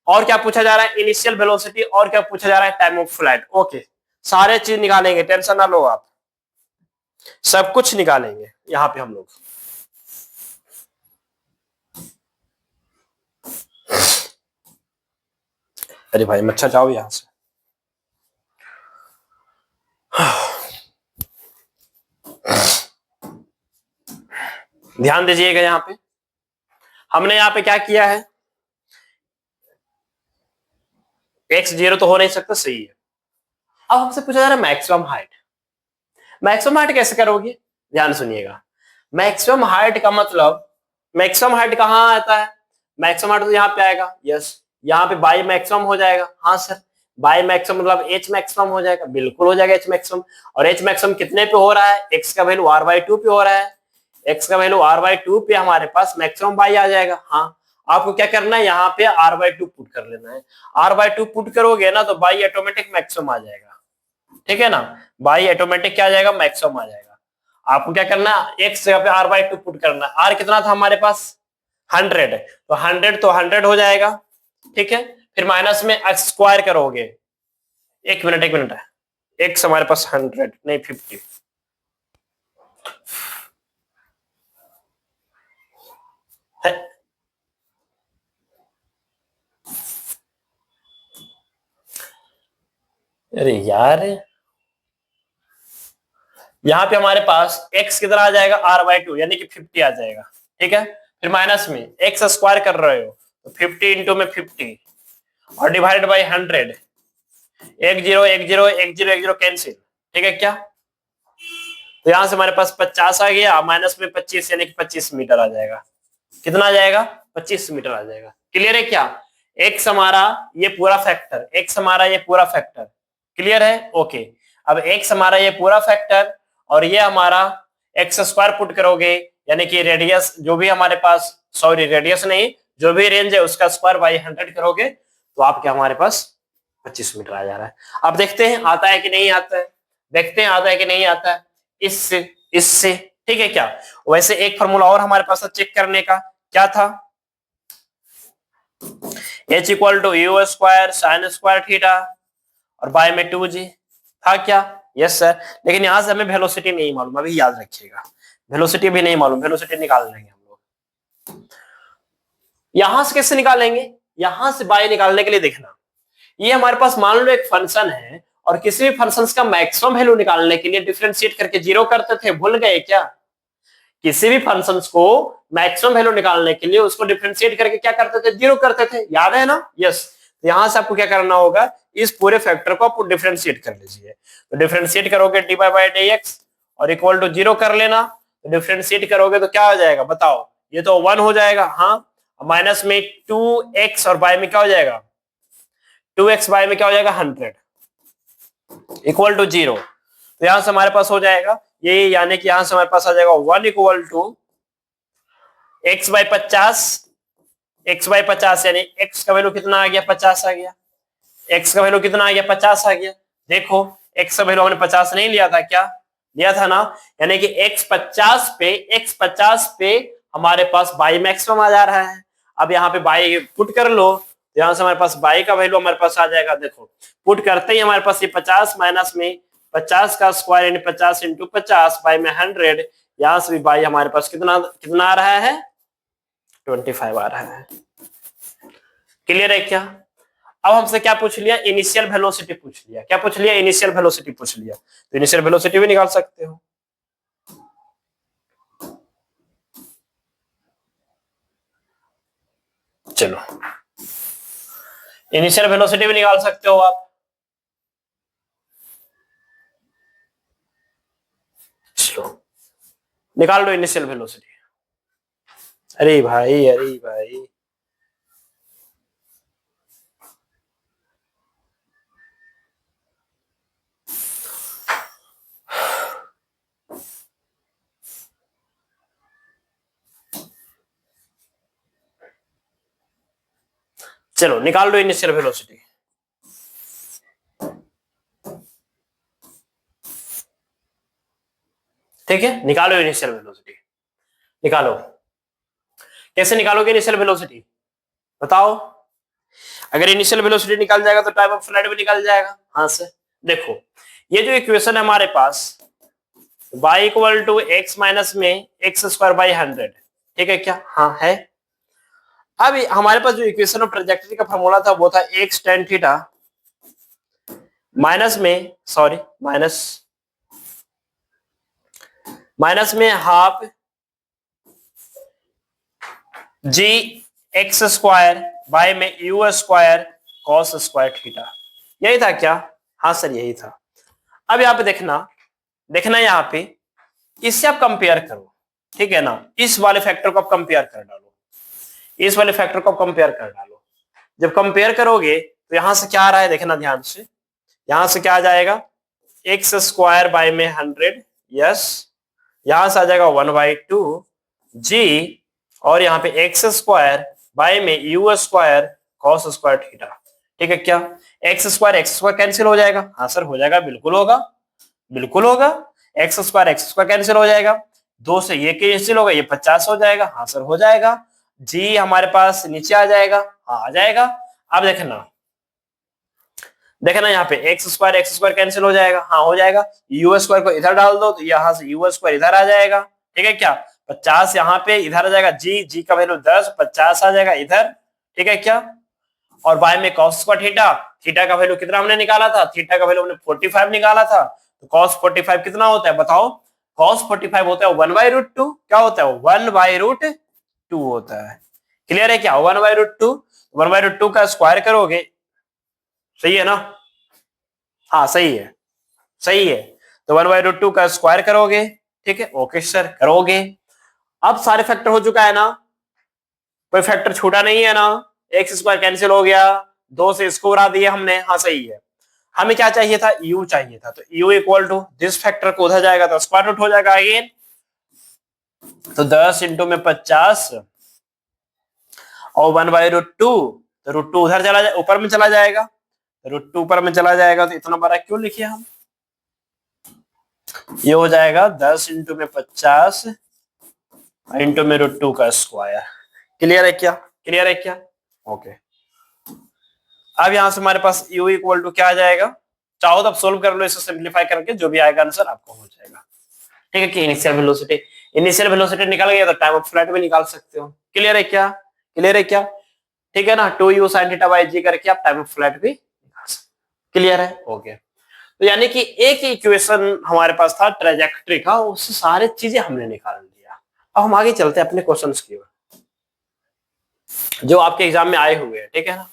और क्या पूछा जा रहा है, इनिशियल वेलोसिटी, और क्या पूछा जा रहा है, टाइम ऑफ फ्लाइट, ओके। सारे चीज निकालेंगे, टेंशन ना लो आप, सब कुछ निकालेंगे यहाँ पे हम लोग। अरे भाई मच्छर जाओ यहां से। ध्यान दीजिएगा, यहाँ पे हमने यहाँ पे क्या किया है, x 0 तो हो नहीं सकता, सही है। अब हमसे पूछा जा रहा है मैक्सिमम हाइट। मैक्सिमम हाइट कैसे करोगे, ध्यान सुनिएगा। मैक्सिमम हाइट का मतलब, मैक्सिमम हाइट कहाँ आता है, मैक्सिमम हाइट तो यहाँ पे आएगा, यस, यहाँ पे बाई मैक्सिमम हो जाएगा। हाँ सर, बाई मैक्सिमम मतलब एच मैक्सिमम हो जाएगा, बिल्कुल हो जाएगा एच मैक्सिमम। और एच मैक्सिमम कितने पे हो रहा है, एक्स का वैल्यू r/2 पे हो रहा है, एक्स का वैल्यू r/2 पे हमारे पास मैक्सिमम बाई आ जाएगा। हाँ, आपको क्या करना है, यहाँ पे r/2 पुट कर लेना है। r/2 पुट करोगे ना तो बाई ऑटोमेटिक मैक्सिमम आ जाएगा, ठीक है ना, बाई ऑटोमेटिक क्या आ जाएगा, मैक्सिमम आ जाएगा। आपको क्या करना है, एक्स जगह पे r/2 पुट करना है। आर कितना था हमारे पास, 100, तो 100 तो 100 हो जाएगा, ठीक है। फिर माइनस में एक्स स्क्वायर करोगे, एक मिनट है, एक्स हमारे पास 100 नहीं 50, है? अरे यार, यहाँ पे हमारे पास x कितना आ जाएगा, r/2 यानी कि 50 आ जाएगा, ठीक है। फिर माइनस में एक्स स्क्वायर कर रहे हो तो 50 इंटू में 50 और डिवाइडेड बाई 100, 10 10 10 10 10 कैंसिल, ठीक है क्या। तो यहां से हमारे पास 50 आ गया, माइनस में 25 यानी कि 25 मीटर आ जाएगा। कितना आ जाएगा, 25 मीटर आ जाएगा। क्लियर है क्या, एक्स हमारा ये पूरा फैक्टर, एक्स हमारा ये पूरा फैक्टर, क्लियर है, ओके। अब एक्स हमारा ये पूरा फैक्टर और ये हमारा एक्स स्क्वायर पुट करोगे, यानी कि रेडियस जो भी हमारे पास, सॉरी रेडियस नहीं, जो भी रेंज है उसका स्क्वायर बाई 100 करोगे तो आपके हमारे पास 25 मीटर आ जा रहा है। अब देखते हैं आता है कि नहीं आता है, देखते हैं आता है कि नहीं आता है, इससे ठीक है क्या। वैसे एक फॉर्मूला और हमारे पास चेक करने का, क्या था, h equal to u square sine square theta और बाय में 2g था क्या, यस सर। लेकिन यहां से हमें वेलोसिटी नहीं मालूम, अभी याद रखिएगा, वेलोसिटी भी नहीं मालूम, वेलोसिटी निकाल लेंगे हम लोग। यहां से कैसे निकालेंगे, यहां से बाय निकालने के लिए देखना, ये हमारे पास मान लो एक फंक्शन है और किसी भी फंक्शन का मैक्सिमम वैल्यू निकालने के लिए डिफरेंशिएट करके 0 करते थे, भूल गए क्या। किसी भी फंक्शन को मैक्सिमम वैल्यू निकालने के लिए उसको डिफरेंशिएट करके क्या करते थे, 0 करते थे, याद है ना, यस। तो यहां से आपको क्या करना होगा, इस पूरे फैक्टर को आप डिफरेंशिएट कर लीजिए। तो डिफरेंशिएट करोगे dy बाई dx और इक्वल टू 0 कर लेना, तो डिफरेंशिएट करोगे तो क्या हो जाएगा बताओ, ये तो 1 हो जाएगा, हाँ। माइनस में 2x और बाय में क्या हो जाएगा, 2x बाय में क्या हो जाएगा 100 इक्वल टू 0। तो यहां से हमारे पास हो जाएगा ये, यानी कि यहां से हमारे पास आ जाएगा 1 equal to x by 50, x by 50 यानी x का वैल्यू कितना आ गया, 50 आ गया, x का वैल्यू कितना आ गया, 50 आ गया। देखो x का वैल्यू हमने 50 नहीं लिया था क्या, लिया था ना, यानी कि x 50 पे हमारे पास बाई मैक्सिमम आ जा रहा है। अब यहाँ पे बाई पुट कर लो, तो यहाँ से हमारे पास बाई का वैल्यू हमारे पास आ जाएगा, देखो पुट करते ही हमारे पास ये 50 माइनस में 50 का स्क्वायर यानी 50 इंटू 50 बाई में 100, यहाँ से भी बाई हमारे पास कितना कितना आ रहा है, 25 आ रहा है। क्लियर है क्या। अब हमसे क्या पूछ लिया, इनिशियल वेलोसिटी पूछ लिया, क्या पूछ लिया, इनिशियल वेलोसिटी पूछ लिया, तो इनिशियल वेलोसिटी भी निकाल सकते हो। चलो इनिशियल वेलोसिटी भी निकाल सकते हो आप, चलो निकाल लो इनिशियल वेलोसिटी। अरे भाई, अरे भाई, चलो निकाल लो इनिशियल वेलोसिटी। ठीक है, निकालो इनिशियल वेलोसिटी, निकालो। कैसे निकालोगे इनिशियल वेलोसिटी बताओ। अगर इनिशियल वेलोसिटी निकल जाएगा तो टाइम ऑफ फ्लाइट भी निकल जाएगा। हाँ सर, देखो ये जो इक्वेशन है हमारे पास y equal to x minus में एक्स स्क्वायर बाई 100, ठीक है क्या? हाँ है। अब हमारे पास जो इक्वेशन ऑफ ट्रेजेक्टरी का फॉर्मूला था वो था एक्स टेन थीटा माइनस में सॉरी माइनस में half g x square by में u square cos square theta. यही था क्या? हाँ सर यही था। अब यहाँ पे देखना यहाँ पे इससे आप कंपेयर करो, ठीक है ना? इस वाले फैक्टर को आप कंपेयर कर डालो, इस वाले फैक्टर को आप कंपेयर कर डालो। जब कंपेयर करोगे तो यहां से क्या आ रहा है देखना ध्यान से, यहां से क्या आ जाएगा एक्स स्क्वायर बाय में 100, यस, यहां से आ जाएगा 1/2 जी, और यहाँ पे एक्स स्क्वायर बाय में u square cos square theta, ठीक है क्या? एक्स स्क्वायर कैंसिल हो जाएगा, हाँ सर हो जाएगा, बिल्कुल होगा, बिल्कुल होगा। एक्स स्क्वायर कैंसिल हो जाएगा, 2 से ये कैंसिल होगा, ये 50 हो जाएगा, हाँ सर हो जाएगा। जी हमारे पास नीचे आ जाएगा, हाँ आ जाएगा। अब देखना यहाँ पे एक्स स्क्वायर कैंसिल हो जाएगा, हाँ हो जाएगा। यू स्क्वायर को इधर डाल दो तो यहाँ से यू स्क्वायर इधर आ जाएगा, ठीक है क्या? 50 यहाँ पे इधर आ जाएगा, जी का वैल्यू 10, 50 आ जाएगा इधर, ठीक है क्या? और बाय में कॉस स्क्वायर थीटा का वैल्यू कितना हमने निकाला था? थीटा का वैल्यू हमने 45 निकाला था, तो कॉस 45 कितना होता है बताओ? कॉस 45 होता है 1/√2, क्या होता है? 1/√2 होता है। क्लियर है क्या? 1/√2, 1/√2 का स्क्वायर करोगे, सही है ना? हाँ सही है, सही है। तो 1/√2 का स्क्वायर करोगे, ठीक है? ओके सर करोगे। अब सारे फैक्टर हो चुका है ना, कोई फैक्टर छूटा नहीं है ना? एक्स स्क्वायर कैंसिल हो गया, 2 से इसको उड़ा दिया हमने, हाँ सही है। हमें क्या चाहिए था? यू चाहिए था, तो u equal to this factor को उधर जाएगा तो स्क्वायर रूट हो जाएगा अगेन, तो 10 इंटू में 50 और 1/√2, तो √2 उधर चला जाए, ऊपर में चला जाएगा, √2 ऊपर में चला जाएगा, तो इतना बड़ा क्यों लिखे हम? ये हो जाएगा 10 इंटू में 50 इंटू में √2 का स्क्वायर। क्लियर है क्या? क्लियर है क्या? ओके। अब यहां से हमारे पास u इक्वल टू क्या आ जाएगा? चाहो तो आप सोल्व कर लो, इसे सिंप्लीफाई करके जो भी आएगा आंसर आपको हो जाएगा, ठीक है कि इनिशियल वेलोसिटी निकल गया तो टाइम ऑफ फ्लाइट भी निकाल सकते हो। क्लियर है क्या? क्लियर है क्या? ठीक है ना? 2u sin थीटा बाई जी करके आप टाइम ऑफ फ्लाइट भी निकाल सकते। क्लियर है? ओके। तो यानी कि एक इक्वेशन हमारे पास था ट्रेजेक्ट्री का, उससे सारी चीजें हमने निकाल लिया। अब हम आगे चलते हैं अपने क्वेश्चंस की ओर जो आपके एग्जाम में आए हुए हैं, ठीक है ना?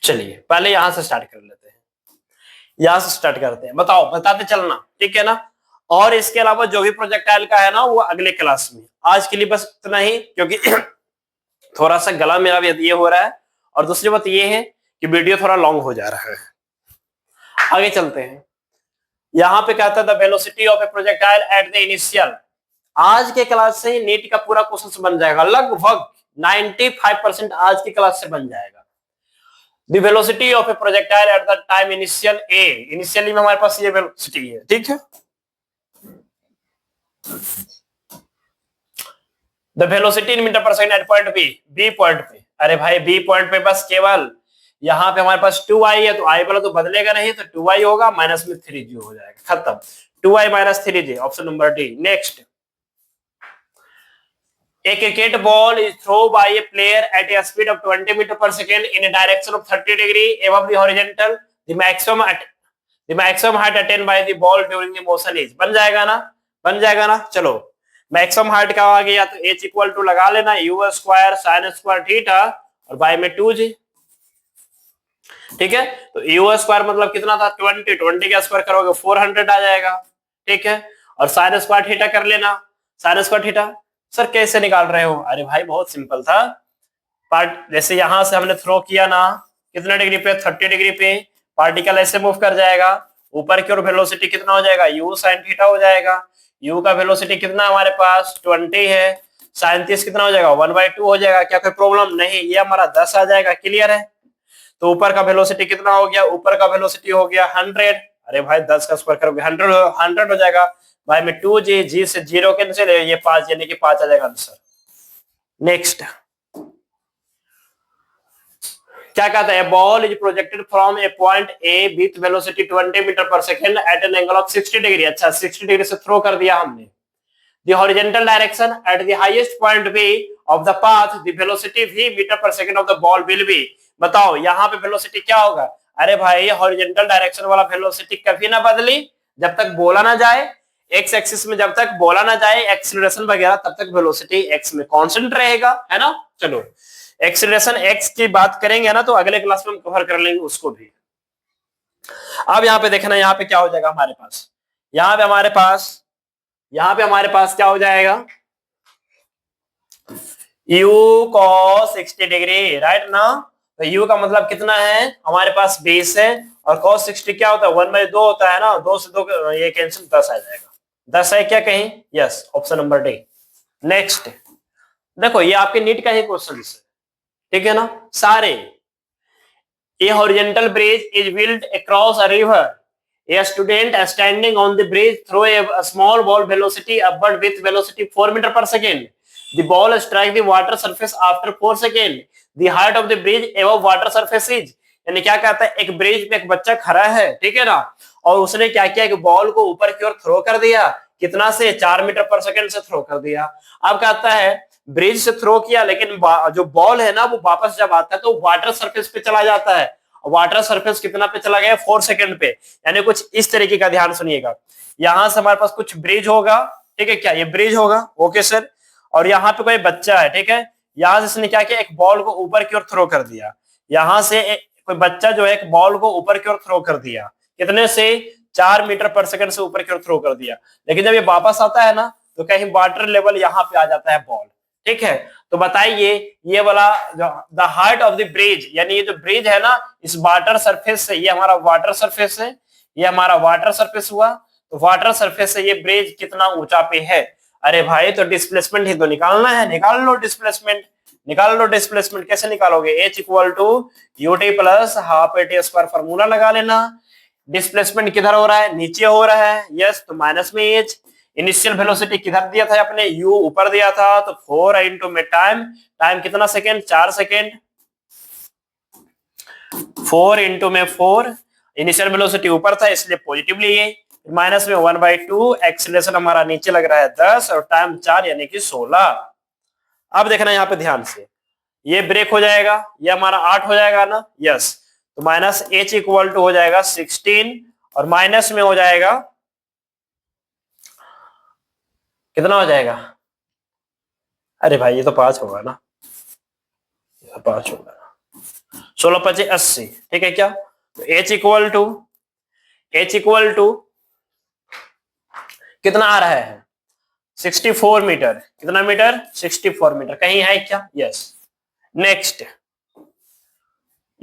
चलिए पहले यहां से स्टार्ट कर लेते हैं, यहां से स्टार्ट करते हैं। बताओ, बताते चलना, ठीक है ना? और इसके अलावा जो भी प्रोजेक्टाइल का है ना वो अगले क्लास में। आज के लिए बस इतना ही, क्योंकि थोड़ा सा गला मेरा भी ये हो रहा है, और दूसरी बात ये है कि वीडियो थोड़ा लॉन्ग हो जा रहा है। आगे चलते हैं। यहाँ पे कहता है the velocity of a projectile at the initial. आज के क्लास से नीट का पूरा क्वेश्चन बन जाएगा, लगभग 95% आज की क्लास से बन जाएगा। The velocity of a projectile at the time initial a, initially में हमारे पास ये वेलोसिटी है, ठीक है? The velocity in metre per second at point B point पे। अरे भाई बी पॉइंट पे बस केवल यहाँ पे हमारे पास 2i है, तो i वाला तो बदलेगा नहीं, तो 2i होगा, माइनस में 3j हो जाएगा, खत्म। 2i minus 3j, option number D. Next, a cricket ball is thrown by a player at a speed of 20 meter per second in a direction of 30 degree above the horizontal. The maximum height attained by the ball during the motion is। बन जाएगा ना? बन जाएगा ना? चलो maximum height का आ गया तो h इक्वल टू लगा लेना u square sine square theta और बाय में 2j, ठीक है? तो u स्क्वायर मतलब कितना था? 20 का स्क्वायर करोगे 400 आ जाएगा, ठीक है? और साइन स्क्वायर थीटा कर लेना, साइन स्क्वायर थीटा। सर कैसे निकाल रहे हो? अरे भाई बहुत सिंपल था। पार्ट जैसे यहां से हमने थ्रो किया ना, कितना डिग्री पे? 30 डिग्री पे। पार्टिकल ऐसे मूव कर जाएगा, ऊपर की ओर वेलोसिटी कितना हो जाएगा? u sin थीटा हो जाएगा। u का वेलोसिटी कितना हमारे पास? 20 है, sin 30 कितना हो जाएगा? 1/2 हो जाएगा। क्या कोई प्रॉब्लम? नहीं, ये हमारा 10 आ जाएगा। क्लियर है? तो ऊपर का वेलोसिटी कितना हो गया? ऊपर का वेलोसिटी हो गया 100। अरे भाई 10 का स्क्वायर करोगे 100 हो जाएगा, भाई में 2g, g से 0 कैंसिल, ये 5 यानी कि 5 आ जाएगा आंसर। नेक्स्ट, क्या कहता है, ball is projected from a point A with velocity 20 metre per second at an angle of 60 degree. अच्छा 60 डिग्री से थ्रो कर दिया हमने। The horizontal direction at the highest point B of the path the velocity v metre per second of the ball will be. बताओ यहाँ पे velocity क्या होगा। अरे भाई हॉरिजॉन्टल डायरेक्शन वाला वेलोसिटी कभी ना बदली जब तक बोला ना जाए, एक्स एक्सिस में जब तक बोला ना जाए एक्सीलरेशन वगैरह, तब तक वेलोसिटी एक्स में कांस्टेंट रहेगा, है ना। चलो एक्सीलरेशन एक्स की बात करेंगे ना तो अगले क्लास में हम कवर कर लेंगे उसको भी। अब यहाँ पे देखना, यहाँ पे क्या हो जाएगा हमारे पास, यहाँ पे हमारे पास क्या हो जाएगा, u cos 60 डिग्री, राइट ना। तो u का मतलब कितना है, हमारे पास 20 है, और cos 60 क्या होता है, 1/2 होता है ना, 2 से 2 ये कैंसिल, 10 आ जाएगा। 10 है क्या कहीं, yes, option number D. Next देखो, ये आपके नीट का ही क्वेश्चन है, ठीक है ना सारे। A horizontal bridge is built across a river. A student standing on the bridge throw a small ball velocity upward with velocity 4 meter per second. The ball strike the water surface after 4 seconds. The height of the bridge above water surface is, यानी क्या कहता है, एक bridge पे एक बच्चा खड़ा है, ठीक है ना, और उसने क्या किया कि बॉल को ऊपर की ओर थ्रो कर दिया, कितना से, 4 मीटर पर सेकंड से थ्रो कर दिया। अब कहता है ब्रिज से थ्रो किया, लेकिन जो बॉल है ना वो वापस जब आता है तो वाटर सरफेस पे चला जाता है। वाटर सरफेस कितना पे चला गया, 4 सेकंड पे। यानी कुछ इस तरीके का, ध्यान सुनिएगा, यहां से हमारे पास कुछ ब्रिज होगा, ठीक है, क्या ये ब्रिज होगा, ओके सर, और यहाँ पे कोई बच्चा है, ठीक है, यहां से इसने क्या किया, एक बॉल को ऊपर की ओर थ्रो कर दिया। यहां से कोई बच्चा जो है एक बॉल को ऊपर की ओर थ्रो कर दिया, कितने से, 4 मीटर पर सेकंड से ऊपर की ओर थ्रो कर दिया। लेकिन जब ये वापस आता है ना तो कहीं वाटर लेवल यहाँ पे आ जाता है बॉल, ठीक है। तो बताइए ये वाला the height of the bridge, यानी ये जो ब्रिज है ना इस वाटर सरफेस से, ये हमारा वाटर सरफेस है, ये हमारा वाटर सरफेस हुआ, तो वाटर सरफेस से ये ब्रिज कितना ऊंचा पे है। अरे भाई तो डिस्प्लेसमेंट ही तो निकालना है, निकाल लो डिस्प्लेसमेंट, निकाल लो डिस्प्लेसमेंट। कैसे निकालोगे, h equal to ut plus half at square, formula लगा लेना। डिस्प्लेसमेंट किधर हो रहा है, नीचे हो रहा है, यस, तो माइनस में h। इनिशियल वेलोसिटी किधर दिया था अपने, u ऊपर दिया था, तो 4 इंटू में टाइम, टाइम कितना सेकेंड, 4 सेकेंड, 4 इंटू में 4, इनिशियल वेलोसिटी ऊपर था इसलिए पॉजिटिव लिए, माइनस में 1/2, एक्सीलरेशन हमारा नीचे लग रहा है 10 और टाइम 4 यानी कि 16। अब देखना यहाँ पे ध्यान से, ये ब्रेक हो जाएगा, ये हमारा 8 हो जाएगा ना, यस, तो माइनस h इक्वल टू हो जाएगा 16 और माइनस में हो जाएगा कितना हो जाएगा, अरे भाई ये तो 5 होगा ना, 5 होगा, 16 5 80, ठीक है क्या। तो h इक्वल टू कितना आ रहा है, 64 मीटर, कितना मीटर, 64 मीटर, कहीं है क्या, यस। नेक्स्ट,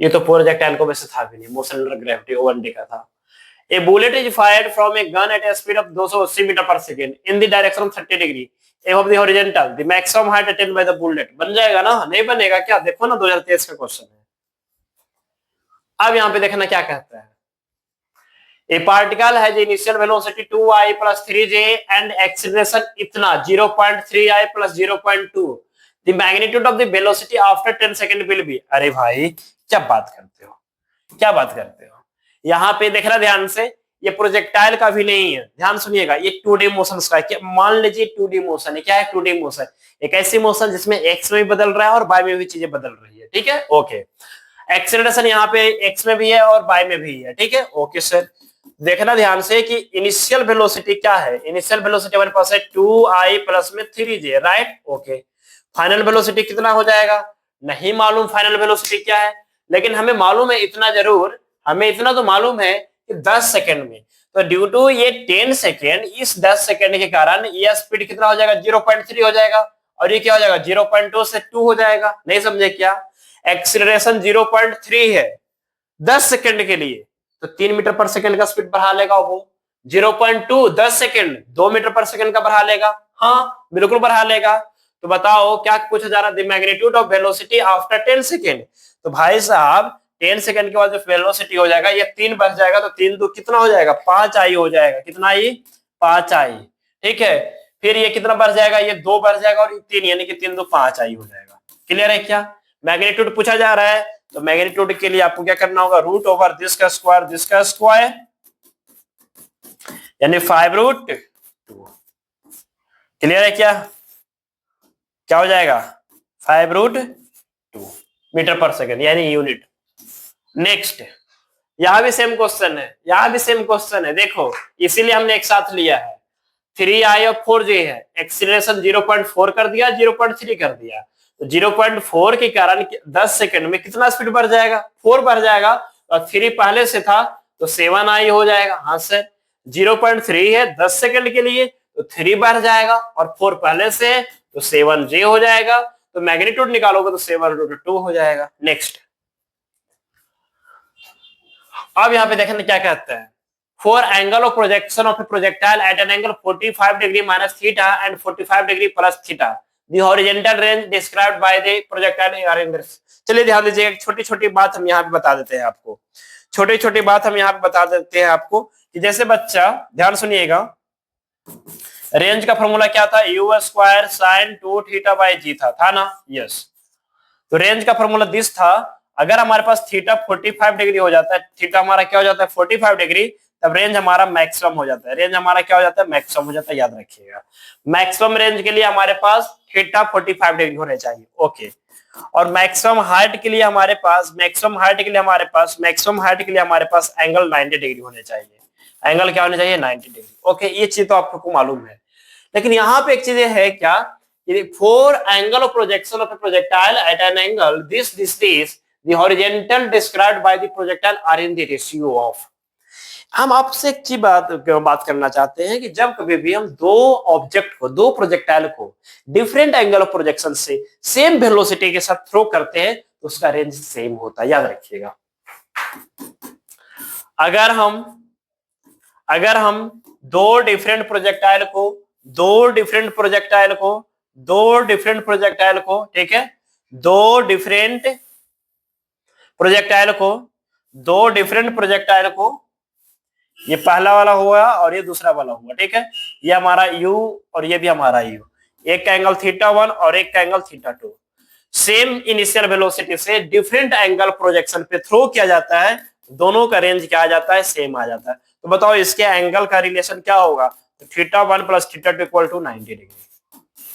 ये तो प्रोजेक्टाइल को वैसे था भी नहीं, मोशन अंडर ग्रेविटी ओवनडे का था। A bullet is fired from a gun at a speed of 280 metre per second in the direction of 30 degree above the horizontal, the maximum height attained by the bullet। बन जाएगा ना, नहीं बनेगा क्या, देखो ना 2023 का क्वेश्चन है। अब यहाँ पे देखना क्या कहता है, a particle has initial velocity 2i plus 3j and acceleration इतना 0.3i plus 0.2, the magnitude of the velocity after 10 second will be। अरे भाई क्या बात करते हो, क्या बात करते हो, यहाँ पे देखना ध्यान से, ये प्रोजेक्टाइल का भी नहीं है, ध्यान सुनिएगा, ये 2D मोशन का है। मान लीजिए 2D मोशन है, क्या है 2D मोशन, एक ऐसी मोशन जिसमें एक्स में भी बदल रहा है और वाई में भी चीजें बदल रही है, ठीक है, ओके। एक्सेलरेशन यहाँ पे एक्स में भी है और वाई में भी है, ठीक है, ओके सर। देखना ध्यान से कि इनिशियल वेलोसिटी क्या है, इनिशियल वेलोसिटी हमारे पास है 2i प्लस में 3j, right, okay. Final velocity कितना हो जाएगा, नहीं मालूम फाइनल वेलोसिटी क्या है, लेकिन हमें मालूम है इतना जरूर, हमें इतना तो मालूम है कि 10 सेकंड में, तो ड्यू टू ये 10 सेकंड, इस 10 सेकंड के कारण ये स्पीड कितना हो जाएगा, 0.3 हो जाएगा, और ये क्या हो जाएगा 0.2 से 2 हो जाएगा, नहीं समझे क्या, एक्सीलरेशन 0.3 है 10 सेकंड के लिए, तो 3 मीटर पर सेकंड का स्पीड बढ़ा लेगा वो, 0.2 10 सेकंड 2 मीटर पर सेकंड का बढ़ा लेगा, हाँ बिल्कुल बढ़ा लेगा। तो बताओ क्या पूछा जा रहा है, the magnitude of velocity after 10 second. तो भाई साहब 10 सेकंड के बाद जो वेलोसिटी हो जाएगा ये 3 बढ़ जाएगा, तो 3 2 कितना हो जाएगा, 5i हो जाएगा, कितना आई, 5i, ठीक है। फिर ये कितना बढ़ जाएगा, ये 2 बढ़ जाएगा और 3, यानी कि 3 2 5i हो जाएगा। क्लियर है क्या, मैग्नीट्यूड पूछा जा रहा है तो मैग्नीट्यूड के लिए आपको क्या करना होगा, रूट ओवर दिस का स्क्वायर यानी 5√2। क्लियर है क्या? क्या हो जाएगा 5√2 मीटर पर सेकेंड यानी यूनिट। नेक्स्ट यहां भी सेम क्वेश्चन है, यहां भी सेम क्वेश्चन है, देखो इसीलिए हमने एक साथ लिया है। 3i और 4j है, एक्सीलरेशन 0.4 कर दिया, 0.3 कर दिया, तो 0.4 के कारण 10 सेकंड में कितना स्पीड बढ़ जाएगा, 4 बढ़ जाएगा, और 3 पहले से था तो 7i हो जाएगा। हाँ सर, 0.3 है 10 सेकंड के लिए तो 3 बढ़ जाएगा, और 4 पहले से है तो 7j हो जाएगा, तो मैग्नीट्यूड निकालोगे तो 7√2 हो जाएगा। नेक्स्ट अब यहाँ पे देखने क्या कहते हैं, for angle of projection of a projectile at an angle 45 degree minus theta and 45 degree plus theta, the horizontal range described by the projectile are in this। चलिए ध्यान दीजिए, एक छोटी छोटी बात हम यहाँ पे बता देते हैं आपको, छोटी छोटी बात हम यहाँ पे बता देते हैं आपको कि जैसे बच्चा ध्यान सुनिएगा, रेंज का फॉर्मूला क्या था, u square sine 2 theta by g था ना, यस। तो रेंज का फॉर्मूला दिस था, अगर हमारे पास थीटा 45 डिग्री हो जाता है, थीटा हमारा क्या हो जाता है 45 डिग्री, तब रेंज हमारा मैक्सिमम हो जाता है, रेंज हमारा क्या हो जाता है मैक्सिमम हो जाता है, याद रखिएगा। मैक्सिमम रेंज के लिए हमारे पास थीटा 45 डिग्री होने चाहिए, ओके। और मैक्सिमम हाइट के लिए हमारे पास एंगल 90 डिग्री होने चाहिए, एंगल क्या होने चाहिए 90 डिग्री, ओके। ये चीज तो आपको मालूम है, लेकिन यहाँ पे एक चीज है क्या, for angle of projection of a projectile at an angle this the horizontal described by the projectile are in the ratio of। हम आपसे एक चीज बात करना चाहते हैं कि जब कभी भी हम दो प्रोजेक्टाइल को डिफरेंट एंगल ऑफ प्रोजेक्शन से सेम वेलोसिटी के साथ थ्रो करते हैं तो उसका रेंज सेम होता है, याद रखिएगा। अगर हम दो डिफरेंट प्रोजेक्टाइल को ठीक है, दो डिफरेंट प्रोजेक्टाइल को, ये पहला वाला हुआ और ये दूसरा वाला हुआ, ठीक है, ये हमारा u और ये भी हमारा u, एक का एंगल θ1 और एक का एंगल θ2, सेम इनिशियल वेलोसिटी से डिफरेंट एंगल प्रोजेक्शन पे थ्रो किया जाता है, दोनों का रेंज क्या आ जाता है, सेम आ जाता है। तो बताओ इसके एंगल का रिलेशन क्या होगा, तो θ1 प्लस θ2 इक्वल टू 90 डिग्री,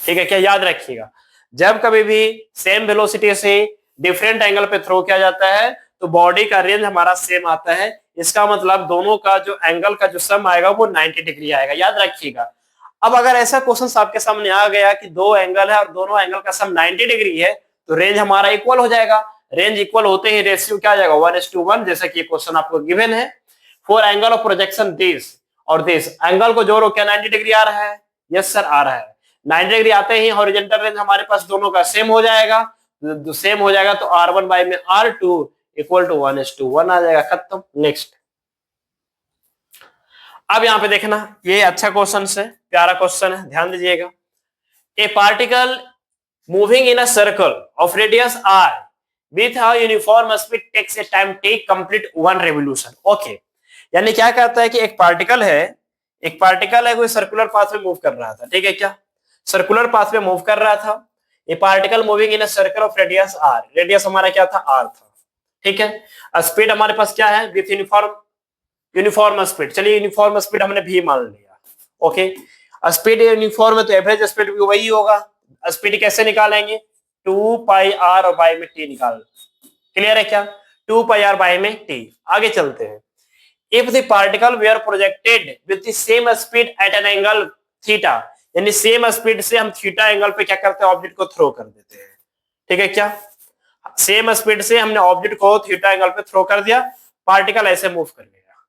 ठीक है क्या, याद रखिएगा। जब कभी भी सेम वेलोसिटी से डिफरेंट एंगल पे थ्रो किया जाता है तो बॉडी का रेंज हमारा सेम आता है, इसका मतलब दोनों का जो एंगल का जो सम आएगा वो 90 डिग्री आएगा, याद रखिएगा। अब अगर ऐसा क्वेश्चन आपके सामने आ गया कि दो एंगल है और दोनों एंगल का सम 90 डिग्री है तो रेंज हमारा इक्वल हो जाएगा, रेंज इक्वल होते ही रेशियो क्या आ जाएगा 1:1, जैसा कि क्वेश्चन आपको गिवन है। For angle of projection this और दिस, एंगल को जोड़ो, क्या 90 डिग्री आ रहा है, यस सर आ रहा है। 90 डिग्री आते ही हॉरिजॉन्टल रेंज हमारे पास दोनों का सेम हो जाएगा, तो R1 बाई में R2 इक्वल टू 1:1 आ जाएगा, खत्म। नेक्स्ट अब यहां पे देखना, ये अच्छा क्वेश्चन है, प्यारा क्वेश्चन है, ध्यान दीजिएगा। ए particle moving in a circle of radius r with a uniform speed takes a time t complete 1 revolution, okay. यानी क्या कहता है कि एक पार्टिकल है कोई सर्कुलर पाथ में मूव कर रहा था, ठीक है क्या, सर्कुलर पाथ में मूव कर रहा था। ये particle moving in a circle of radius r, radius हमारा क्या था r था, ठीक है। स्पीड हमारे पास क्या है, विथ यूनिफॉर्म स्पीड, चलिए यूनिफॉर्म स्पीड हमने भी मान लिया, ओके। स्पीड यूनिफॉर्म है तो एवरेज स्पीड भी वही होगा। स्पीड कैसे निकालेंगे, 2 पाई r और बाई में t निकाल, क्लियर है क्या, 2 पाई r बाई में t। आगे चलते हैं। If the particle were projected with the same speed at an angle theta, यानी सेम स्पीड से हम थीटा एंगल पे क्या करते हैं, ऑब्जेक्ट को थ्रो कर देते हैं, ठीक है क्या, सेम स्पीड से हमने ऑब्जेक्ट को थीटा एंगल पे थ्रो कर दिया, पार्टिकल ऐसे मूव कर गया।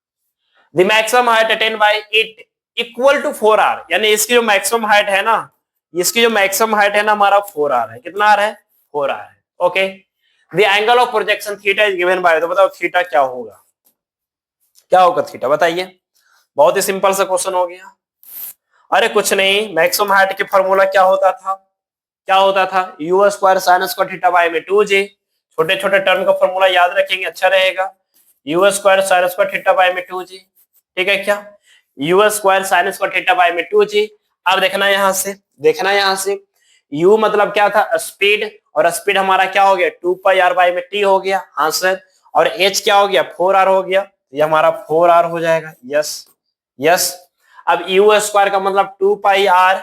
The maximum height attained by it equal to 4r, यानी इसकी जो मैक्सिमम हाइट है ना, हमारा 4r है, कितना r है, 4r है, okay. The angle of projection theta is given bye, तो बताओ थीटा क्या होगा थीटा, बताइए। बहुत ही सिंपल सा क्वेश्चन हो गया। अरे कुछ नहीं, मैक्सिमम हाइट के फॉर्मूला क्या होता था, u square sine square theta by में 2j, छोटे छोटे टर्म का फॉर्मूला याद रखेंगे, अच्छा रहेगा। u square sine square theta by में 2j, ठीक है क्या, u square sine square theta by में 2j। अब देखना यहाँ से u मतलब क्या था, स्पीड, और स्पीड हमारा क्या हो गया 2πr में t हो गया, हाँ सर, और h क्या हो गया 4r हो गया, ये हमारा 4r हो जाएगा, यस यस। अब u स्क्वायर का मतलब 2πr,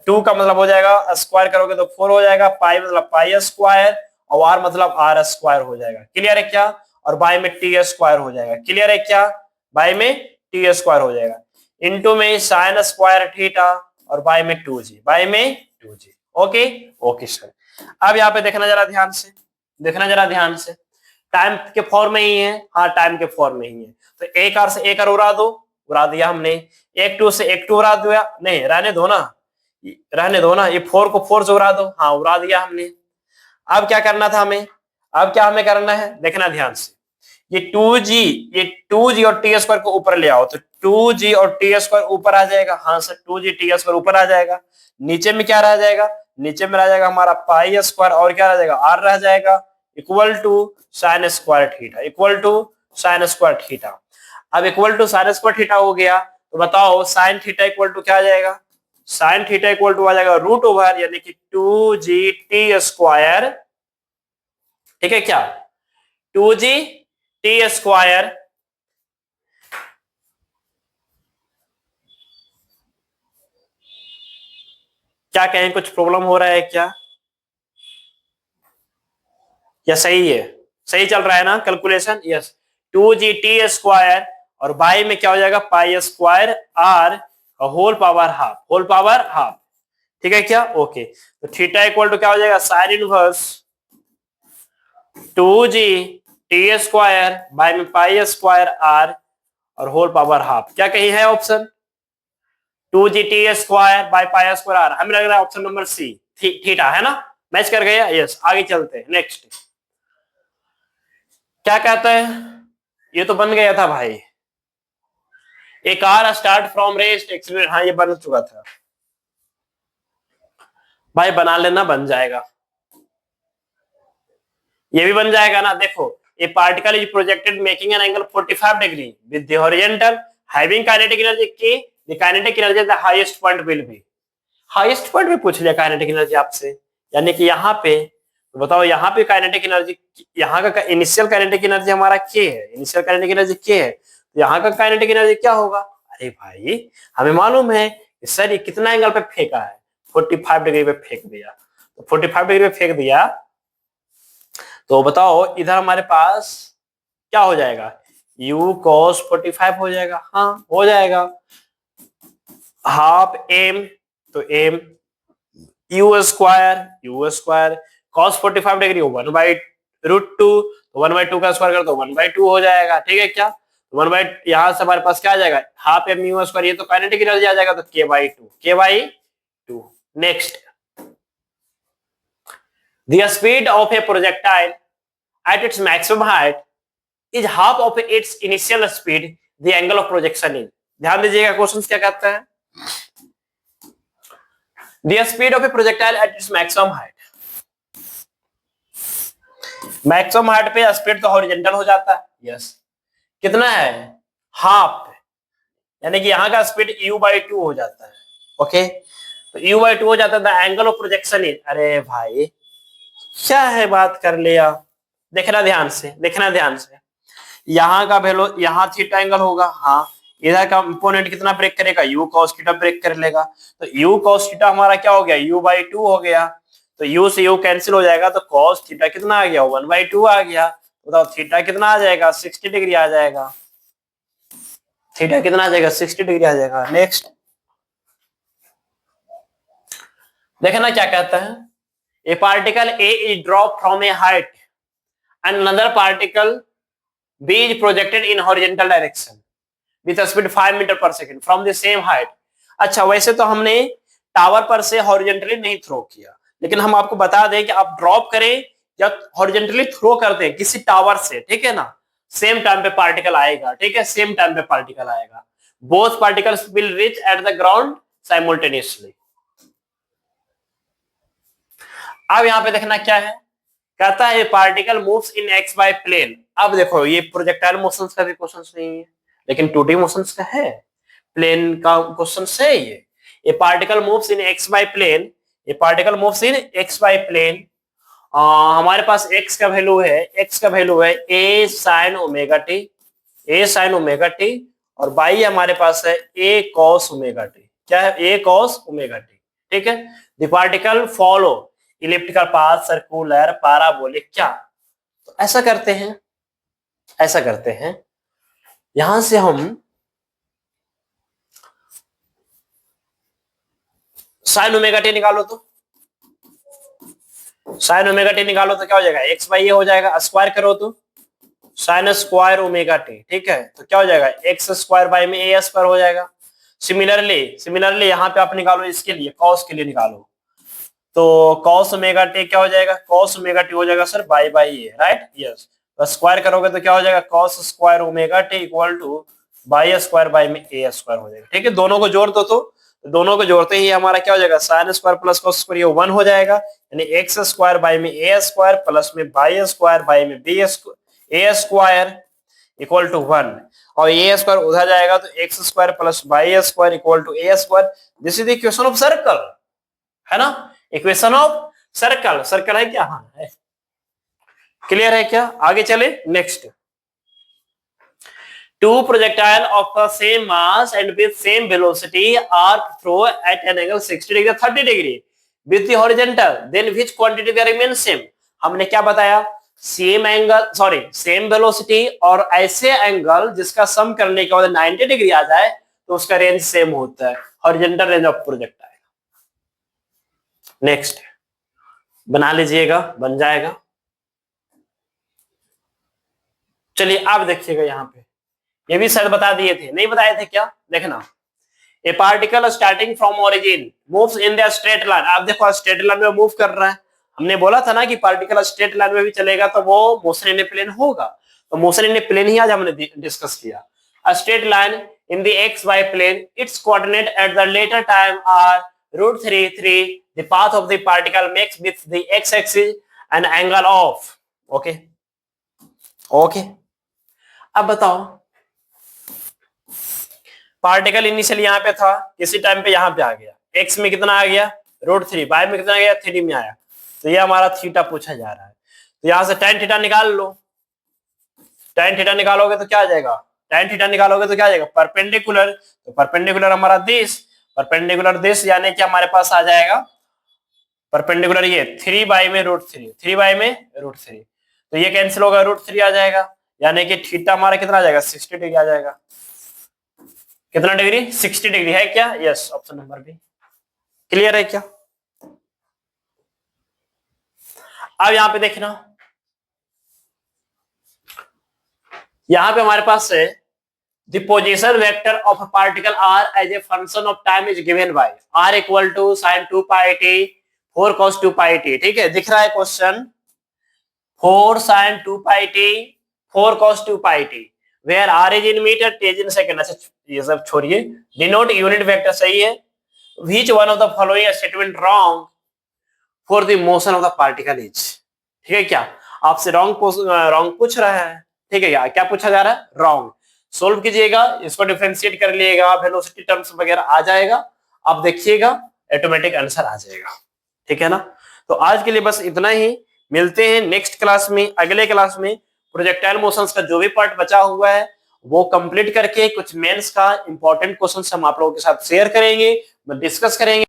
2 का मतलब हो जाएगा स्क्वायर करोगे तो 4 हो जाएगा, पाई मतलब पाई स्क्वायर और आर मतलब आर स्क्वायर हो जाएगा, क्लियर है क्या, और बाय में टी स्क्वायर हो जाएगा, क्लियर है क्या, बाय में टी स्क्वायर हो जाएगा, इनटू में साइन स्क्वायर थीटा और बाय में 2g, बाय में 2g। Okay okay sir. अब यहाँ पे देखना जरा ध्यान से, देखना जरा ध्यान से, टाइम के फॉर्म में ही है, हाँ टाइम के फॉर्म में ही है, तो एक आर से एक आर उड़ा दो, उड़ा दिया हमने, एक टू से एक टू उड़ा दिया, नहीं रहने दो ना, रहने दो ना, ये 4 को 4 से उड़ा दो, हाँ उड़ा दिया हमने। अब क्या करना था हमें, अब क्या हमें करना है, देखना ध्यान से, ये 2g, ये 2g और टी स्क्वायर को ऊपर ले आओ, तो 2g और टी स्क्वायर ऊपर आ जाएगा, हाँ सर 2g टी स्क्वायर ऊपर आ जाएगा, नीचे में क्या रह जाएगा, नीचे में रह जाएगा हमारा पाई स्क्वायर और क्या रह जाएगा आर रह जाएगा, equal to sine square theta, equal to sine square theta. अब equal to sine square theta हो गया, तो बताओ साइन थीटा इक्वल टू क्या आ जाएगा, साइन थीटा इक्वल टू आ जाएगा रूट ओवर यानी कि 2g टी स्क्वायर, ठीक है क्या, 2g टी स्क्वायर, क्या कहें कुछ प्रॉब्लम हो रहा है क्या, या सही है, सही चल रहा है ना calculation, yes, 2g t square और बाई में क्या हो जाएगा pi square r whole power half, whole power half, ठीक है क्या, ओके। तो थीटा इक्वल टू क्या हो जाएगा sine inverse 2g t square by में पाई स्क्वायर आर और होल पावर हाफ, क्या कही है option 2g t square by pi square r, हमें लग रहा है ऑप्शन नंबर सी थीटा है ना, मैच कर गया, यस। आगे चलते हैं नेक्स्ट, क्या कहता है, ये तो बन गया था भाई, a car start from rest accelerate, हाँ ये बन चुका था भाई, बना लेना बन जाएगा, ये भी बन जाएगा ना, देखो a particle is projected making an angle 45 degree with the horizontal having kinetic energy K the kinetic energy the highest point will be, highest point भी पूछ लिया काइनेटिक एनर्जी आपसे, यानी कि यहाँ पे तो बताओ यहाँ पे काइनेटिक एनर्जी, यहाँ का इनिशियल काइनेटिक एनर्जी हमारा के है, इनिशियल काइनेटिक एनर्जी के है, तो यहाँ का काइनेटिक एनर्जी क्या होगा, अरे भाई हमें मालूम है सर ये कितना एंगल पे फेंका है, 45 डिग्री पे फेंक दिया, तो 45 डिग्री पे फेंक दिया, तो बताओ इधर हमारे पास क्या हो जाएगा u cos 45 हो जाएगा, हाँ हो जाएगा, हाफ m, तो m u square cos 45 degree 1/√2, 1/2 का स्क्वायर कर दो 1/2 हो जाएगा, ठीक है क्या, 1 बाई यहां से हमारे पास क्या आ जाएगा हाफ एम यू स्क्वायर, ये तो काइनेटिक एनर्जी आ जाएगा, तो k/2 next, the speed of a projectile at its maximum height is half of its initial speed, the angle of projection is, ध्यान दीजिएगा क्वेश्चन क्या कहता है, the speed of a projectile at its maximum height, maximum height पे speed तो horizontal हो जाता है, यस, कितना है हाफ, यानी कि यहाँ का स्पीड u/2 हो जाता है, ओके, तो u/2 हो जाता है, the angle of projection is, अरे भाई क्या है बात कर लिया, देखना ध्यान से, देखना ध्यान से, यहाँ का वैल्यू यहाँ थीटा एंगल होगा, हाँ इधर का कंपोनेंट कितना ब्रेक करेगा u cos थीटा ब्रेक कर लेगा, तो u cos थीटा हमारा क्या हो गया u/2 हो गया, तो u से u कैंसिल हो जाएगा, तो cos थीटा कितना आ गया 1/2 आ गया, बताओ थीटा कितना आ जाएगा 60 डिग्री आ जाएगा, थीटा कितना आ जाएगा 60 डिग्री आ जाएगा, नेक्स्ट देखना क्या कहता है, a particle A is dropped from a height and another particle B is projected in horizontal direction with a speed 5 metre per second from the same height। अच्छा वैसे तो हमने टावर पर से हॉरिजॉन्टली नहीं थ्रो किया, लेकिन हम आपको बता दें कि आप ड्रॉप करें या हॉरिजॉन्टली थ्रो करते हैं किसी टावर से, ठीक है ना, सेम टाइम पे पार्टिकल आएगा, ठीक है, सेम टाइम पे पार्टिकल आएगा, both particles will reach at the ground simultaneously. अब यहाँ पे देखना क्या है, कहता है particle moves in x bye plane, अब देखो ये प्रोजेक्टाइल मोशंस का भी क्वेश्चन नहीं है, लेकिन 2D मोशंस का है, प्लेन का क्वेश्चन है ये, a particle moves in x bye plane ये particle moves in x y plane. हमारे पास x का वैल्यू है a sin ओमेगा टी, और बाई हमारे पास है a cos ओमेगा टी। क्या है? a cos omega T. ठीक है। The particle follow elliptical path, circular, parabolic. क्या? तो ऐसा करते हैं यहां से हम साइन ओमेगा टी निकालो तो क्या हो जाएगा? एक्स बाई ए हो जाएगा। स्क्वायर करो तो साइन स्क्वायर ओमेगा टी। ठीक है, तो क्या हो जाएगा? एक्स स्क्वायर बाई में ए स्क्वायर हो जाएगा। सिमिलरली यहाँ पे आप निकालो, इसके लिए कॉस के लिए निकालो, तो कॉस ओमेगा टी क्या हो जाएगा? कॉस ओमेगा टी हो जाएगा sir by by A, right? Yes. तो स्क्वायर करोगे तो क्या हो जाएगा? Cos square omega T equal two by square by में ए स्क्वायर हो जाएगा। ठीक है, दोनों को जोड़ दो तो दोनों को जोड़ते ही हमारा क्या हो जाएगा? Sine square plus cos square, ये 1 हो जाएगा, यानी एक्स स्क्वायर बाई में ए स्क्वायर प्लस में बाई स्क्वायर बाई में b a square equal to 1, और ए स्क्वायर उधर जाएगा तो x square plus y square equal to a square. This is the equation of circle, है ना? Equation of circle है क्या? हाँ है। क्लियर है क्या? आगे चले next. Two projectile of the same mass and with same velocity are thrown at an angle 60 degree 30 degree with the horizontal, then which quantity will remain same? हमने क्या बताया? सेम वेलोसिटी और ऐसे एंगल जिसका सम करने के बाद 90 डिग्री आ जाए तो उसका रेंज सेम होता है, horizontal range of projectile. Next बना लीजिएगा, बन जाएगा। चलिए आप देखिएगा, यहाँ पे ये भी शायद बता दिए थे, नहीं बताए थे क्या? देखना, ए particle starting from origin moves in the straight line. आप देखो स्ट्रेट लाइन में मूव कर रहा है। हमने बोला था ना कि पार्टिकल स्ट्रेट लाइन में भी चलेगा तो वो मोशन इन ए प्लेन होगा, तो मोशन इन ए प्लेन ही आज हमने डिस्कस किया। A straight line in the x y plane, its coordinate at the later time are √3 the path of the particle makes with the x axis an angle of okay. अब बताओ, particle initially यहाँ पे था, किसी time पे यहाँ पे आ गया, एक्स में कितना आ गया? √3, वाई में कितना आ गया? 3 में आया, तो ये हमारा थीटा पूछा जा रहा है। तो यहाँ से tan थीटा निकाल लो। tan थीटा निकालोगे तो क्या आ जाएगा? परपेंडिकुलर, तो परपेंडिकुलर हमारा दिस यानी कि हमारे पास आ जाएगा परपेंडिकुलर ये 3 बाई में √3, तो ये कैंसिल होगा, √3 आ जाएगा, यानी कि थीटा हमारा कितना आ जाएगा? 60 डिग्री आ जाएगा। कितना डिग्री? 60 डिग्री है क्या? Yes, option number B. Clear है क्या? अब यहां पे देखना, यहां पे हमारे पास है the position vector of a particle r as a function of time is given by r equal to sin 2 pi t 4 cos 2 pi t। ठीक है, दिख रहा है question, 4 sin 2 pi t 4 cos 2 pi t, where r is in metre, t is in second. अच्छा ये सब छोड़िए, denote unit vector सही है। Which one of the following statement wrong for the motion of the particle is. ठीक है, क्या आपसे रॉन्ग पूछ रहा है? ठीक है, क्या पूछा जा रहा है? रॉन्ग। सोल्व कीजिएगा, इसको डिफरेंशिएट कर लीजिएगा, वेलोसिटी टर्म्स वगैरह आ जाएगा, आप देखिएगा ऑटोमेटिक आंसर आ जाएगा। ठीक है ना? तो आज के लिए बस इतना ही, मिलते हैं नेक्स्ट क्लास में। अगले क्लास में प्रोजेक्टाइल मोशंस का जो भी पार्ट बचा हुआ है वो कंप्लीट करके कुछ मेंस का इंपॉर्टेंट क्वेश्चन हम आप लोगों के साथ शेयर करेंगे, डिस्कस करेंगे।